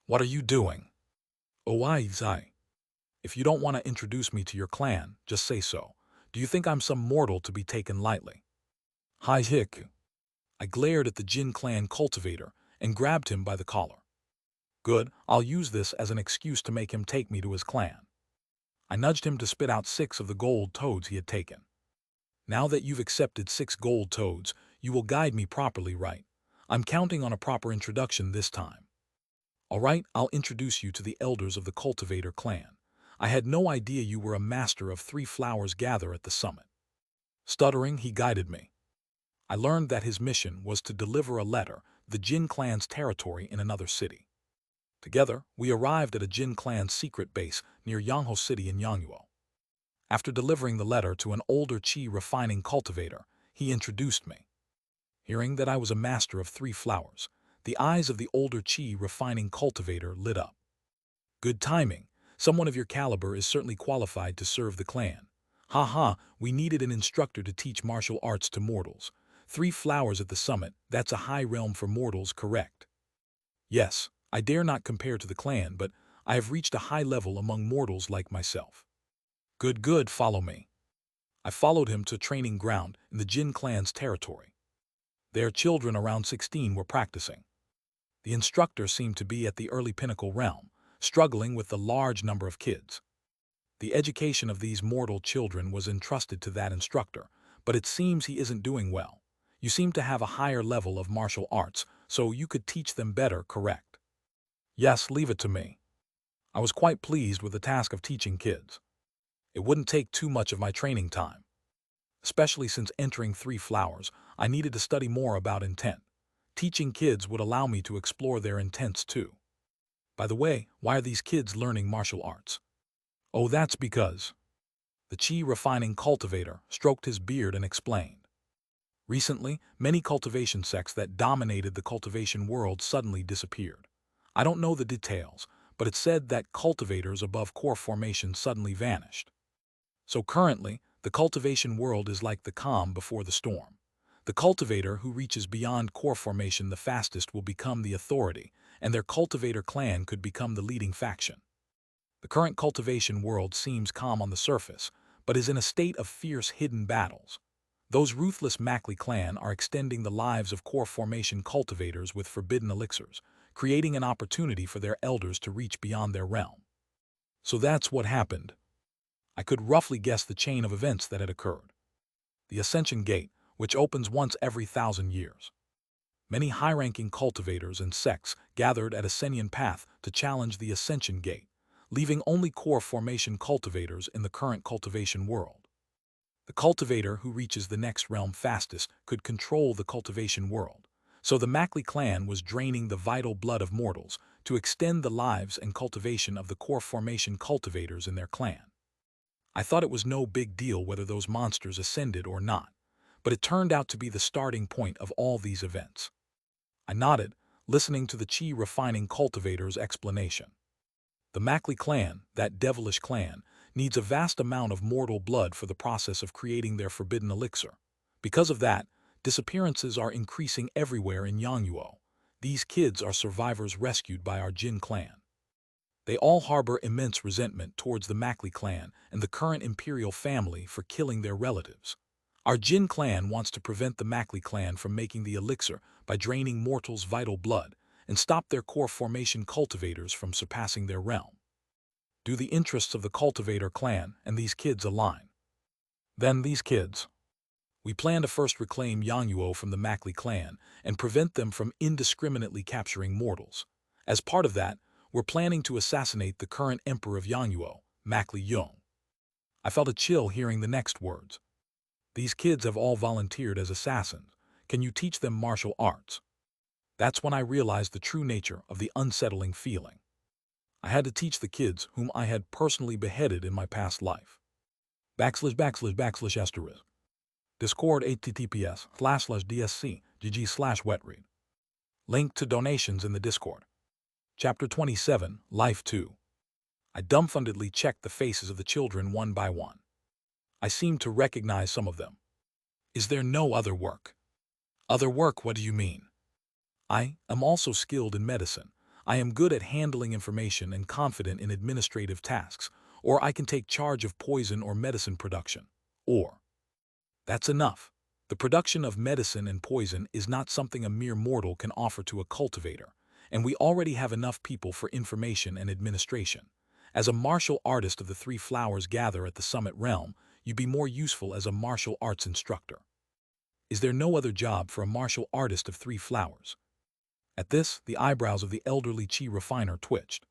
Speaker 1: What are you doing? I. If you don't want to introduce me to your clan, just say so. Do you think I'm some mortal to be taken lightly? Hi hick. I glared at the Jin clan cultivator and grabbed him by the collar. Good, I'll use this as an excuse to make him take me to his clan. I nudged him to spit out 6 of the gold toads he had taken. Now that you've accepted 6 gold toads, you will guide me properly, right? I'm counting on a proper introduction this time. All right, I'll introduce you to the elders of the cultivator clan. I had no idea you were a master of 3 flowers gather at the summit. Stuttering, he guided me. I learned that his mission was to deliver a letter, the Jin clan's territory in another city. Together, we arrived at a Jin clan's secret base near Yangho City in Yangguo. After delivering the letter to an older Qi refining cultivator, he introduced me. Hearing that I was a master of 3 flowers, the eyes of the older Qi refining cultivator lit up. Good timing. Someone of your caliber is certainly qualified to serve the clan. Ha, we needed an instructor to teach martial arts to mortals. 3 flowers at the summit, that's a high realm for mortals, correct? Yes, I dare not compare to the clan, but I have reached a high level among mortals like myself. Good, follow me. I followed him to a training ground in the Jin clan's territory. Their children around 16 were practicing. The instructor seemed to be at the early pinnacle realm, struggling with the large number of kids. The education of these mortal children was entrusted to that instructor, but it seems he isn't doing well. You seem to have a higher level of martial arts, so you could teach them better, correct? Yes, leave it to me. I was quite pleased with the task of teaching kids. It wouldn't take too much of my training time. Especially since entering 3 flowers, I needed to study more about intent. Teaching kids would allow me to explore their intents too. By the way, why are these kids learning martial arts? Oh, that's because... The Qi refining cultivator stroked his beard and explained. Recently, many cultivation sects that dominated the cultivation world suddenly disappeared. I don't know the details, but it's said that cultivators above core formation suddenly vanished. So currently, the cultivation world is like the calm before the storm. The cultivator who reaches beyond core formation the fastest will become the authority, and their cultivator clan could become the leading faction. The current cultivation world seems calm on the surface, but is in a state of fierce hidden battles. Those ruthless Mackley clan are extending the lives of core formation cultivators with forbidden elixirs, creating an opportunity for their elders to reach beyond their realm. So that's what happened. I could roughly guess the chain of events that had occurred. The Ascension Gate, which opens once every 1,000 years. Many high-ranking cultivators and sects gathered at Ascension Path to challenge the Ascension Gate, leaving only core formation cultivators in the current cultivation world. The cultivator who reaches the next realm fastest could control the cultivation world, so the Mackley clan was draining the vital blood of mortals to extend the lives and cultivation of the core formation cultivators in their clan. I thought it was no big deal whether those monsters ascended or not, but it turned out to be the starting point of all these events. I nodded, listening to the Qi refining cultivator's explanation. The Mackley clan, that devilish clan, needs a vast amount of mortal blood for the process of creating their forbidden elixir. Because of that, disappearances are increasing everywhere in Yangguo. These kids are survivors rescued by our Jin clan. They all harbor immense resentment towards the Mackley clan and the current imperial family for killing their relatives. Our Jin clan wants to prevent the Mackley clan from making the elixir by draining mortals' vital blood and stop their core formation cultivators from surpassing their realm. Do the interests of the cultivator clan and these kids align? Then these kids. We plan to first reclaim Yangguo from the Mackley clan and prevent them from indiscriminately capturing mortals. As part of that, we're planning to assassinate the current emperor of Yangguo, Mackley Yung. I felt a chill hearing the next words. These kids have all volunteered as assassins. Can you teach them martial arts? That's when I realized the true nature of the unsettling feeling. I had to teach the kids whom I had personally beheaded in my past life. //// Discord https://dsc gg/wetread. Link to donations in the Discord. Chapter 27, Life 2. I dumbfoundedly checked the faces of the children one by one. I seemed to recognize some of them. Is there no other work? Other work, what do you mean? I am also skilled in medicine. I am good at handling information and confident in administrative tasks, or I can take charge of poison or medicine production. Or, that's enough. The production of medicine and poison is not something a mere mortal can offer to a cultivator, and we already have enough people for information and administration. As a martial artist of the 3 flowers gather at the summit realm, you'd be more useful as a martial arts instructor. Is there no other job for a martial artist of 3 flowers? At this, the eyebrows of the elderly Qi refiner twitched.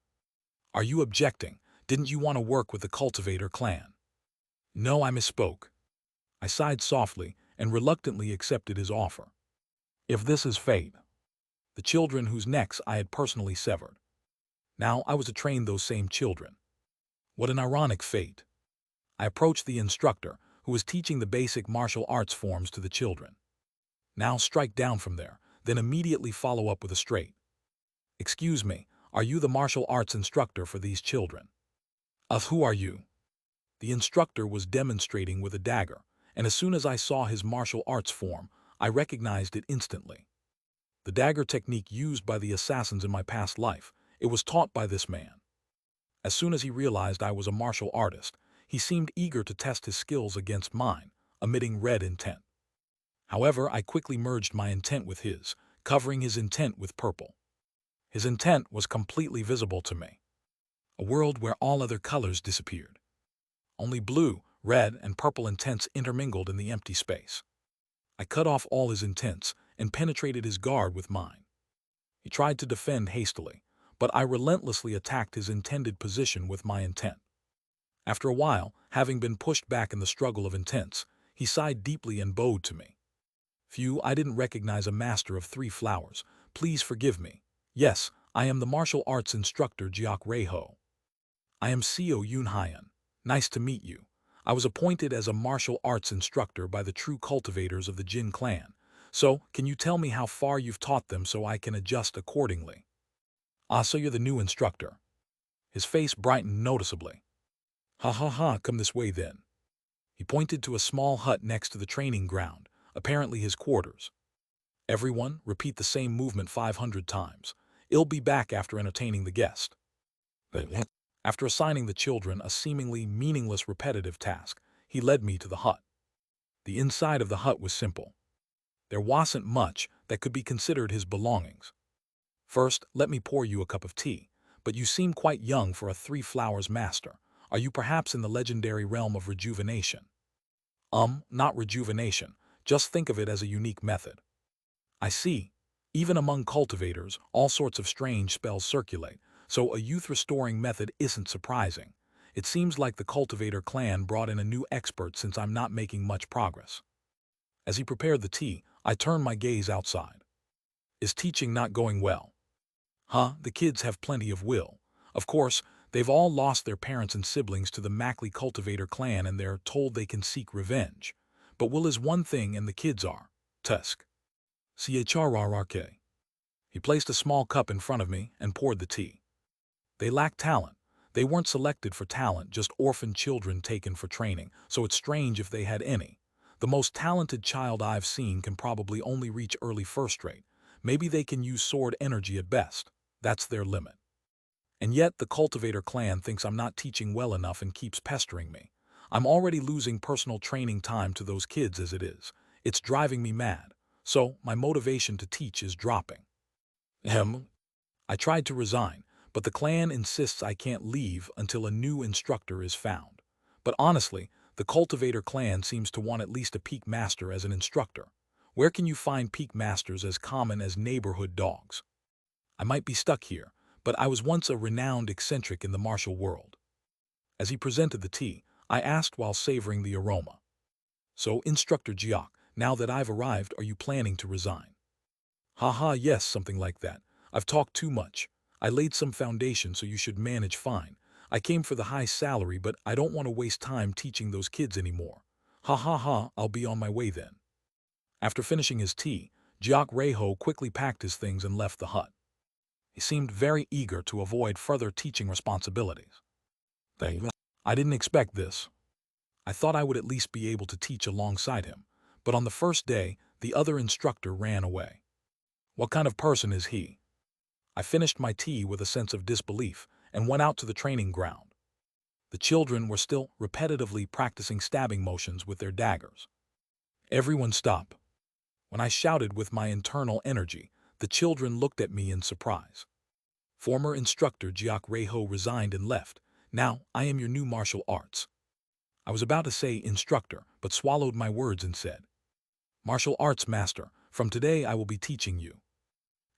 Speaker 1: Are you objecting? Didn't you want to work with the cultivator clan? No, I misspoke. I sighed softly and reluctantly accepted his offer. If this is fate, the children whose necks I had personally severed. Now I was to train those same children. What an ironic fate. I approached the instructor, who was teaching the basic martial arts forms to the children. Now strike down from there, then immediately follow up with a straight. Excuse me, are you the martial arts instructor for these children? Who are you? The instructor was demonstrating with a dagger, and as soon as I saw his martial arts form, I recognized it instantly. The dagger technique used by the assassins in my past life, it was taught by this man. As soon as he realized I was a martial artist, he seemed eager to test his skills against mine, emitting red intent. However, I quickly merged my intent with his, covering his intent with purple. His intent was completely visible to me. A world where all other colors disappeared. Only blue, red, and purple intents intermingled in the empty space. I cut off all his intents and penetrated his guard with mine. He tried to defend hastily, but I relentlessly attacked his intended position with my intent. After a while, having been pushed back in the struggle of intents, he sighed deeply and bowed to me. Phew, I didn't recognize a master of 3 flowers. Please forgive me. Yes, I am the martial arts instructor Jiak Reiho. I am Seo Yun Hyan. Nice to meet you. I was appointed as a martial arts instructor by the true cultivators of the Jin clan. So, can you tell me how far you've taught them so I can adjust accordingly? So you're the new instructor. His face brightened noticeably. Ha ha ha, come this way then. He pointed to a small hut next to the training ground, apparently his quarters. Everyone, repeat the same movement 500 times. I'll be back after entertaining the guest. After assigning the children a seemingly meaningless repetitive task, he led me to the hut. The inside of the hut was simple. There wasn't much that could be considered his belongings. First, let me pour you a cup of tea, but you seem quite young for a 3 flowers master. Are you perhaps in the legendary realm of rejuvenation? Not rejuvenation, just think of it as a unique method. I see. Even among cultivators, all sorts of strange spells circulate, so a youth-restoring method isn't surprising. It seems like the cultivator clan brought in a new expert since I'm not making much progress. As he prepared the tea, I turned my gaze outside. Is teaching not going well? The kids have plenty of will. Of course, they've all lost their parents and siblings to the Mackley cultivator clan and they're told they can seek revenge. But will is one thing and the kids are. Tusk. CHRRRK. He placed a small cup in front of me and poured the tea. They lack talent. They weren't selected for talent, just orphan children taken for training, so it's strange if they had any. The most talented child I've seen can probably only reach early first rate. Maybe they can use sword energy at best. That's their limit. And yet the cultivator clan thinks I'm not teaching well enough and keeps pestering me. I'm already losing personal training time to those kids as it is. It's driving me mad. So my motivation to teach is dropping. I tried to resign, but the clan insists I can't leave until a new instructor is found. But honestly, the cultivator clan seems to want at least a peak master as an instructor. Where can you find peak masters as common as neighborhood dogs? I might be stuck here, but I was once a renowned eccentric in the martial world. As he presented the tea, I asked while savoring the aroma. So, Instructor Jiak, now that I've arrived, are you planning to resign? Yes, something like that. I've talked too much. I laid some foundation so you should manage fine. I came for the high salary, but I don't want to waste time teaching those kids anymore. I'll be on my way then. After finishing his tea, Jiak Reiho quickly packed his things and left the hut. He seemed very eager to avoid further teaching responsibilities. I didn't expect this. I thought I would at least be able to teach alongside him, but on the first day, the other instructor ran away. What kind of person is he? I finished my tea with a sense of disbelief and went out to the training ground. The children were still repetitively practicing stabbing motions with their daggers. Everyone stop. When I shouted with my internal energy, the children looked at me in surprise. Former instructor Jiak Reiho resigned and left. Now, I am your new martial arts. I was about to say instructor, but swallowed my words and said, Martial arts master, from today I will be teaching you.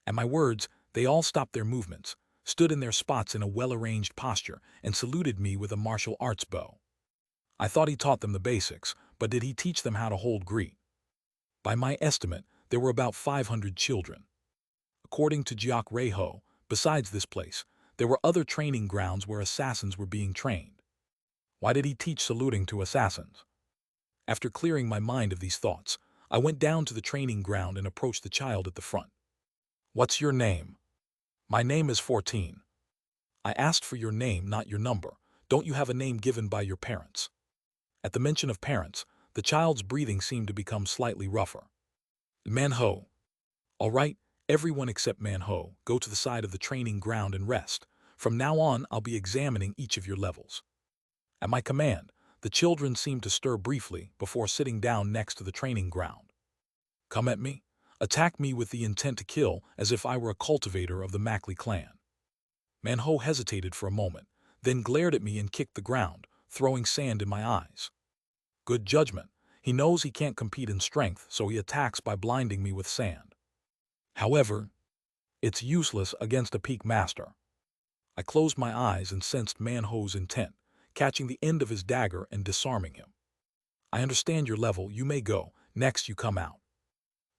Speaker 1: At my words, they all stopped their movements, stood in their spots in a well-arranged posture, and saluted me with a martial arts bow. I thought he taught them the basics, but did he teach them how to hold greet? By my estimate, there were about 500 children. According to Jiak Reiho, besides this place, There were other training grounds where assassins were being trained. Why did he teach saluting to assassins? After clearing my mind of these thoughts, I went down to the training ground and approached the child at the front. What's your name? My name is 14. I asked for your name, not your number. Don't you have a name given by your parents? At the mention of parents, the child's breathing seemed to become slightly rougher. Manho. All right, everyone except Manho, go to the side of the training ground and rest. From now on, I'll be examining each of your levels. At my command, the children seemed to stir briefly before sitting down next to the training ground. Come at me. Attack me with the intent to kill, as if I were a cultivator of the Mackley clan. Manho hesitated for a moment, then glared at me and kicked the ground, throwing sand in my eyes. Good judgment. He knows he can't compete in strength, so he attacks by blinding me with sand. However, it's useless against a peak master. I closed my eyes and sensed Manho's intent, catching the end of his dagger and disarming him. I understand your level, you may go, next you come out.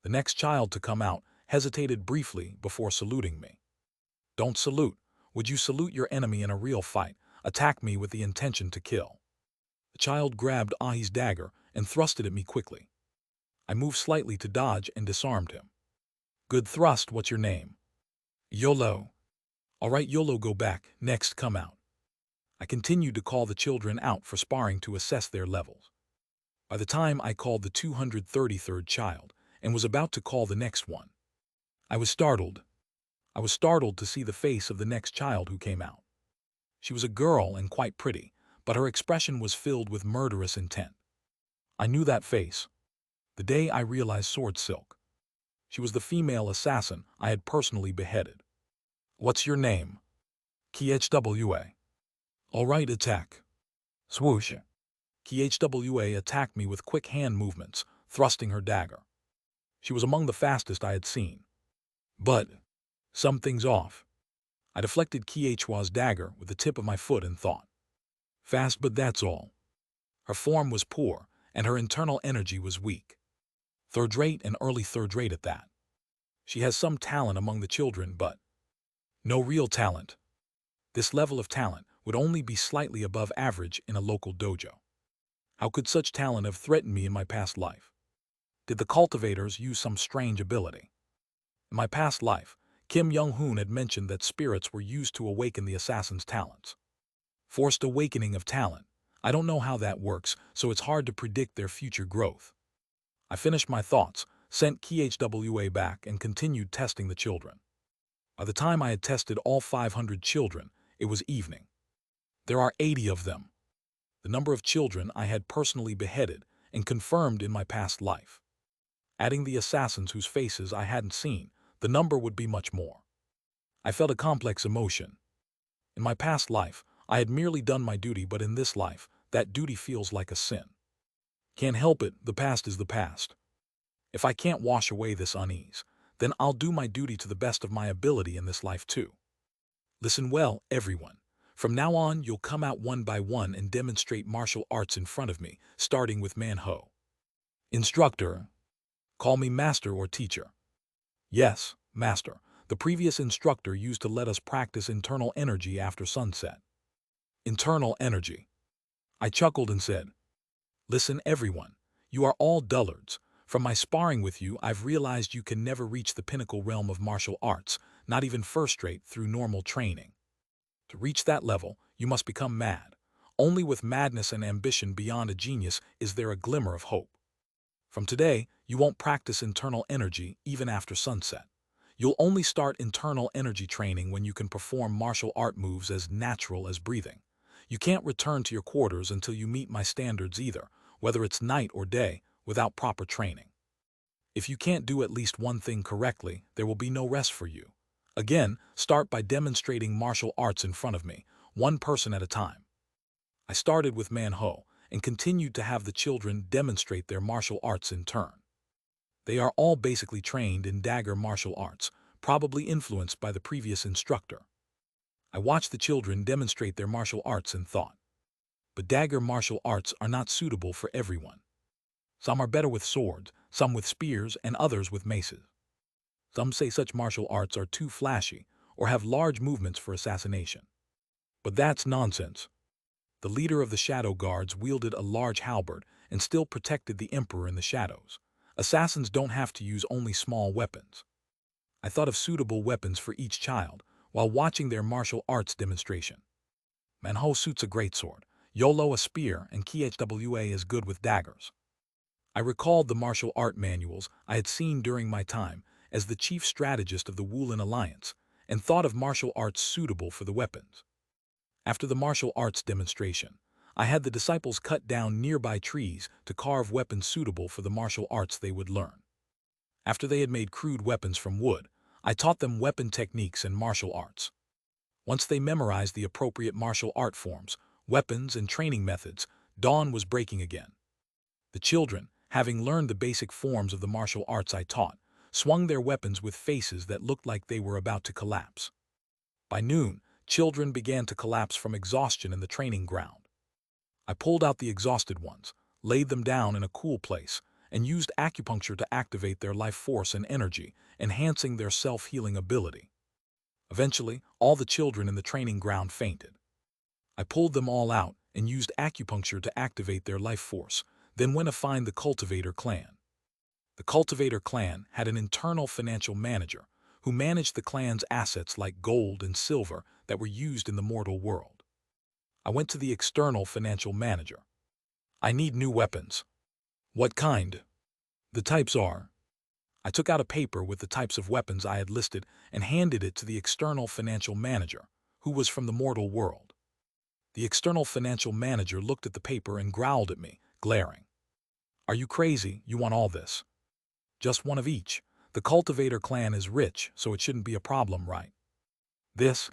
Speaker 1: The next child to come out hesitated briefly before saluting me. Don't salute. Would you salute your enemy in a real fight? Attack me with the intention to kill. The child grabbed Ahi's dagger and thrust it at me quickly. I moved slightly to dodge and disarmed him. Good thrust, what's your name? YOLO. All right, YOLO, go back, next come out. I continued to call the children out for sparring to assess their levels. By the time I called the 233rd child and was about to call the next one, I was startled. I was startled to see the face of the next child who came out. She was a girl and quite pretty, but her expression was filled with murderous intent. I knew that face the day I realized Sword Silk. She was the female assassin I had personally beheaded. What's your name? KHWA. All right, attack. Swoosh. KHWA attacked me with quick hand movements, thrusting her dagger. She was among the fastest I had seen. But something's off. I deflected Khwa's dagger with the tip of my foot and thought. Fast, but that's all. Her form was poor, and her internal energy was weak. Third rate and early third rate at that. She has some talent among the children, but no real talent. This level of talent would only be slightly above average in a local dojo. How could such talent have threatened me in my past life? Did the cultivators use some strange ability? In my past life, Kim Young-hoon had mentioned that spirits were used to awaken the assassin's talents. Forced awakening of talent. I don't know how that works, so it's hard to predict their future growth. I finished my thoughts, sent KHWA back, and continued testing the children. By the time I had tested all 500 children, it was evening. There are 80 of them. The number of children I had personally beheaded and confirmed in my past life. Adding the assassins whose faces I hadn't seen, the number would be much more. I felt a complex emotion. In my past life, I had merely done my duty, but in this life, that duty feels like a sin. Can't help it, the past is the past. If I can't wash away this unease, then I'll do my duty to the best of my ability in this life too. Listen well, everyone. From now on, you'll come out one by one and demonstrate martial arts in front of me, starting with Manho. Instructor. Call me master or teacher. Yes, master. The previous instructor used to let us practice internal energy after sunset. Internal energy. I chuckled and said, listen, everyone. You are all dullards. From my sparring with you, I've realized you can never reach the pinnacle realm of martial arts, not even first rate through normal training. To reach that level, you must become mad. Only with madness and ambition beyond a genius is there a glimmer of hope. From today, you won't practice internal energy even after sunset. You'll only start internal energy training when you can perform martial art moves as natural as breathing. You can't return to your quarters until you meet my standards either, whether it's night or day, without proper training. If you can't do at least one thing correctly, there will be no rest for you. Again, start by demonstrating martial arts in front of me, one person at a time. I started with Manho and continued to have the children demonstrate their martial arts in turn. They are all basically trained in dagger martial arts, probably influenced by the previous instructor. I watched the children demonstrate their martial arts and thought, but dagger martial arts are not suitable for everyone. Some are better with swords, some with spears, and others with maces. Some say such martial arts are too flashy or have large movements for assassination. But that's nonsense. The leader of the Shadow Guards wielded a large halberd and still protected the Emperor in the shadows. Assassins don't have to use only small weapons. I thought of suitable weapons for each child while watching their martial arts demonstration. Manho suits a greatsword, Yolo a spear, and Khwa is good with daggers. I recalled the martial art manuals I had seen during my time as the chief strategist of the Wulin Alliance and thought of martial arts suitable for the weapons. After the martial arts demonstration, I had the disciples cut down nearby trees to carve weapons suitable for the martial arts they would learn. After they had made crude weapons from wood, I taught them weapon techniques and martial arts. Once they memorized the appropriate martial art forms, weapons, and training methods, dawn was breaking again. The children, having learned the basic forms of the martial arts I taught, swung their weapons with faces that looked like they were about to collapse. By noon, children began to collapse from exhaustion in the training ground. I pulled out the exhausted ones, laid them down in a cool place, and used acupuncture to activate their life force and energy, enhancing their self-healing ability. Eventually, all the children in the training ground fainted. I pulled them all out and used acupuncture to activate their life force, then went to find the Cultivator clan. The Cultivator clan had an internal financial manager who managed the clan's assets like gold and silver that were used in the mortal world. I went to the external financial manager. I need new weapons. What kind? The types are. I took out a paper with the types of weapons I had listed and handed it to the external financial manager, who was from the mortal world. The external financial manager looked at the paper and growled at me, glaring. Are you crazy? You want all this? Just one of each. The Cultivator clan is rich, so it shouldn't be a problem, right?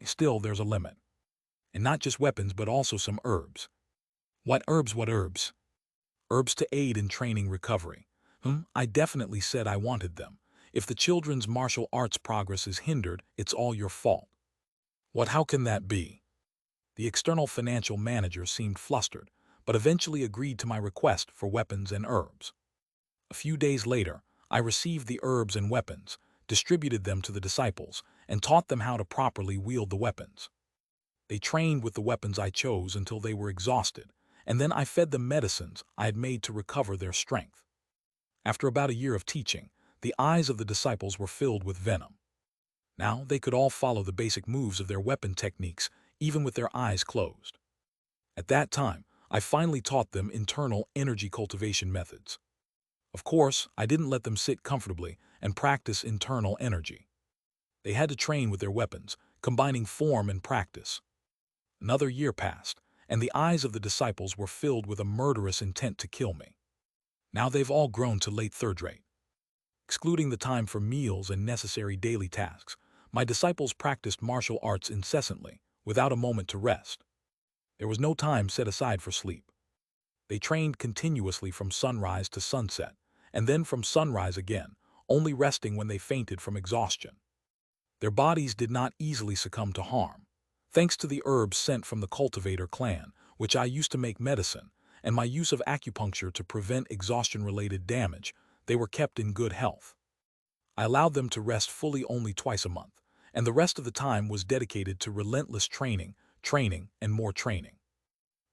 Speaker 1: Still, there's a limit. And not just weapons, but also some herbs. What herbs? What herbs? Herbs to aid in training recovery. I definitely said I wanted them. If the children's martial arts progress is hindered, it's all your fault. What? How can that be? The external financial manager seemed flustered, but eventually agreed to my request for weapons and herbs. A few days later, I received the herbs and weapons, distributed them to the disciples, and taught them how to properly wield the weapons. They trained with the weapons I chose until they were exhausted, and then I fed them medicines I had made to recover their strength. After about a year of teaching, the eyes of the disciples were filled with venom. Now they could all follow the basic moves of their weapon techniques, even with their eyes closed. At that time, I finally taught them internal energy cultivation methods. Of course, I didn't let them sit comfortably and practice internal energy. They had to train with their weapons, combining form and practice. Another year passed, and the eyes of the disciples were filled with a murderous intent to kill me. Now they've all grown to late third rate. Excluding the time for meals and necessary daily tasks, my disciples practiced martial arts incessantly, without a moment to rest. There was no time set aside for sleep. They trained continuously from sunrise to sunset, and then from sunrise again, only resting when they fainted from exhaustion. Their bodies did not easily succumb to harm. Thanks to the herbs sent from the Cultivator clan, which I used to make medicine, and my use of acupuncture to prevent exhaustion-related damage, they were kept in good health. I allowed them to rest fully only twice a month, and the rest of the time was dedicated to relentless training, and more training.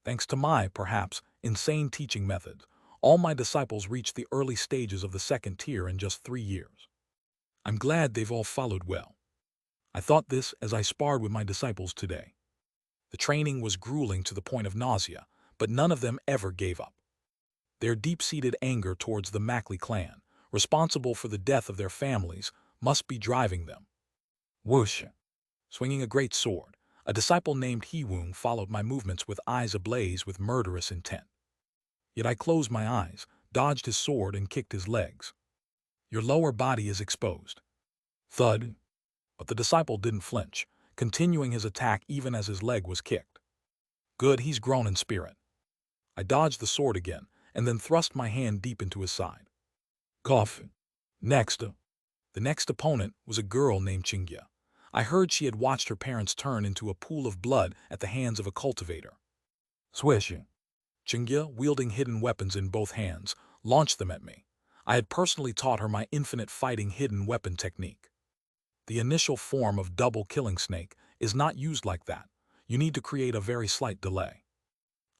Speaker 1: Thanks to my, perhaps, insane teaching methods, all my disciples reached the early stages of the second tier in just 3 years. I'm glad they've all followed well. I thought this as I sparred with my disciples today. The training was grueling to the point of nausea, but none of them ever gave up. Their deep-seated anger towards the Mackley clan, responsible for the death of their families, must be driving them. Whoosh! Swinging a great sword, a disciple named Hewung followed my movements with eyes ablaze with murderous intent. Yet I closed my eyes, dodged his sword, and kicked his legs. Your lower body is exposed. Thud! But the disciple didn't flinch, continuing his attack even as his leg was kicked. Good, he's grown in spirit. I dodged the sword again, and then thrust my hand deep into his side. Cough. The next opponent was a girl named Chingya. I heard she had watched her parents turn into a pool of blood at the hands of a cultivator. Swish. Chingya, wielding hidden weapons in both hands, launched them at me. I had personally taught her my infinite fighting hidden weapon technique. The initial form of double killing snake is not used like that. You need to create a very slight delay.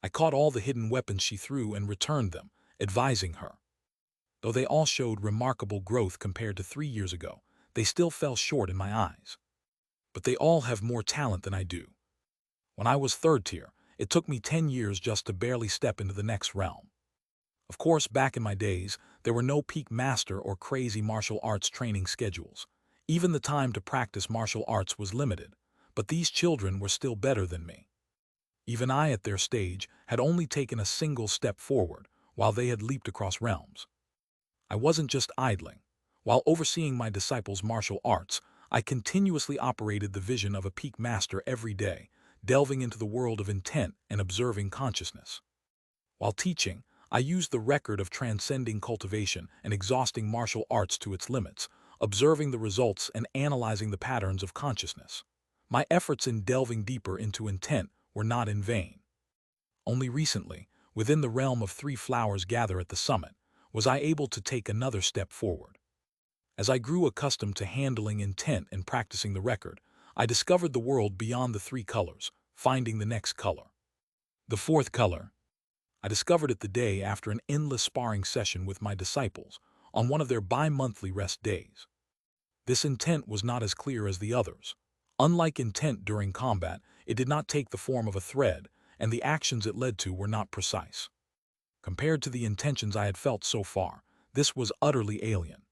Speaker 1: I caught all the hidden weapons she threw and returned them, advising her. Though they all showed remarkable growth compared to 3 years ago, they still fell short in my eyes. But they all have more talent than I do. When I was third tier, it took me 10 years just to barely step into the next realm. Of course, back in my days, there were no peak master or crazy martial arts training schedules. Even the time to practice martial arts was limited, but these children were still better than me. Even I, at their stage, had only taken a single step forward, while they had leaped across realms. I wasn't just idling. While overseeing my disciples' martial arts, I continuously operated the vision of a peak master every day, delving into the world of intent and observing consciousness. While teaching, I used the record of transcending cultivation and exhausting martial arts to its limits, observing the results and analyzing the patterns of consciousness. My efforts in delving deeper into intent were not in vain. Only recently, within the realm of 3 flowers gather at the summit, was I able to take another step forward. As I grew accustomed to handling intent and practicing the record, I discovered the world beyond the 3 colors, finding the next color. The 4th color. I discovered it the day after an endless sparring session with my disciples on one of their bi-monthly rest days. This intent was not as clear as the others. Unlike intent during combat, it did not take the form of a thread, and the actions it led to were not precise. Compared to the intentions I had felt so far, this was utterly alien.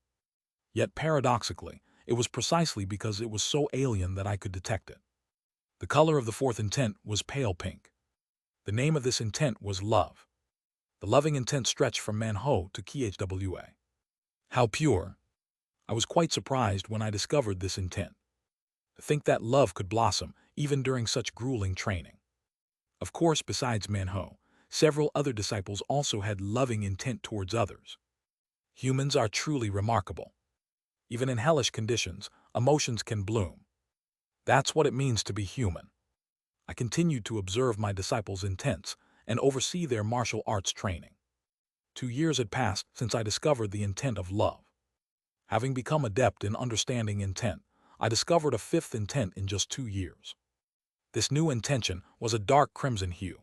Speaker 1: Yet paradoxically, it was precisely because it was so alien that I could detect it. The color of the 4th intent was pale pink. The name of this intent was love. The loving intent stretched from Manho to Khwa. How pure! I was quite surprised when I discovered this intent. To think that love could blossom even during such grueling training. Of course, besides Manho, several other disciples also had loving intent towards others. Humans are truly remarkable. Even in hellish conditions, emotions can bloom. That's what it means to be human. I continued to observe my disciples' intents and oversee their martial arts training. 2 years had passed since I discovered the intent of love. Having become adept in understanding intent, I discovered a 5th intent in just 2 years. This new intention was a dark crimson hue.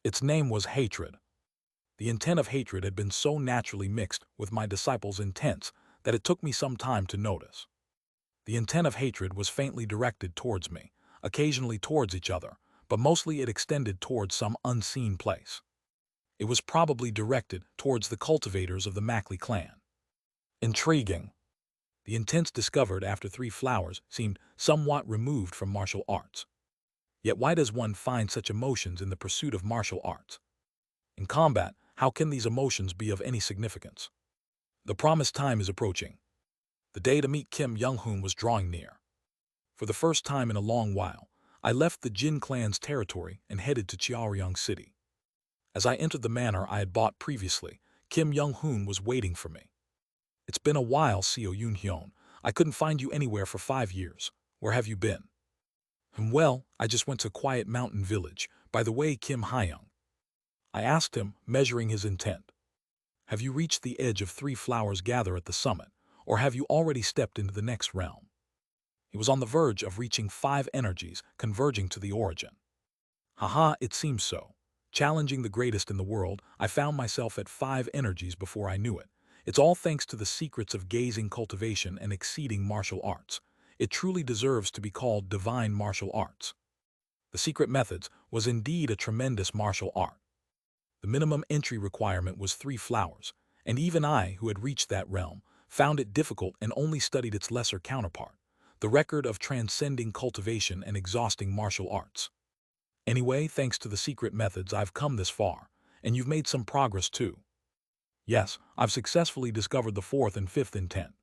Speaker 1: Its name was hatred. The intent of hatred had been so naturally mixed with my disciples' intents that it took me some time to notice. The intent of hatred was faintly directed towards me, occasionally towards each other, but mostly it extended towards some unseen place. It was probably directed towards the cultivators of the Mackley clan. Intriguing. The intents discovered after 3 flowers seemed somewhat removed from martial arts. Yet why does one find such emotions in the pursuit of martial arts? In combat, how can these emotions be of any significance? The promised time is approaching. The day to meet Kim Young-hoon was drawing near. For the first time in a long while, I left the Jin clan's territory and headed to Cheoryong City. As I entered the manor I had bought previously, Kim Young-hoon was waiting for me. It's been a while, Seo Yoon-hyun. I couldn't find you anywhere for 5 years. Where have you been? Well, I just went to Quiet Mountain Village. By the way, Kim Hyung. I asked him, measuring his intent. Have you reached the edge of 3 flowers gather at the summit, or have you already stepped into the next realm? He was on the verge of reaching 5 energies converging to the origin. Haha, it seems so. Challenging the greatest in the world, I found myself at 5 energies before I knew it. It's all thanks to the secrets of gazing cultivation and exceeding martial arts. It truly deserves to be called divine martial arts. The secret methods was indeed a tremendous martial art. The minimum entry requirement was 3 flowers, and even I, who had reached that realm, found it difficult and only studied its lesser counterpart, the record of transcending cultivation and exhausting martial arts. Anyway, thanks to the secret methods, I've come this far, and you've made some progress too. Yes, I've successfully discovered the 4th and 5th intent.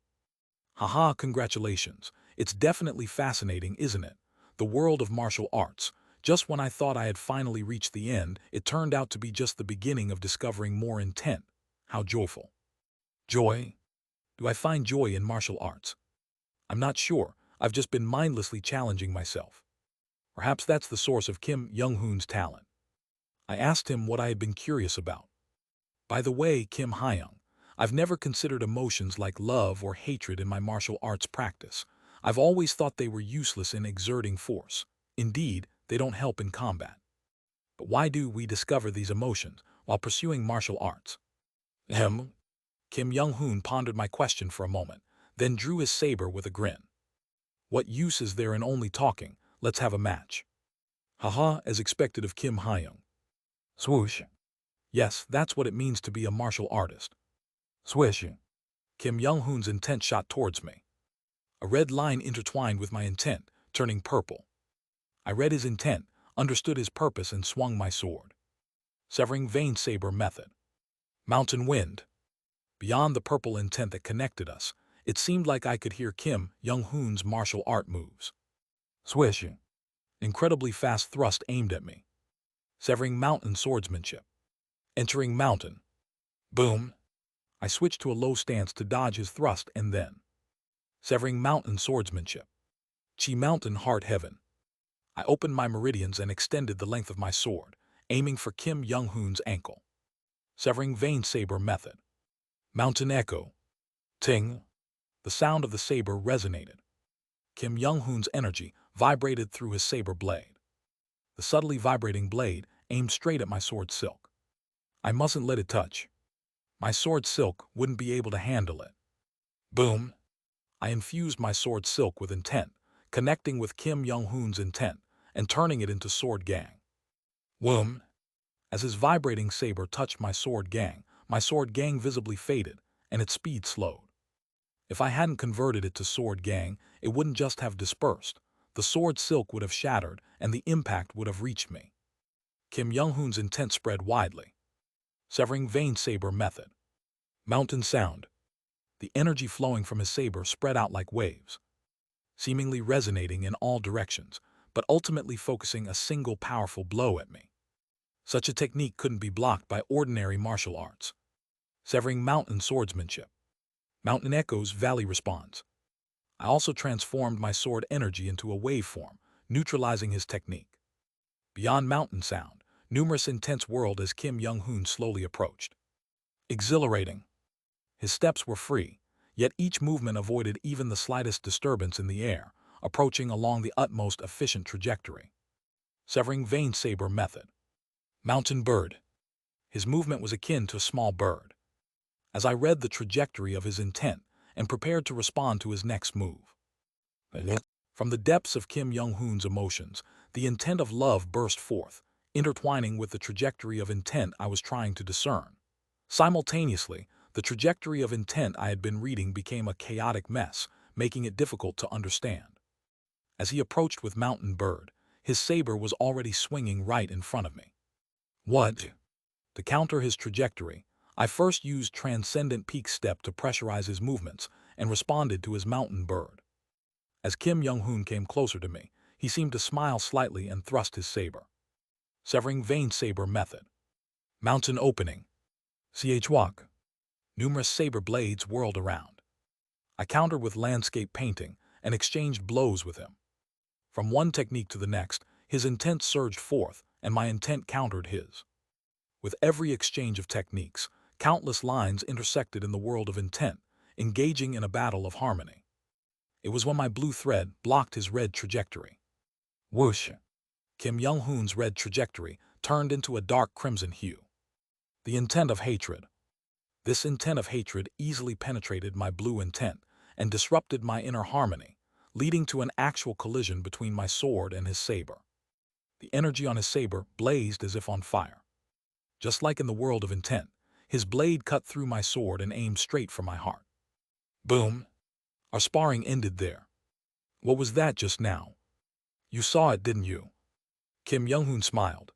Speaker 1: Haha, congratulations. It's definitely fascinating, isn't it? The world of martial arts. Just when I thought I had finally reached the end, it turned out to be just the beginning of discovering more intent. How joyful. Joy? Do I find joy in martial arts? I'm not sure. I've just been mindlessly challenging myself. Perhaps that's the source of Kim Young-hoon's talent. I asked him what I had been curious about. By the way, Kim Hyung, I've never considered emotions like love or hatred in my martial arts practice. I've always thought they were useless in exerting force. Indeed, they don't help in combat. But why do we discover these emotions while pursuing martial arts? Ahem. Kim Young-hoon pondered my question for a moment, then drew his saber with a grin. What use is there in only talking? Let's have a match. Haha, as expected of Kim Hyung. Swoosh. Yes, that's what it means to be a martial artist. Swish. Kim Young-hoon's intent shot towards me. A red line intertwined with my intent, turning purple. I read his intent, understood his purpose, and swung my sword. Severing vein saber method. Mountain wind. Beyond the purple intent that connected us, it seemed like I could hear Kim Young-hoon's martial art moves. Swish. Incredibly fast thrust aimed at me. Severing mountain swordsmanship. Entering mountain. Boom. I switched to a low stance to dodge his thrust and then. Severing mountain swordsmanship. Chi mountain heart heaven. I opened my meridians and extended the length of my sword, aiming for Kim Young-hoon's ankle. Severing vein saber method. Mountain echo. Ting. The sound of the saber resonated. Kim Young-hoon's energy vibrated through his saber blade. The subtly vibrating blade aimed straight at my sword silk. I mustn't let it touch. My sword silk wouldn't be able to handle it. Boom. I infused my sword silk with intent, connecting with Kim Young-hoon's intent and turning it into sword gang. Woom. As his vibrating saber touched my sword gang visibly faded and its speed slowed. If I hadn't converted it to sword gang, it wouldn't just have dispersed. The sword silk would have shattered and the impact would have reached me. Kim Young-hoon's intent spread widely. Severing vein saber method. Mountain sound. The energy flowing from his saber spread out like waves, seemingly resonating in all directions, but ultimately focusing a single powerful blow at me. Such a technique couldn't be blocked by ordinary martial arts. Severing mountain swordsmanship. Mountain echoes valley response. I also transformed my sword energy into a waveform, neutralizing his technique. Beyond mountain sound, numerous intense whirled as Kim Young-hoon slowly approached. Exhilarating. His steps were free, yet each movement avoided even the slightest disturbance in the air, approaching along the utmost efficient trajectory. Severing vein saber method. Mountain bird. His movement was akin to a small bird. As I read the trajectory of his intent and prepared to respond to his next move. From the depths of Kim Young-hoon's emotions, the intent of love burst forth, intertwining with the trajectory of intent I was trying to discern. Simultaneously, the trajectory of intent I had been reading became a chaotic mess, making it difficult to understand. As he approached with Mountain Bird, his saber was already swinging right in front of me. What? To counter his trajectory, I first used Transcendent Peak Step to pressurize his movements and responded to his Mountain Bird. As Kim Young-hoon came closer to me, he seemed to smile slightly and thrust his saber. Severing vein saber method. Mountain opening. Walk. Numerous saber blades whirled around. I countered with landscape painting and exchanged blows with him. From one technique to the next, his intent surged forth, and my intent countered his. With every exchange of techniques, countless lines intersected in the world of intent, engaging in a battle of harmony. It was when my blue thread blocked his red trajectory. Whoosh! Kim Young-hoon's red trajectory turned into a dark crimson hue. The intent of hatred. This intent of hatred easily penetrated my blue intent and disrupted my inner harmony, leading to an actual collision between my sword and his saber. The energy on his saber blazed as if on fire. Just like in the world of intent, his blade cut through my sword and aimed straight for my heart. Boom! Our sparring ended there. What was that just now? You saw it, didn't you? Kim Young-hoon smiled.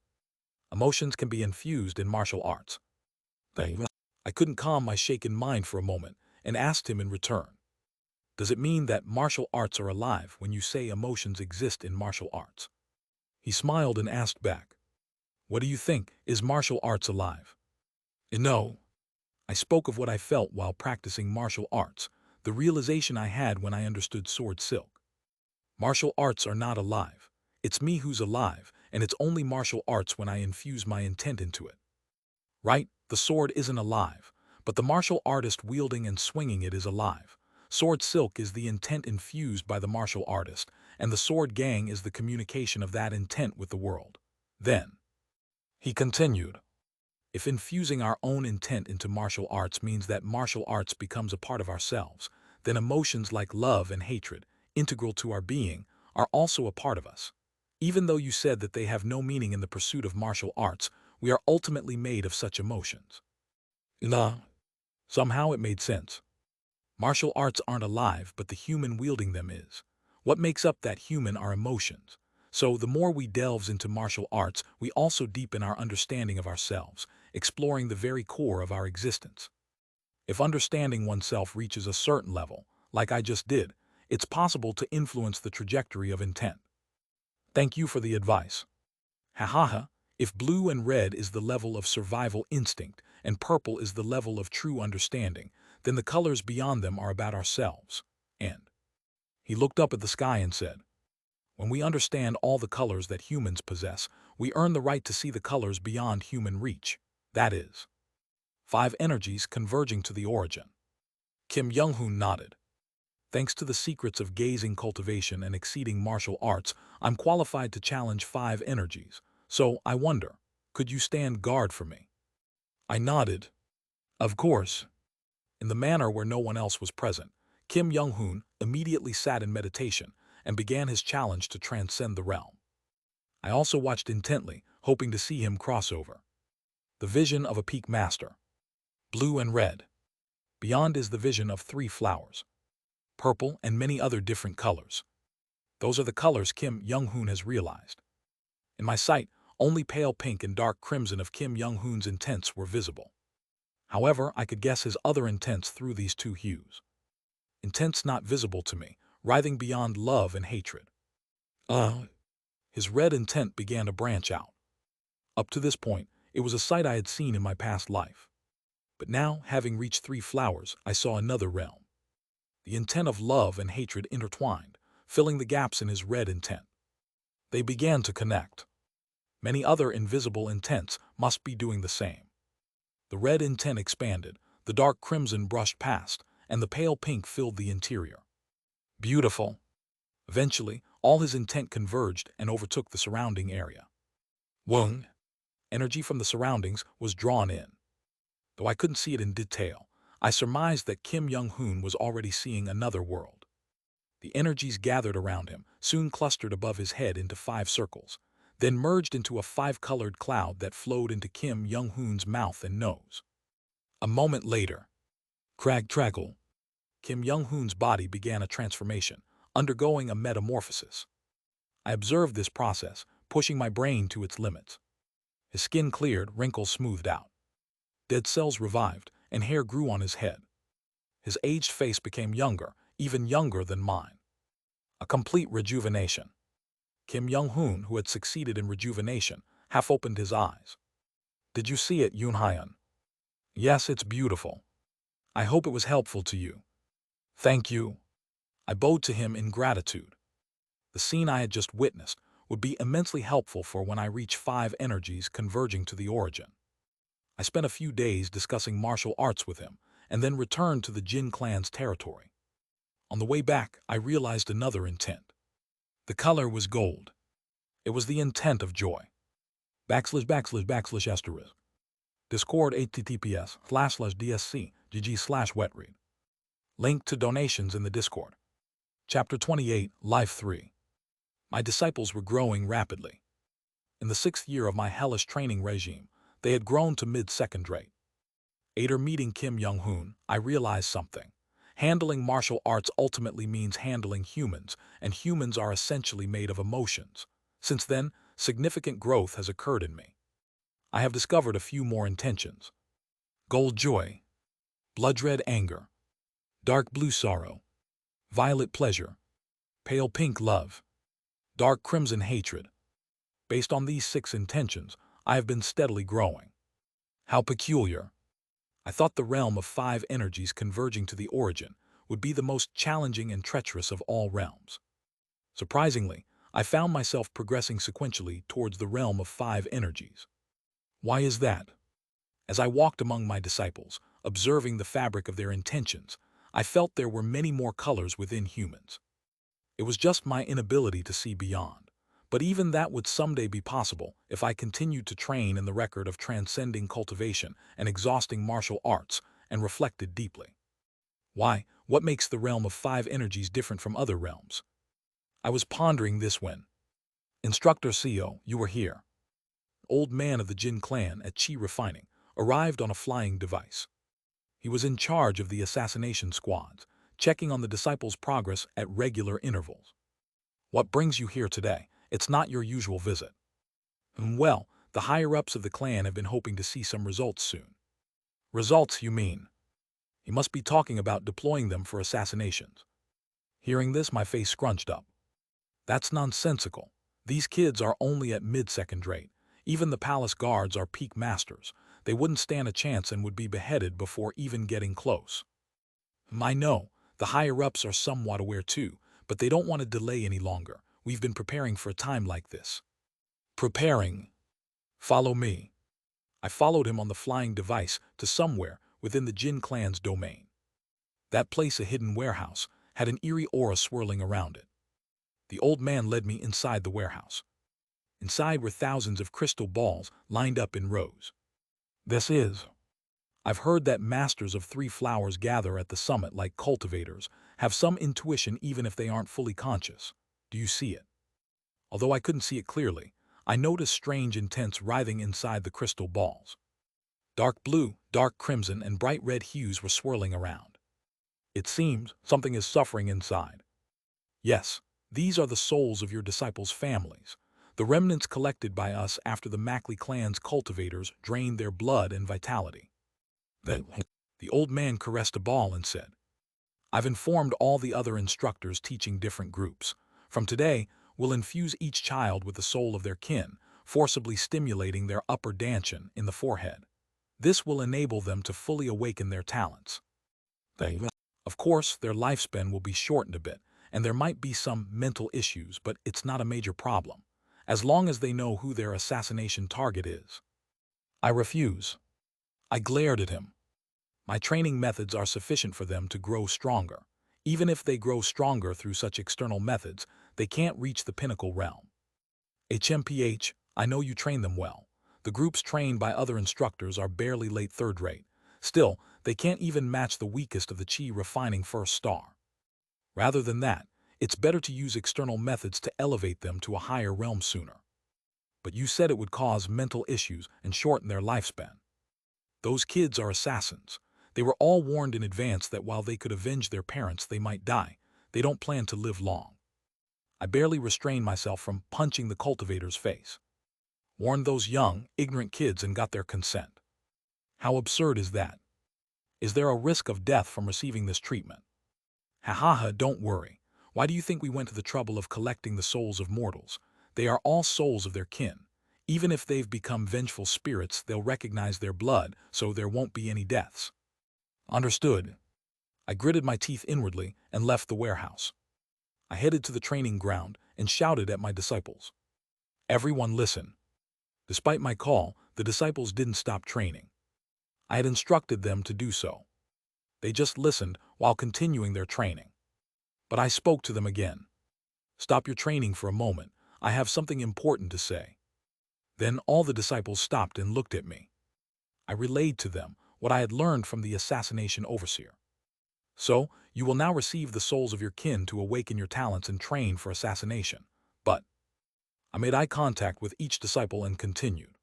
Speaker 1: Emotions can be infused in martial arts. I couldn't calm my shaken mind for a moment and asked him in return. Does it mean that martial arts are alive when you say emotions exist in martial arts? He smiled and asked back. What do you think, is martial arts alive? No. I spoke of what I felt while practicing martial arts, the realization I had when I understood sword silk. Martial arts are not alive. It's me who's alive, and it's only martial arts when I infuse my intent into it. Right, the sword isn't alive, but the martial artist wielding and swinging it is alive. Sword silk is the intent infused by the martial artist, and the sword gang is the communication of that intent with the world. Then, he continued, if infusing our own intent into martial arts means that martial arts becomes a part of ourselves, then emotions like love and hatred, integral to our being, are also a part of us. Even though you said that they have no meaning in the pursuit of martial arts, we are ultimately made of such emotions. Nah. Somehow it made sense. Martial arts aren't alive, but the human wielding them is. What makes up that human are emotions. So the more we delve into martial arts, we also deepen our understanding of ourselves, exploring the very core of our existence. If understanding oneself reaches a certain level, like I just did, it's possible to influence the trajectory of intent. Thank you for the advice. Ha ha ha. If blue and red is the level of survival instinct and purple is the level of true understanding, then the colors beyond them are about ourselves. And he looked up at the sky and said, when we understand all the colors that humans possess, we earn the right to see the colors beyond human reach. That is, 5 energies converging to the origin. Kim Young-hoon nodded. Thanks to the secrets of gazing cultivation and exceeding martial arts, I'm qualified to challenge 5 energies. So, I wonder, could you stand guard for me? I nodded. Of course. In the manner where no one else was present, Kim Young-hoon immediately sat in meditation and began his challenge to transcend the realm. I also watched intently, hoping to see him cross over. The vision of a peak master. Blue and red. Beyond is the vision of 3 flowers. Purple and many other different colors. Those are the colors Kim Young-hoon has realized. In my sight, only pale pink and dark crimson of Kim Young-hoon's intents were visible. However, I could guess his other intents through these 2 hues. Intents not visible to me, writhing beyond love and hatred. His red intent began to branch out. Up to this point, it was a sight I had seen in my past life. But now, having reached 3 flowers, I saw another realm. The intent of love and hatred intertwined, filling the gaps in his red intent. They began to connect. Many other invisible intents must be doing the same. The red intent expanded, the dark crimson brushed past, and the pale pink filled the interior. Beautiful. Eventually, all his intent converged and overtook the surrounding area. Wung. Energy from the surroundings was drawn in. Though I couldn't see it in detail, I surmised that Kim Young-hoon was already seeing another world. The energies gathered around him, soon clustered above his head into 5 circles, then merged into a 5-colored cloud that flowed into Kim Young-hoon's mouth and nose. A moment later, crackle, Kim Young-hoon's body began a transformation, undergoing a metamorphosis. I observed this process, pushing my brain to its limits. His skin cleared, wrinkles smoothed out. Dead cells revived, and hair grew on his head. His aged face became younger, even younger than mine. A complete rejuvenation. Kim Young-hoon, who had succeeded in rejuvenation, half opened his eyes. Did you see it, Yoon-hyun? Yes, it's beautiful. I hope it was helpful to you. Thank you. I bowed to him in gratitude. The scene I had just witnessed would be immensely helpful for when I reach 5 energies converging to the origin. I spent a few days discussing martial arts with him, and then returned to the Jin clan's territory. On the way back, I realized another intent. The color was gold. It was the intent of joy. / */ Discord https://dsc.gg/wetread. Link to donations in the Discord. Chapter 28, Life 3. My disciples were growing rapidly. In the 6th year of my hellish training regime, they had grown to mid-second rate. After meeting Kim Young-hoon, I realized something. Handling martial arts ultimately means handling humans, and humans are essentially made of emotions. Since then, significant growth has occurred in me. I have discovered a few more intentions. Gold joy, blood red anger, dark blue sorrow, violet pleasure, pale pink love, dark crimson hatred. Based on these 6 intentions, I have been steadily growing. How peculiar. I thought the realm of 5 energies converging to the origin would be the most challenging and treacherous of all realms. Surprisingly, I found myself progressing sequentially towards the realm of 5 energies. Why is that? As I walked among my disciples, observing the fabric of their intentions, I felt there were many more colors within humans. It was just my inability to see beyond. But even that would someday be possible if I continued to train in the record of transcending cultivation and exhausting martial arts and reflected deeply. Why? What makes the realm of 5 energies different from other realms? I was pondering this when Instructor CEO, you were here. Old man of the Jin clan at Chi Refining arrived on a flying device. He was in charge of the assassination squads, checking on the disciples' progress at regular intervals. What brings you here today? It's not your usual visit. Well, the higher-ups of the clan have been hoping to see some results soon. Results, you mean? He must be talking about deploying them for assassinations. Hearing this, my face scrunched up. That's nonsensical. These kids are only at mid-second rate. Even the palace guards are peak masters. They wouldn't stand a chance and would be beheaded before even getting close. I know, the higher-ups are somewhat aware too, but they don't want to delay any longer. We've been preparing for a time like this. Preparing. Follow me. I followed him on the flying device to somewhere within the Jin clan's domain. That place, a hidden warehouse, had an eerie aura swirling around it. The old man led me inside the warehouse. Inside were thousands of crystal balls lined up in rows. I've heard that masters of 3 flowers gather at the summit like cultivators, have some intuition even if they aren't fully conscious. Do you see it? Although I couldn't see it clearly, I noticed strange intents writhing inside the crystal balls. Dark blue, dark crimson, and bright red hues were swirling around. It seems something is suffering inside. Yes, these are the souls of your disciples' families, the remnants collected by us after the Mackley clan's cultivators drained their blood and vitality. The old man caressed a ball and said, I've informed all the other instructors teaching different groups. From today, we'll infuse each child with the soul of their kin, forcibly stimulating their upper dantian in the forehead. This will enable them to fully awaken their talents. Of course, their lifespan will be shortened a bit, and there might be some mental issues, but it's not a major problem, as long as they know who their assassination target is. I refuse. I glared at him. My training methods are sufficient for them to grow stronger. Even if they grow stronger through such external methods, they can't reach the pinnacle realm. HMPH, I know you train them well. The groups trained by other instructors are barely late third rate. Still, they can't even match the weakest of the Chi Refining first star. Rather than that, it's better to use external methods to elevate them to a higher realm sooner. But you said it would cause mental issues and shorten their lifespan. Those kids are assassins. They were all warned in advance that while they could avenge their parents, they might die. They don't plan to live long. I barely restrained myself from punching the cultivator's face. Warned those young, ignorant kids and got their consent. How absurd is that? Is there a risk of death from receiving this treatment? Ha, don't worry. Why do you think we went to the trouble of collecting the souls of mortals? They are all souls of their kin. Even if they've become vengeful spirits, they'll recognize their blood, so there won't be any deaths. Understood. I gritted my teeth inwardly and left the warehouse. I headed to the training ground and shouted at my disciples. Everyone listen. Despite my call, the disciples didn't stop training. I had instructed them to do so. They just listened while continuing their training. But I spoke to them again. Stop your training for a moment. I have something important to say. Then all the disciples stopped and looked at me. I relayed to them what I had learned from the assassination overseer. So, you will now receive the souls of your kin to awaken your talents and train for assassination. But I made eye contact with each disciple and continued.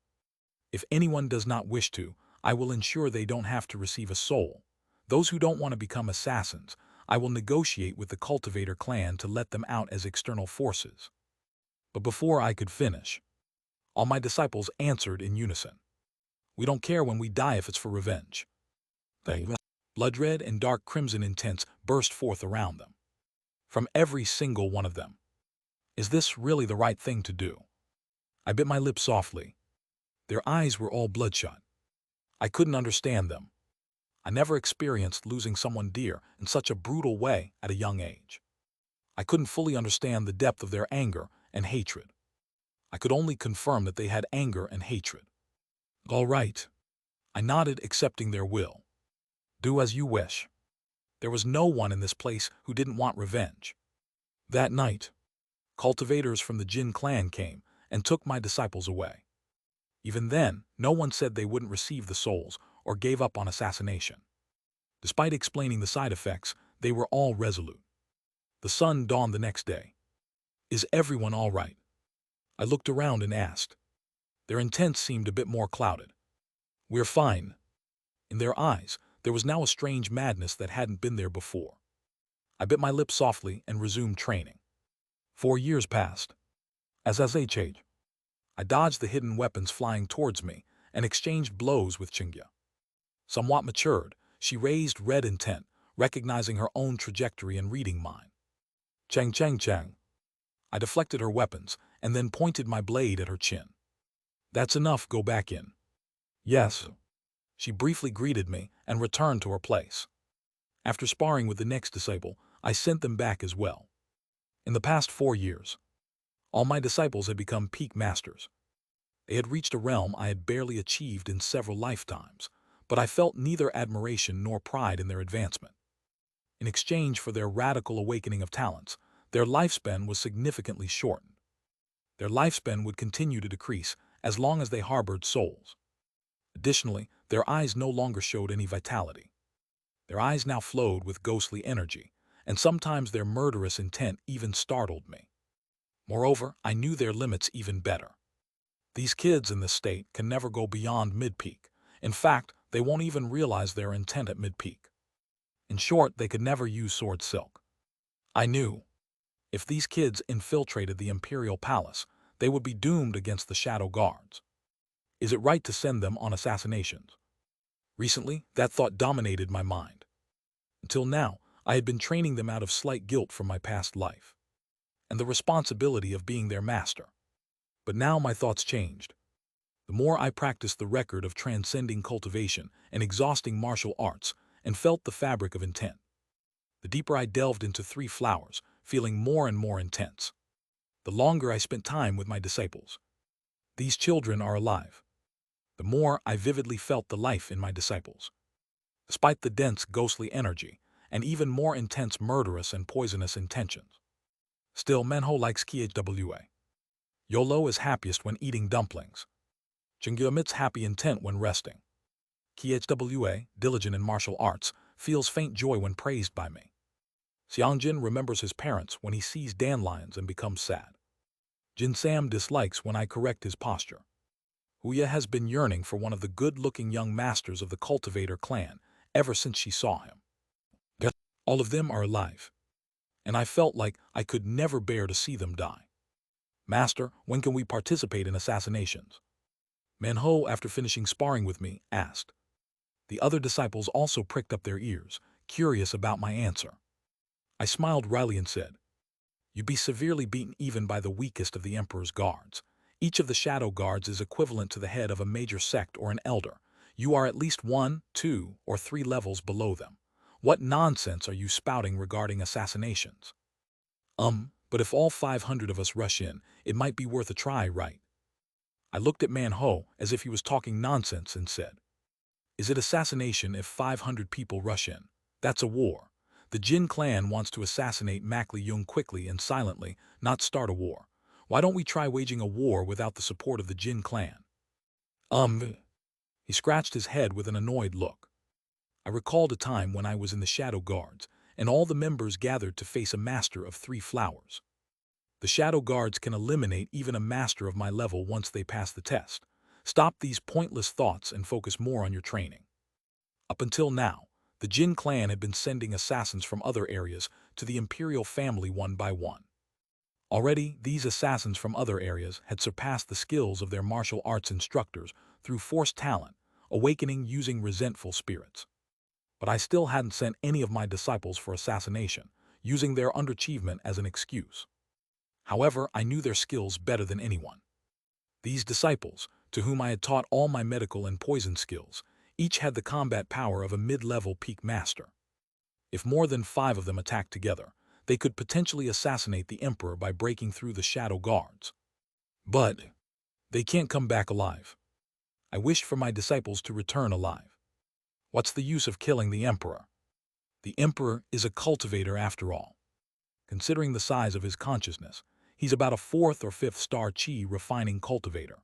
Speaker 1: If anyone does not wish to, I will ensure they don't have to receive a soul. Those who don't want to become assassins, I will negotiate with the cultivator clan to let them out as external forces. But before I could finish, all my disciples answered in unison. We don't care when we die if it's for revenge. Blood red and dark crimson intents burst forth around them. From every single one of them. Is this really the right thing to do? I bit my lip softly. Their eyes were all bloodshot. I couldn't understand them. I never experienced losing someone dear in such a brutal way at a young age. I couldn't fully understand the depth of their anger and hatred. I could only confirm that they had anger and hatred. All right. I nodded, accepting their will. Do as you wish. There was no one in this place who didn't want revenge. That night, cultivators from the Jin clan came and took my disciples away. Even then, no one said they wouldn't receive the souls or gave up on assassination. Despite explaining the side effects, they were all resolute. The sun dawned the next day. Is everyone all right? I looked around and asked. Their intents seemed a bit more clouded. We're fine. In their eyes, there was now a strange madness that hadn't been there before. I bit my lip softly and resumed training. 4 years passed. As I changed, I dodged the hidden weapons flying towards me and exchanged blows with Chingya. Somewhat matured, she raised red intent, recognizing her own trajectory and reading mine. Chang Chang Chang. I deflected her weapons and then pointed my blade at her chin. That's enough, go back in. Yes. She briefly greeted me and returned to her place. After sparring with the next disciple, I sent them back as well. In the past 4 years, all my disciples had become peak masters. They had reached a realm I had barely achieved in several lifetimes, but I felt neither admiration nor pride in their advancement. In exchange for their radical awakening of talents, their lifespan was significantly shortened. Their lifespan would continue to decrease as long as they harbored souls. Additionally, their eyes no longer showed any vitality. Their eyes now flowed with ghostly energy, and sometimes their murderous intent even startled me. Moreover, I knew their limits even better. These kids in this state can never go beyond mid-peak. In fact, they won't even realize their intent at mid-peak. In short, they could never use sword silk. I knew, if these kids infiltrated the Imperial Palace, they would be doomed against the Shadow Guards. Is it right to send them on assassinations? Recently, that thought dominated my mind. Until now, I had been training them out of slight guilt from my past life and the responsibility of being their master. But now my thoughts changed. The more I practiced the record of transcending cultivation and exhausting martial arts and felt the fabric of intent, the deeper I delved into 3 flowers, feeling more and more intense. The longer I spent time with my disciples. These children are alive. The more I vividly felt the life in my disciples. Despite the dense, ghostly energy and even more intense murderous and poisonous intentions. Still, Menho likes KHWA. Yolo is happiest when eating dumplings. Jingyu emits happy intent when resting. KHWA, diligent in martial arts, feels faint joy when praised by me. Xiangjin remembers his parents when he sees dandelions and becomes sad. Jin Sam dislikes when I correct his posture. Huya has been yearning for one of the good-looking young masters of the cultivator clan ever since she saw him. All of them are alive, and I felt like I could never bear to see them die. Master, when can we participate in assassinations? Manho, after finishing sparring with me, asked. The other disciples also pricked up their ears, curious about my answer. I smiled wryly and said, you'd be severely beaten even by the weakest of the Emperor's guards. Each of the shadow guards is equivalent to the head of a major sect or an elder. You are at least 1, 2, or 3 levels below them. What nonsense are you spouting regarding assassinations? But if all 500 of us rush in, it might be worth a try, right? I looked at Manho as if he was talking nonsense and said, is it assassination if 500 people rush in? That's a war. The Jin clan wants to assassinate Mak Li Yung quickly and silently, not start a war. Why don't we try waging a war without the support of the Jin clan? He scratched his head with an annoyed look. I recalled a time when I was in the Shadow Guards, and all the members gathered to face a master of 3 flowers. The Shadow Guards can eliminate even a master of my level once they pass the test. Stop these pointless thoughts and focus more on your training. Up until now, the Jin clan had been sending assassins from other areas to the Imperial family one by one. Already, these assassins from other areas had surpassed the skills of their martial arts instructors through forced talent, awakening using resentful spirits. But I still hadn't sent any of my disciples for assassination, using their underachievement as an excuse. However, I knew their skills better than anyone. These disciples, to whom I had taught all my medical and poison skills, each had the combat power of a mid-level peak master. If more than 5 of them attacked together, they could potentially assassinate the Emperor by breaking through the Shadow Guards. But they can't come back alive. I wished for my disciples to return alive. What's the use of killing the Emperor? The Emperor is a cultivator after all. Considering the size of his consciousness, he's about a fourth or fifth star chi refining cultivator.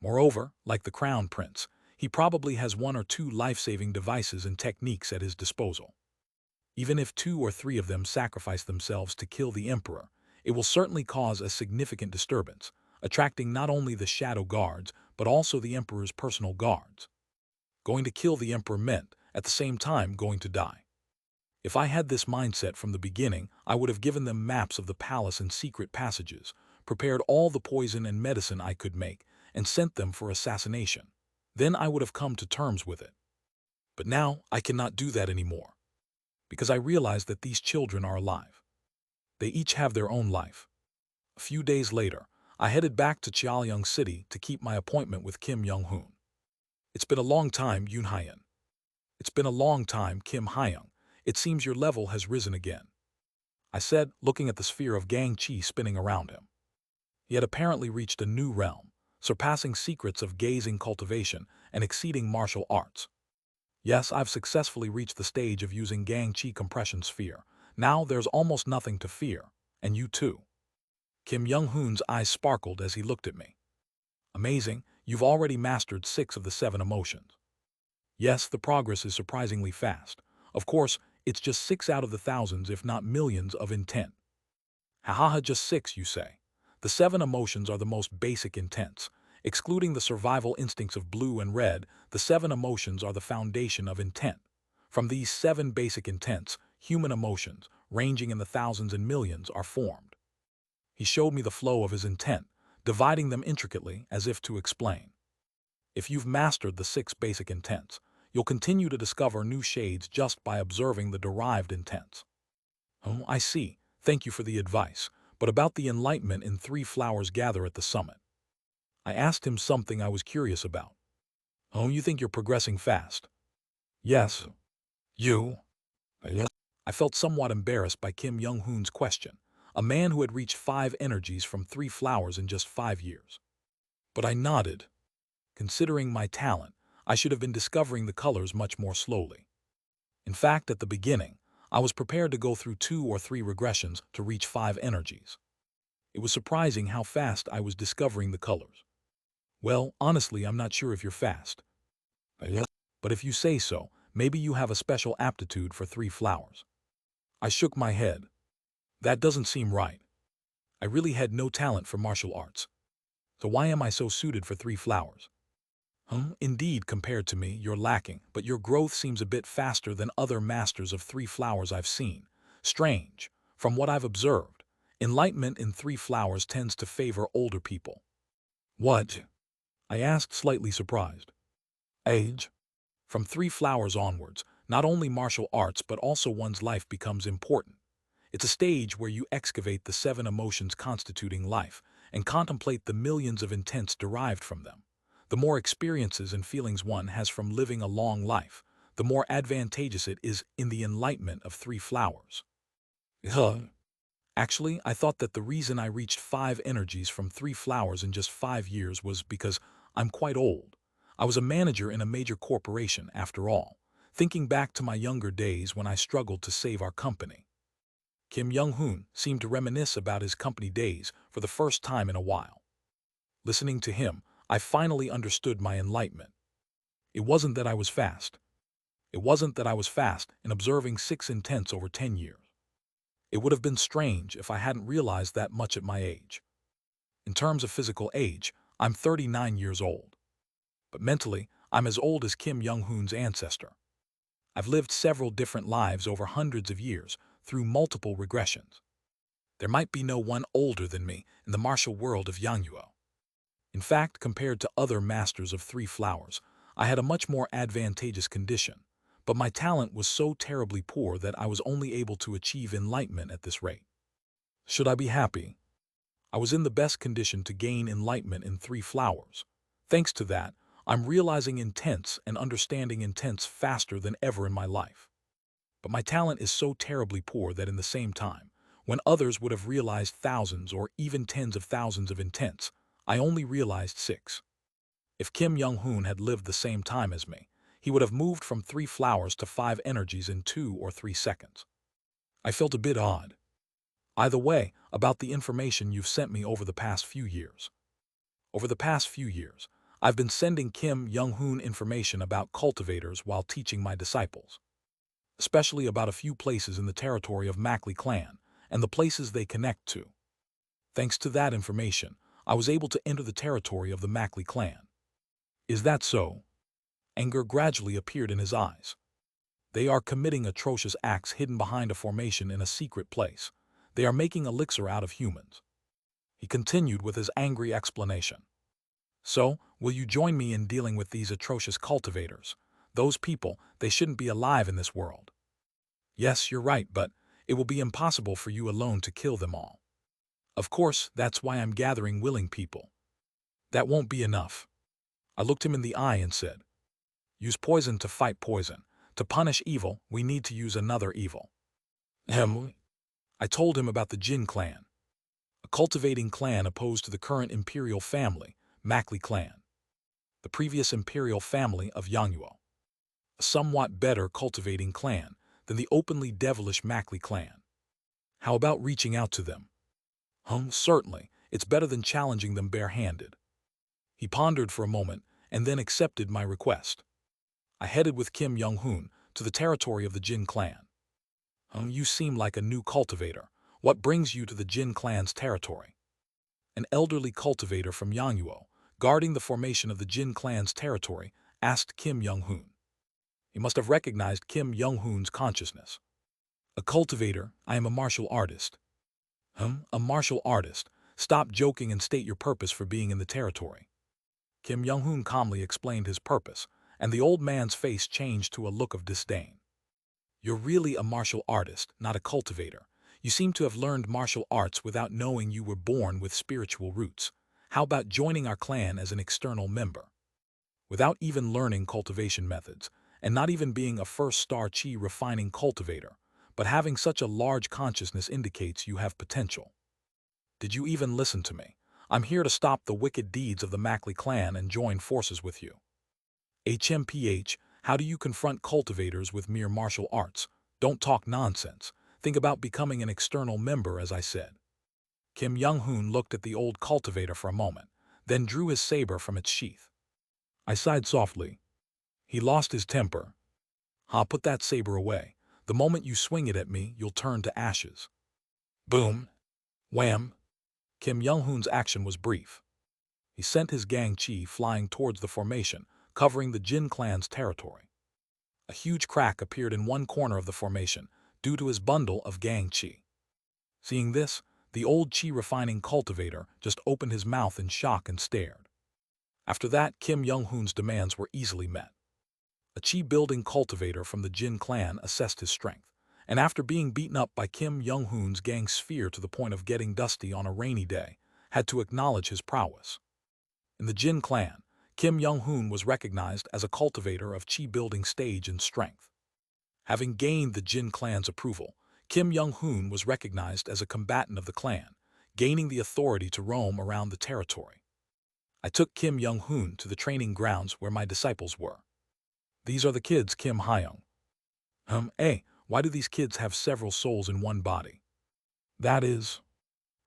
Speaker 1: Moreover, like the Crown Prince, he probably has one or two life-saving devices and techniques at his disposal. Even if two or three of them sacrifice themselves to kill the Emperor, it will certainly cause a significant disturbance, attracting not only the Shadow Guards, but also the Emperor's personal guards. Going to kill the Emperor meant, at the same time, going to die. If I had this mindset from the beginning, I would have given them maps of the palace and secret passages, prepared all the poison and medicine I could make, and sent them for assassination. Then I would have come to terms with it. But now I cannot do that anymore, because I realize that these children are alive. They each have their own life. A few days later, I headed back to Chaoyang City to keep my appointment with Kim Young-hoon. It's been a long time, Yoon Hyeon. It's been a long time, Kim Hyeong. It seems your level has risen again, I said, looking at the sphere of Gang Chi spinning around him. He had apparently reached a new realm, surpassing secrets of gazing cultivation and exceeding martial arts. Yes, I've successfully reached the stage of using Gang Chi compression sphere. Now there's almost nothing to fear, and you too. Kim Young-hoon's eyes sparkled as he looked at me. Amazing, you've already mastered 6 of the 7 emotions. Yes, the progress is surprisingly fast. Of course, it's just 6 out of the thousands if not millions of intent. Ha, just 6, you say. The 7 emotions are the most basic intents. Excluding the survival instincts of blue and red, the 7 emotions are the foundation of intent. From these 7 basic intents, human emotions, ranging in the thousands and millions, are formed. He showed me the flow of his intent, dividing them intricately as if to explain. If you've mastered the 6 basic intents, you'll continue to discover new shades just by observing the derived intents. Oh, I see. Thank you for the advice. But about the enlightenment in 3 flowers gather at the summit. I asked him something I was curious about. Oh, you think you're progressing fast? Yes. You? Yes. I felt somewhat embarrassed by Kim Young-hoon's question, a man who had reached 5 energies from 3 flowers in just 5 years. But I nodded. Considering my talent, I should have been discovering the colors much more slowly. In fact, at the beginning, I was prepared to go through 2 or 3 regressions to reach 5 energies. It was surprising how fast I was discovering the colors. Well, honestly, I'm not sure if you're fast. Yes. But if you say so, maybe you have a special aptitude for 3 flowers. I shook my head. That doesn't seem right. I really had no talent for martial arts. So why am I so suited for 3 flowers? Indeed, compared to me, you're lacking, but your growth seems a bit faster than other masters of 3 flowers I've seen. Strange. From what I've observed, enlightenment in 3 flowers tends to favor older people. What? I asked, slightly surprised. Age? From 3 flowers onwards, not only martial arts but also one's life becomes important. It's a stage where you excavate the 7 emotions constituting life and contemplate the millions of intents derived from them. The more experiences and feelings one has from living a long life, the more advantageous it is in the enlightenment of 3 flowers. Actually, I thought that the reason I reached 5 energies from 3 flowers in just 5 years was because I'm quite old. I was a manager in a major corporation, after all, thinking back to my younger days when I struggled to save our company. Kim Young-hoon seemed to reminisce about his company days for the first time in a while. Listening to him, I finally understood my enlightenment. It wasn't that I was fast. It wasn't that I was fast in observing 6 intents over 10 years. It would have been strange if I hadn't realized that much at my age. In terms of physical age, I'm 39 years old. But mentally, I'm as old as Kim Young-hoon's ancestor. I've lived several different lives over hundreds of years through multiple regressions. There might be no one older than me in the martial world of Yangyuo. In fact, compared to other masters of 3 flowers, I had a much more advantageous condition, but my talent was so terribly poor that I was only able to achieve enlightenment at this rate. Should I be happy? I was in the best condition to gain enlightenment in 3 flowers. Thanks to that, I'm realizing intents and understanding intents faster than ever in my life. But my talent is so terribly poor that in the same time, when others would have realized thousands or even tens of thousands of intents, I only realized 6. If Kim Young-hoon had lived the same time as me, he would have moved from 3 flowers to 5 energies in 2 or 3 seconds. I felt a bit odd. Either way, about the information you've sent me over the past few years. Over the past few years, I've been sending Kim Young-hoon information about cultivators while teaching my disciples, especially about a few places in the territory of Mackley clan and the places they connect to. Thanks to that information, I was able to enter the territory of the Mackley clan. Is that so? Anger gradually appeared in his eyes. They are committing atrocious acts hidden behind a formation in a secret place. They are making elixir out of humans. He continued with his angry explanation. So, will you join me in dealing with these atrocious cultivators? Those people, they shouldn't be alive in this world. Yes, you're right, but it will be impossible for you alone to kill them all. Of course, that's why I'm gathering willing people. That won't be enough. I looked him in the eye and said, use poison to fight poison. To punish evil, we need to use another evil. I told him about the Jin clan, a cultivating clan opposed to the current imperial family, Mackley clan, the previous imperial family of Yangguo, a somewhat better cultivating clan than the openly devilish Mackley clan. How about reaching out to them? Certainly, it's better than challenging them barehanded. He pondered for a moment and then accepted my request. I headed with Kim Young-hoon to the territory of the Jin clan. You seem like a new cultivator. What brings you to the Jin clan's territory? An elderly cultivator from Yangguo, guarding the formation of the Jin clan's territory, asked Kim Young-hoon. He must have recognized Kim Young-hoon's consciousness. A cultivator, I am a martial artist. A martial artist. Stop joking and state your purpose for being in the territory. Kim Young-hoon calmly explained his purpose, and the old man's face changed to a look of disdain. You're really a martial artist, not a cultivator. You seem to have learned martial arts without knowing you were born with spiritual roots. How about joining our clan as an external member? Without even learning cultivation methods, and not even being a first-star chi refining cultivator, but having such a large consciousness indicates you have potential. Did you even listen to me? I'm here to stop the wicked deeds of the Mackley clan and join forces with you. HMPH, how do you confront cultivators with mere martial arts? Don't talk nonsense. Think about becoming an external member, as I said. Kim Young-hoon looked at the old cultivator for a moment, then drew his saber from its sheath. I sighed softly. He lost his temper. Put that saber away. The moment you swing it at me, you'll turn to ashes. Boom. Wham. Kim Young-hoon's action was brief. He sent his gang chi flying towards the formation, covering the Jin clan's territory. A huge crack appeared in one corner of the formation due to his bundle of gang chi. Seeing this, the old chi refining cultivator just opened his mouth in shock and stared. After that, Kim Young-hoon's demands were easily met. A chi-building cultivator from the Jin clan assessed his strength, and after being beaten up by Kim Young-hoon's gang sphere to the point of getting dusty on a rainy day, had to acknowledge his prowess. In the Jin clan, Kim Young-hoon was recognized as a cultivator of chi-building stage and strength. Having gained the Jin clan's approval, Kim Young-hoon was recognized as a combatant of the clan, gaining the authority to roam around the territory. I took Kim Young-hoon to the training grounds where my disciples were. These are the kids, Kim Hyung. Why do these kids have several souls in one body? That is...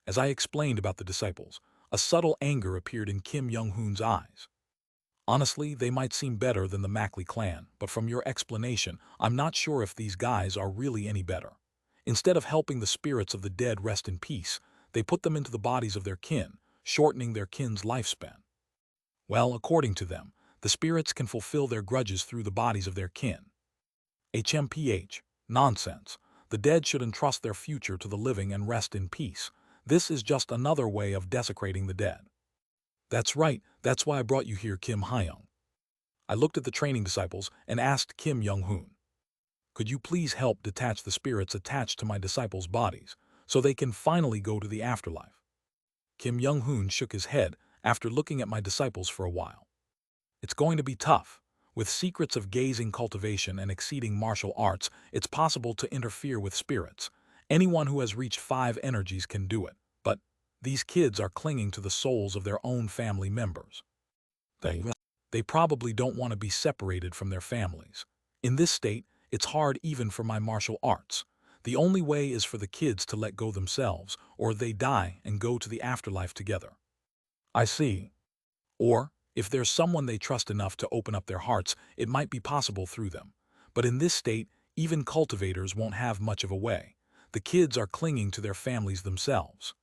Speaker 1: As I explained about the disciples, a subtle anger appeared in Kim Young-hoon's eyes. Honestly, they might seem better than the Mackley clan, but from your explanation, I'm not sure if these guys are really any better. Instead of helping the spirits of the dead rest in peace, they put them into the bodies of their kin, shortening their kin's lifespan. Well, according to them, the spirits can fulfill their grudges through the bodies of their kin. HMPH. Nonsense. The dead should entrust their future to the living and rest in peace. This is just another way of desecrating the dead. That's right, that's why I brought you here, Kim Hyung. I looked at the training disciples and asked Kim Young-hoon, could you please help detach the spirits attached to my disciples' bodies, so they can finally go to the afterlife? Kim Young-hoon shook his head after looking at my disciples for a while. It's going to be tough. With secrets of gazing cultivation and exceeding martial arts, it's possible to interfere with spirits. Anyone who has reached 5 energies can do it, but these kids are clinging to the souls of their own family members. They probably don't want to be separated from their families. In this state, it's hard even for my martial arts. The only way is for the kids to let go themselves, or they die and go to the afterlife together. I see. Or, if there's someone they trust enough to open up their hearts, it might be possible through them. But in this state, even cultivators won't have much of a way. The kids are clinging to their families themselves.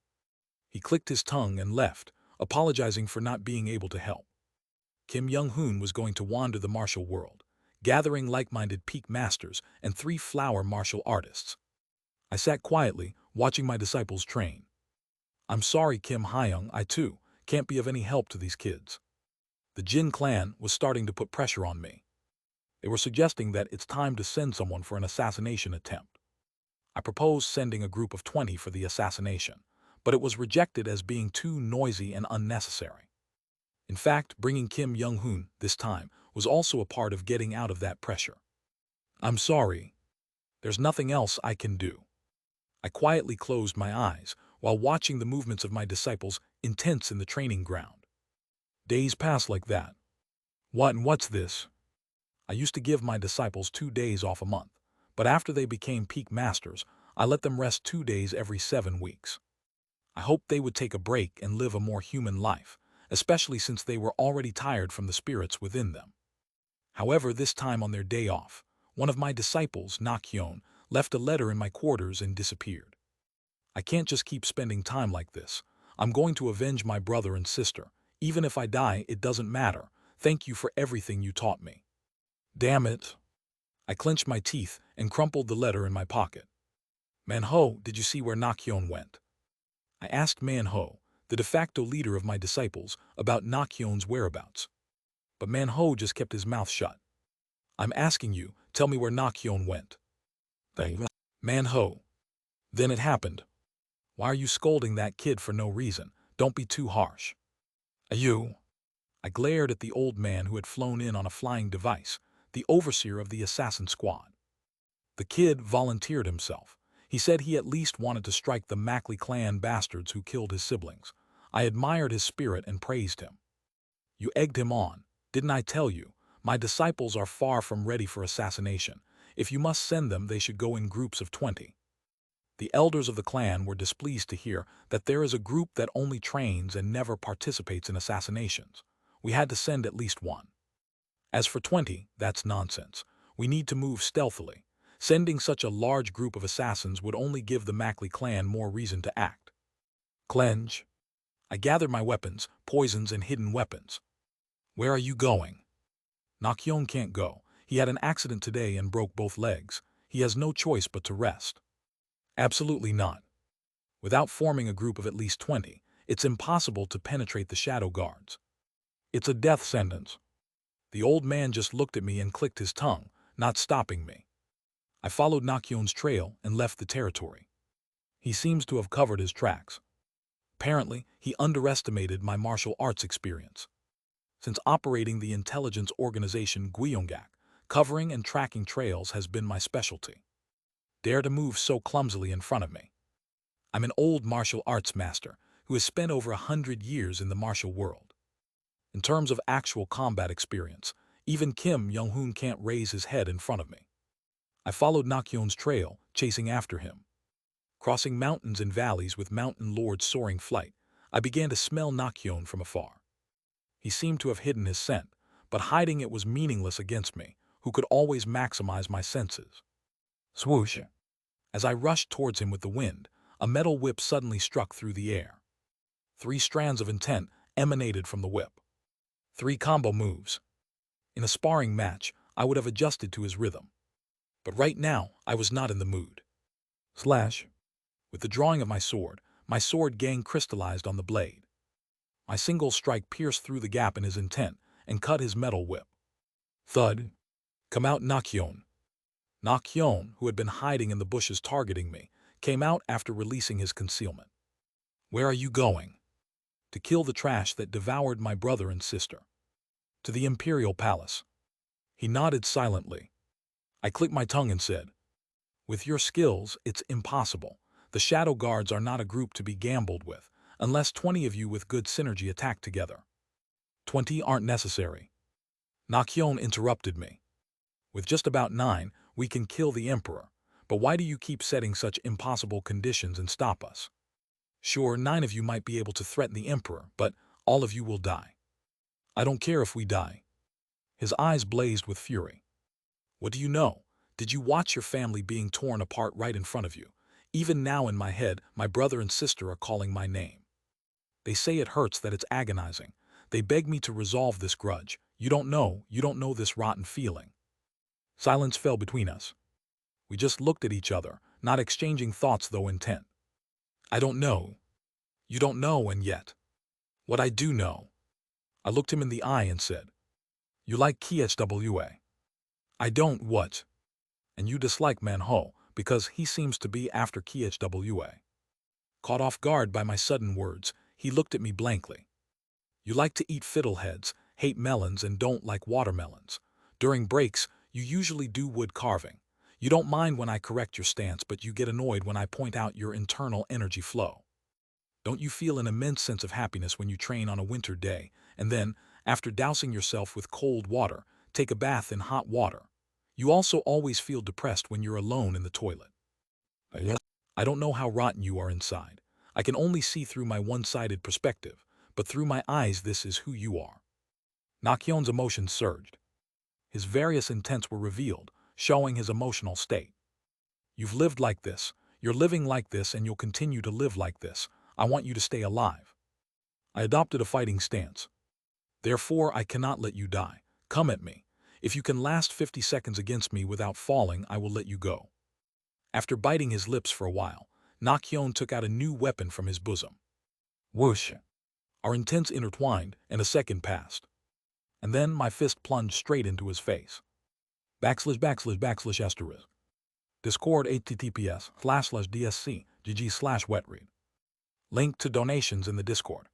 Speaker 1: He clicked his tongue and left, apologizing for not being able to help. Kim Young-hoon was going to wander the martial world, gathering like-minded peak masters and 3 flower martial artists. I sat quietly, watching my disciples train. I'm sorry, Kim Hyung, I too can't be of any help to these kids. The Jin clan was starting to put pressure on me. They were suggesting that it's time to send someone for an assassination attempt. I proposed sending a group of 20 for the assassination, but it was rejected as being too noisy and unnecessary. In fact, bringing Kim Young-hoon this time was also a part of getting out of that pressure. I'm sorry. There's nothing else I can do. I quietly closed my eyes while watching the movements of my disciples intense in the training ground. Days pass like that. What's this? I used to give my disciples 2 days off a month, but after they became peak masters, I let them rest 2 days every 7 weeks. I hoped they would take a break and live a more human life, especially since they were already tired from the spirits within them. However, this time on their day off, one of my disciples, Nakhyon, left a letter in my quarters and disappeared. I can't just keep spending time like this. I'm going to avenge my brother and sister. Even if I die, it doesn't matter. Thank you for everything you taught me. Damn it. I clenched my teeth and crumpled the letter in my pocket. Man-ho, did you see where Nakhyon went? I asked Man-ho, the de facto leader of my disciples, about Nakyon's whereabouts. But Man-ho just kept his mouth shut. I'm asking you, tell me where Nakhyon went. Man-ho. Then it happened. Why are you scolding that kid for no reason? Don't be too harsh. You. I glared at the old man who had flown in on a flying device, the overseer of the assassin squad. The kid volunteered himself. He said he at least wanted to strike the Mackley clan bastards who killed his siblings. I admired his spirit and praised him. You egged him on. Didn't I tell you? My disciples are far from ready for assassination. If you must send them, they should go in groups of 20. The elders of the clan were displeased to hear that there is a group that only trains and never participates in assassinations. We had to send at least one. As for 20, that's nonsense. We need to move stealthily. Sending such a large group of assassins would only give the Mackley clan more reason to act. Clench. I gathered my weapons, poisons, and hidden weapons. Where are you going? Nakhyon can't go. He had an accident today and broke both legs. He has no choice but to rest. Absolutely not. Without forming a group of at least 20, it's impossible to penetrate the shadow guards. It's a death sentence. The old man just looked at me and clicked his tongue, not stopping me. I followed Nakyon's trail and left the territory. He seems to have covered his tracks. Apparently, he underestimated my martial arts experience. Since operating the intelligence organization Gyeonggak, covering and tracking trails has been my specialty. Dare to move so clumsily in front of me. I'm an old martial arts master who has spent over 100 years in the martial world. In terms of actual combat experience, even Kim Young-hoon can't raise his head in front of me. I followed Nakyon's trail, chasing after him. Crossing mountains and valleys with mountain lords soaring flight, I began to smell Nakyon from afar. He seemed to have hidden his scent, but hiding it was meaningless against me, who could always maximize my senses. Swoosh! As I rushed towards him with the wind, a metal whip suddenly struck through the air. 3 strands of intent emanated from the whip. 3 combo moves. In a sparring match, I would have adjusted to his rhythm. But right now, I was not in the mood. Slash. With the drawing of my sword gang crystallized on the blade. My single strike pierced through the gap in his intent and cut his metal whip. Thud. Come out, Nakyon. Nakyon, who had been hiding in the bushes targeting me, came out after releasing his concealment. Where are you going? To kill the trash that devoured my brother and sister. To the Imperial Palace. He nodded silently. I clicked my tongue and said, with your skills, it's impossible. The Shadow Guards are not a group to be gambled with, unless 20 of you with good synergy attack together. 20 aren't necessary. Nakhyon interrupted me. With just about 9, we can kill the Emperor, but why do you keep setting such impossible conditions and stop us? Sure, 9 of you might be able to threaten the Emperor, but all of you will die. I don't care if we die. His eyes blazed with fury. What do you know? Did you watch your family being torn apart right in front of you? Even now in my head, my brother and sister are calling my name. They say it hurts, that it's agonizing. They beg me to resolve this grudge. You don't know this rotten feeling. Silence fell between us. We just looked at each other, not exchanging thoughts though intent. I don't know. You don't know, and yet. What I do know. I looked him in the eye and said, you like KHWA. I don't what? And you dislike Manho, because he seems to be after KHWA. Caught off guard by my sudden words, he looked at me blankly. You like to eat fiddleheads, hate melons, and don't like watermelons. During breaks, you usually do wood carving. You don't mind when I correct your stance, but you get annoyed when I point out your internal energy flow. Don't you feel an immense sense of happiness when you train on a winter day, and then, after dousing yourself with cold water, take a bath in hot water? You also always feel depressed when you're alone in the toilet. I don't know how rotten you are inside. I can only see through my one-sided perspective, but through my eyes this is who you are. Nakyon's emotions surged. His various intents were revealed, showing his emotional state. You've lived like this, you're living like this, and you'll continue to live like this. I want you to stay alive. I adopted a fighting stance. Therefore, I cannot let you die. Come at me. If you can last 50 seconds against me without falling, I will let you go. After biting his lips for a while, Nakhyon took out a new weapon from his bosom. Whoosh! Our intents intertwined, and a second passed. And then my fist plunged straight into his face. // Discord https://dsc gg/wetread. Link to donations in the Discord.